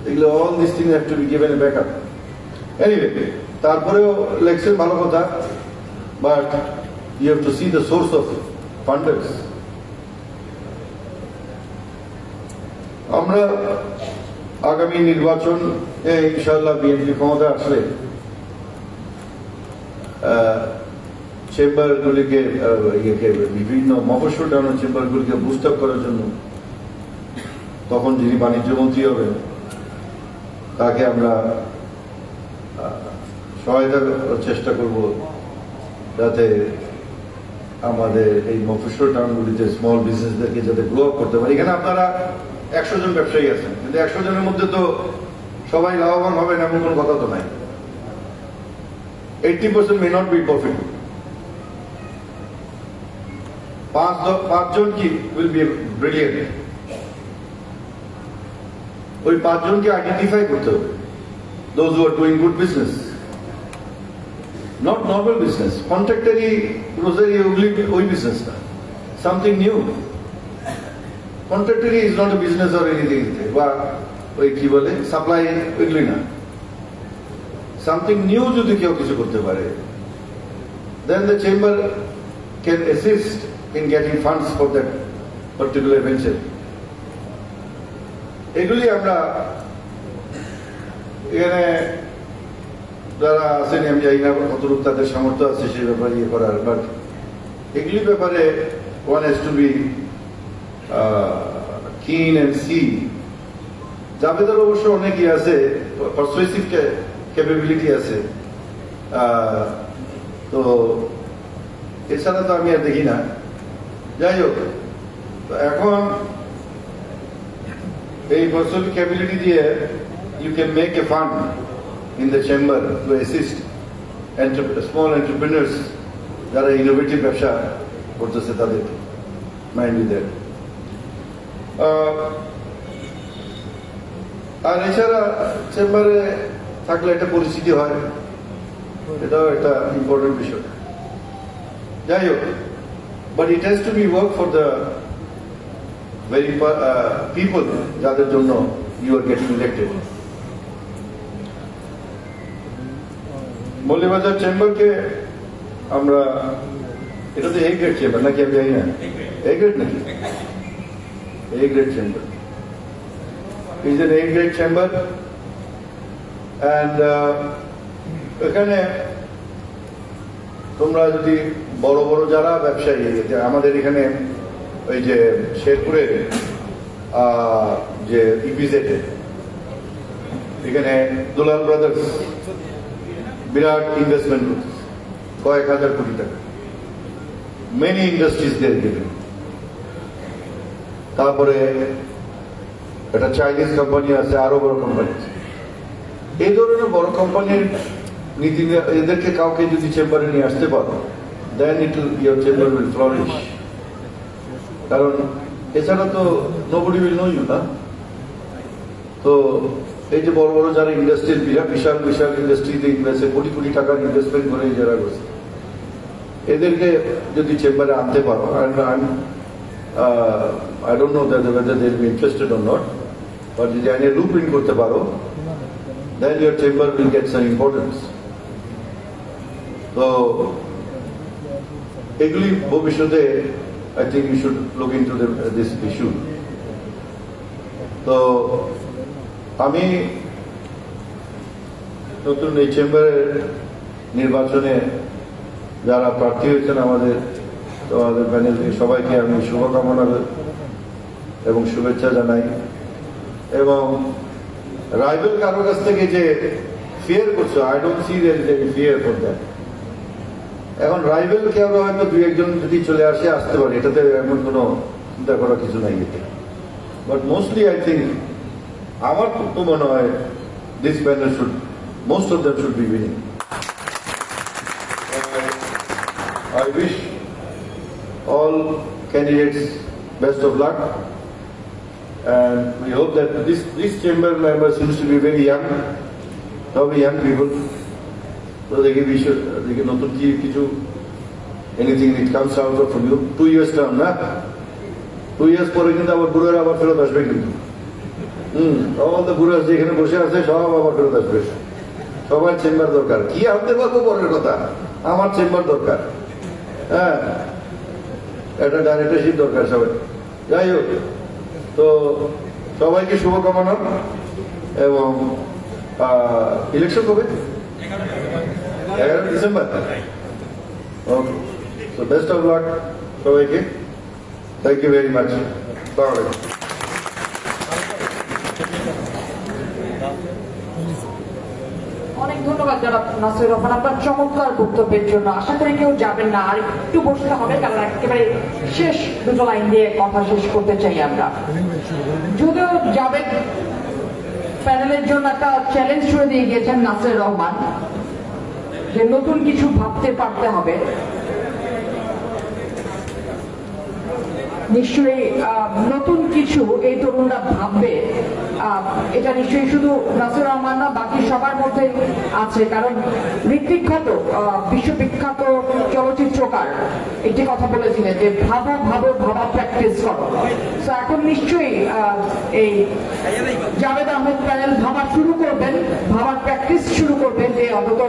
এগুলো all this thing have to be given a backup. Anyway, তারপরেও লেকচার ভালো কথা, but you have to see the source of funders. আমরা আগামী নির্বাচন ইনশাআল্লাহ বিএনপি ক্ষমতা আসলে চেম্বারগুলিকে বিভিন্ন মফস্বল টাউনের চেম্বারগুলিকে বুস্ট আপ করার জন্য তখন যিনি বাণিজ্য মন্ত্রী হবেন তাকে আমরা সহায়তা করার চেষ্টা করব, যাতে আমাদের এই মফস্বল টাউনগুলিতে স্মল বিজনেসদেরকে যাতে গ্রো আপ করতে পারে। এখানে আপনারা 100 জন ব্যবসায়ী আছেন, কিন্তু 100 জনের মধ্যে তো সবাই লাভবান হবেন এমন কোনো কথা তো নাই। 80% may not be profitable. 5 জন কি will be brilliant. ওই 5 জনকে আইডেন্টিফাই করতে হবে, those who are doing good business, not normal business, contractory, grocery, ওই business না, something new. Contractory is not a business or anything, বা ওই কি বলে সাপ্লাই, ওইগুলি না। Something new যদি কেউ কিছু করতে পারে, then the chamber can assist in getting funds for that particular venture. এগুলি আমরা এখানে যারা আছেন, আমি জানি না কতটুকু তাদের সামর্থ্য আছে সেই ব্যাপারে ইয়ে করার, বাট এগুলি ব্যাপারে one has to be keen and see. জাবেদের অবশ্য অনেকই আছে, পারসুয়েসিভ ক্যাপাবিলিটি আছে, তো এছাড়া তো আমি আর দেখি না। যাই হোক, এখন এই পারসুয়েসিভ ক্যাপাবিলিটি দিয়ে you can make a fund in the chamber to assist small entrepreneurs যারা ইনোভেটিভ ব্যবসা করতেছে তাদেরকে, মাইন্ড উইথ দ্যাট। আর এছাড়া চেম্বারে থাকলে একটা পরিচিতি হয়, এটাও একটা ইম্পর্টেন্ট বিষয়। যাই হোক, but it has to be work for the very people যাদের জন্য you are getting elected. Moulvibazar চেম্বারকে আমরা, এটা তো এ গ্রেড চেম্বার নাকি? আমি জানি না, এ গ্রেড নাকি? A grade chamber. It is an A grade chamber, and এখানে তোমরা যদি বড় বড় যারা ব্যবসায়ী, আমাদের এখানে ওই যে শেরপুরে যে ইপিজেড, এখানে দুলাল ব্রাদার্স বিরাট ইনভেস্টমেন্ট করতেছে, কয়েক হাজার কোটি টাকা। মেনি ইন্ডাস্ট্রিজ দের গিভেন, তারপরে একটা চাইনিজ কোম্পানি আছে, আরো বড় কোম্পানি আছে। এই ধরনের বড় কোম্পানির নীতি, এদেরকে কাউকে যদি চেম্বারে নিয়ে আসতে পারো, দেন ইউর চেম্বার উইল ফ্লারিশ। কারণ এছাড়া তো নোবডি উইল নো ইউ না। তো এই যে বড় বড় যারা ইন্ডাস্ট্রির বিশাল বিশাল ইন্ডাস্ট্রিতে ইনভেস্ট, কোটি কোটি টাকার ইনভেস্টমেন্ট করে যারা করছে, এদেরকে যদি চেম্বারে আনতে পারো, I don't know whether they'll be interested or not, but যদি আইনে লুপরিং করতে পারো, then your chamber will get some importance. তো এগুলি ভবিষ্যতে I think you should look into this issue. তো আমি নতুন এই চেম্বারের নির্বাচনে যারা প্রার্থী হয়েছেন আমাদের প্যানেল থেকে সবাইকে আমি শুভকামনা এবং শুভেচ্ছা জানাই। এবং রাইভেল কারোর কাছ থেকে যে ফিয়ার করছো, I don't see there is any fear for that. এখন রাইভেল কেউ হয়তো দুই একজন যদি চলে আসতে পারে, এটাতে এমন কোনো চিন্তা করার কিছু নাই এতে। বাট মোস্টলি আই থিঙ্ক, আমার তো মনে হয় this panel should, most of them should be winning. I wish all candidates best of luck, and we hope that this chamber member seems to be very young, probably young people. So they give not to anything that comes out from you. 2 years term, na? 2 years পরে কিন্তু আবার বুড়োরা আবার ফেরত আসবে কিন্তু। all the বুড়োরা যেখানে বসে আছে সব আবার ফেরত আসবে। সবার চেম্বার দরকার। কি আনতে পারবো পরের কথা, আমার চেম্বার দরকার। হ্যাঁ, একটা ডাইরেক্টরশিপ দরকার সবাই। যাই হোক, তো সবাইকে শুভকামনা। এবং ইলেকশন কবে? 11 December. Okay, so best of luck সবাইকে। Thank you very much. অনেক ধন্যবাদ জনাব নাসির রহমান আপনার চমৎকার বক্তব্যের জন্য। আশা করি কেউ যাবেন না, আর একটু বসতে হবে, কারণ একেবারে শেষ দুটো লাইন দিয়ে কথা শেষ করতে চাই আমরা। যদিও যাবেন, প্যানেলের জন্য একটা চ্যালেঞ্জ ছুড়ে দিয়ে গিয়েছেন নাসির রহমান, যে নতুন কিছু ভাবতে পারতে হবে। নিশ্চয়ই নতুন কিছু এই তরুণরা ভাববে, এটা নিশ্চয়ই শুধু নাসির রহমান না, বাকি সবার মধ্যে আছে। কারণ বিখ্যাত বিশ্ববিখ্যাত চলচ্চিত্রকার একটি কথা বলেছিলেন যে ভাবো ভাবো ভাবা প্র্যাকটিস করো। তো এখন নিশ্চয়ই এই জাভেদ আহমেদ প্যানেল ভাবা শুরু করবেন, ভাবার প্র্যাকটিস শুরু করবেন যে অন্তত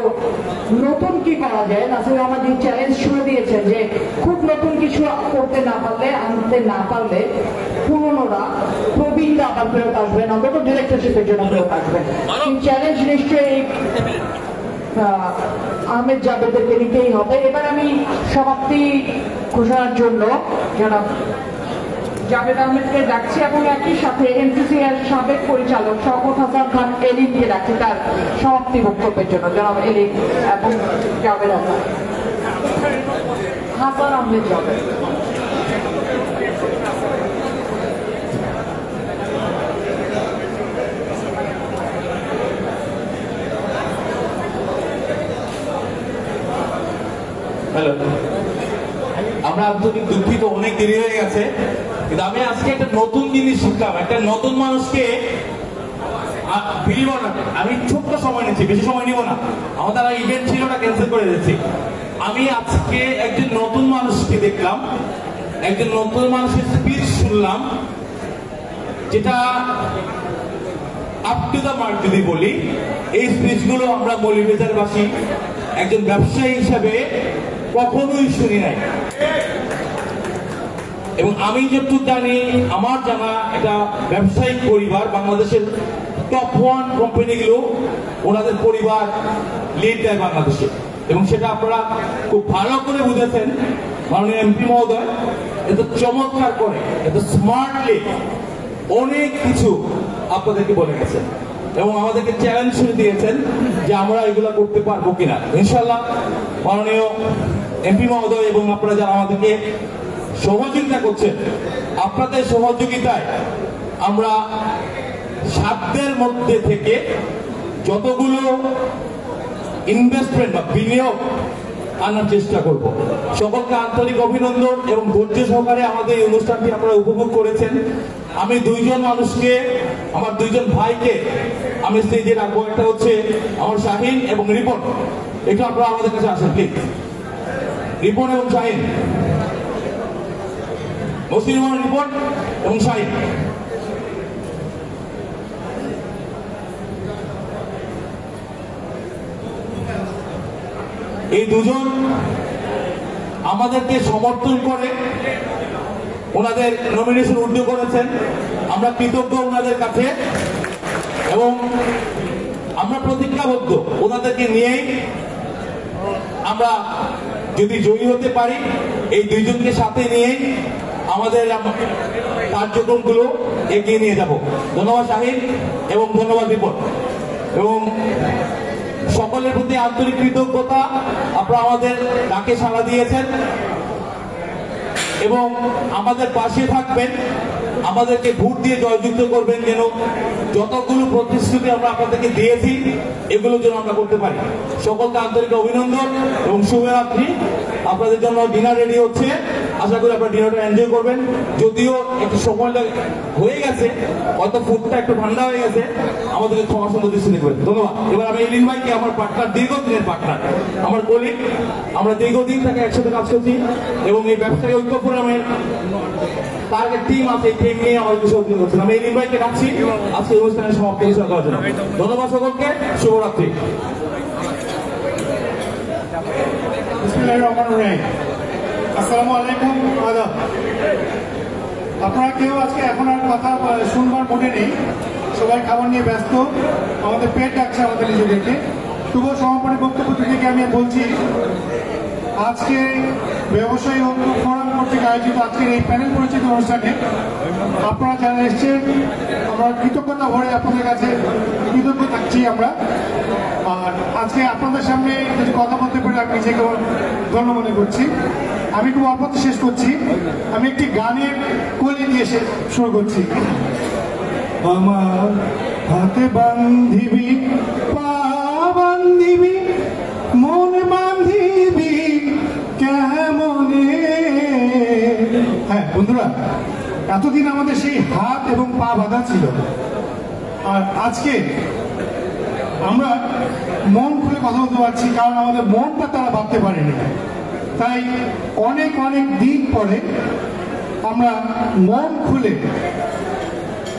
নতুন কি করা যায়। নাসির রহমান যে চ্যালেঞ্জ শুরু দিয়েছেন যে খুব নতুন কিছু করতে না পারলে, আনতে না পারলে পুরনোরা, প্রবীণরা আবার ফেরত আসবেন, অন্তত ডিরেক্টরশিপের জন্য ফেরত আসবেন। এই চ্যালেঞ্জ নিশ্চয়ই আহমেদ জাভেদকে নিতেই হবে। এবার আমি সমাপ্তি ঘোষণার জন্য জনাব জাভেদ আহমেদকে ডাকছি, এবং একই সাথে এনসিসি এর সাবেক পরিচালক শওকত হাসান খান এলিমকে ডাকছি তার সমাপ্তি বক্তব্যের জন্য। জনাব এলিম এবং জাভেদ আহমেদ, হাসান আহমেদ জাভেদ। হ্যালো, আমরা আন্তরিক দুঃখিত, অনেক দেরি হয়ে গেছে, কিন্তু আমি আজকে একটা নতুন জিনিস শিখলাম। একটা নতুন মানুষকে বিলিভ না, আমি ছোট্ট সময় নিচ্ছি, বেশি সময় নিব না, আমাদের ইভেন্ট ছিল না, ক্যান্সেল করে দিচ্ছি। আমি আজকে একজন নতুন মানুষকে দেখলাম, একজন নতুন মানুষের স্পিচ শুনলাম, যেটা আপ টু দ্য মার্ক যদি বলি, এই স্পিচগুলো আমরা মৌলভীবাজারবাসী একজন ব্যবসায়ী হিসাবে কখনোই শুনি নাই। এবং আমি যতটুকু জানি, আমার জানা এটা ব্যবসায়িক পরিবার, বাংলাদেশের টপ 1 কোম্পানিগুলো ওনাদের পরিবার লিড দেয় বাংলাদেশে, এবং সেটা আপনারা খুব ভালো করে বুঝেছেন। মাননীয় এমপি মহোদয় এত চমৎকার করে, এত স্মার্টলি অনেক কিছু আপনাদেরকে বলে গেছেন, এবং আমাদেরকে চ্যালেঞ্জ শুরু দিয়েছেন যে আমরা এগুলো করতে পারবো কিনা। ইনশাল্লাহ মাননীয় এমপি মহোদয় এবং আপনারা যারা আমাদেরকে সহযোগিতা করছেন, আপনাদের সহযোগিতায় আমরা সাধ্যের মধ্যে থেকে যতগুলো ইনভেস্টমেন্ট বা বিনিয়োগ আনার চেষ্টা করব। সকলকে আন্তরিক অভিনন্দন এবং ধৈর্য সহকারে আমাদের এই অনুষ্ঠানটি আপনারা উপভোগ করেছেন। আমি দুইজন মানুষকে, আমার দুইজন ভাইকে আমি স্টেজে রাখবো। একটা হচ্ছে আমার শাহিন এবং রিপন। একটু আপনারা আমাদের কাছে আসেন প্লিজ। রিপন এবং শাহিন, মুসলিম রিপন এবং শাহিন। এই দুজন আমাদেরকে সমর্থন করে ওনাদের নমিনেশন উদ্ধ করেছেন। আমরা কৃতজ্ঞ ওনাদের কাছে এবং আমরা প্রতিজ্ঞাবদ্ধ ওনাদেরকে নিয়েই আমরা যদি জয়ী হতে পারি, এই দুইজনকে সাথে নিয়েই আমাদের কার্যক্রমগুলো এগিয়ে নিয়ে যাব। ধন্যবাদ শাহিন এবং ধন্যবাদ রিপন এবং সকলের প্রতি আন্তরিক কৃতজ্ঞতা। আপনারা আমাদের ডাকে সাড়া দিয়েছেন এবং আমাদের পাশে থাকবেন, আমাদেরকে ভোট দিয়ে জয়যুক্ত করবেন, যেন যতগুলো প্রতিশ্রুতি আমরা আপনাদেরকে দিয়েছি এগুলো যেন আমরা করতে পারি। সকলকে আন্তরিক অভিনন্দন এবং শুভরাত্রি। আপনাদের জন্য ডিনার রেডি হচ্ছে, আশা করি আপনারা ডিনারটা এনজয় করবেন। যদিও একটু সময় হয়ে গেছে, হয়তো ফুডটা একটু ঠান্ডা হয়ে গেছে, আমাদেরকে ক্ষমা সুন্দর দৃষ্টি দেখবেন। ধন্যবাদ। এবার আমি এলিন ভাইকে, আমার পার্টনার, দীর্ঘদিনের পার্টনার, আমার কলিগ, আমরা দীর্ঘদিন থেকে একসাথে কাজ করছি এবং এই ব্যবসায়ী ঐক্য ফোরামের টার্গেট টিম আছে, এই টিম নিয়ে আমাদের সহযোগিতা করছেন। আমি এলিন ভাইকে ডাকছি আজকে অনুষ্ঠানের সমাপ্তি ঘোষণা করার জন্য। ধন্যবাদ সকলকে, শুভরাত্রি। আসসালামু আলাইকুম, আদাব। আপনারা কেউ আজকে এখন আর কথা শুনবার মনে নেই, সবাই খাবার নিয়ে ব্যস্ত, আমাদের পেট ডাকছে আমাদের নিজেদেরকে। তবুও সমাপনী বক্তব্য থেকে আমি বলছি, আজকে ব্যবসায়ী ঐক্য ফোরাম কর্তৃক আয়োজিত আজকের এই প্যানেল পরিচিত অনুষ্ঠানে আপনারা যারা এসছেন, আমরা কৃতজ্ঞতা ভরে আপনাদের কাছে কৃতজ্ঞ থাকছি আমরা। আর আজকে আপনাদের সামনে যদি কথা বলতে পারি আমি নিজেকে ধন্য মনে করছি। আমি খুব অল্পতে শেষ করছি, আমি একটি গানের কলি দিয়ে শুরু করছি। আমার হাতে বান্ধিবি, পা বান্ধিবি, মন বান্ধিবি কেমনে। হ্যাঁ বন্ধুরা, এতদিন আমাদের সেই হাত এবং পা বাঁধা ছিল, আর আজকে আমরা মন খুলে কথা বলতে পারছি, কারণ আমাদের মনটা তারা ভাবতে পারেনি। তাই অনেক অনেক দিন পরে আমরা মন খুলে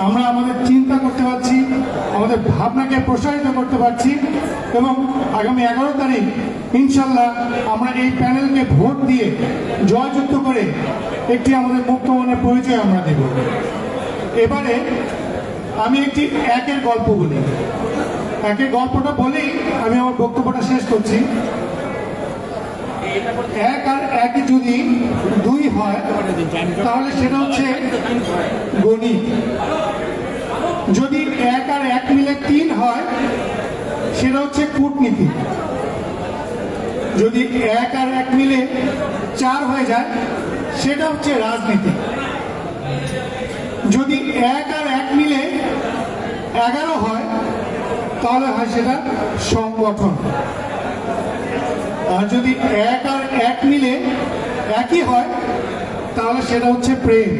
আমরা আমাদের চিন্তা করতে পারছি, আমাদের ভাবনাকে প্রসারিত করতে পারছি এবং আগামী 11 তারিখ ইনশাল্লাহ আমরা এই প্যানেলকে ভোট দিয়ে জয়যুক্ত করে একটি আমাদের মুক্ত মনের পরিচয় আমরা দেব। এবারে আমি একটি একের গল্প বলি। একের গল্পটা বলেই আমি আমার বক্তব্যটা শেষ করছি। এক আর একই যদি 2 হয় তাহলে সেটা হচ্ছে গণিত। যদি 1 আর 1 মিলে 3 হয় সেটা হচ্ছে কূটনীতি। যদি 1 আর 1 মিলে 4 হয়ে যায় সেটা হচ্ছে রাজনীতি। যদি 1 আর 1 মিলে 11 হয় তাহলে হয় সেটা সংগঠন। আর যদি 1 আর 1 মিলে একই হয় তাহলে সেটা হচ্ছে প্রেম।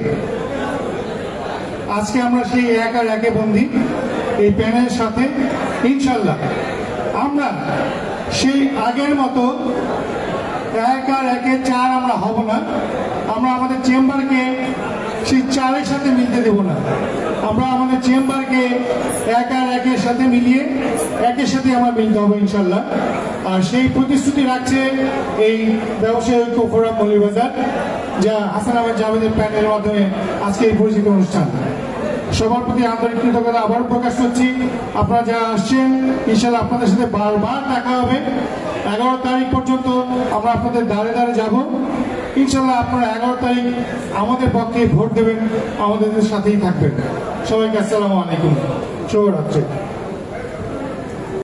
আজকে আমরা সেই 1 আর 1 বন্দী এই প্যানেলের সাথে। ইনশাল্লাহ আমরা সেই আগের মতো 1 আর 1 4 আমরা হব না। আমরা আমাদের চেম্বারকে সেই 4-এর সাথে মিলতে দেব না। আমরা আমাদের চেম্বারকে 1 আর 1 সাথে মিলিয়ে 1-এর সাথে আমরা মিলতে হবে ইনশাল্লাহ। আর সেই প্রতিশ্রুতি রাখছে এই ব্যবসায়ী ঐক্য ফোরাম মৌলভীবাজার, যা হাসান আহমেদ জাভেদের প্যানেলের মাধ্যমে আজকে এই পরিচিত অনুষ্ঠান। সবার প্রতি আন্তরিক কৃতজ্ঞতা আবার প্রকাশ করছি। আপনারা যারা আসছেন ইনশাল্লাহ আপনাদের সাথে বারবার দেখা হবে। 11 তারিখ পর্যন্ত আমরা আপনাদের দাঁড়ে দাঁড়ে যাব। ইনশাল্লাহ আপনারা 11 তারিখ আমাদের পক্ষে ভোট দেবেন, আমাদের সাথেই থাকবেন। সবাইকে আসসালামু আলাইকুম, শুভরাত্রি।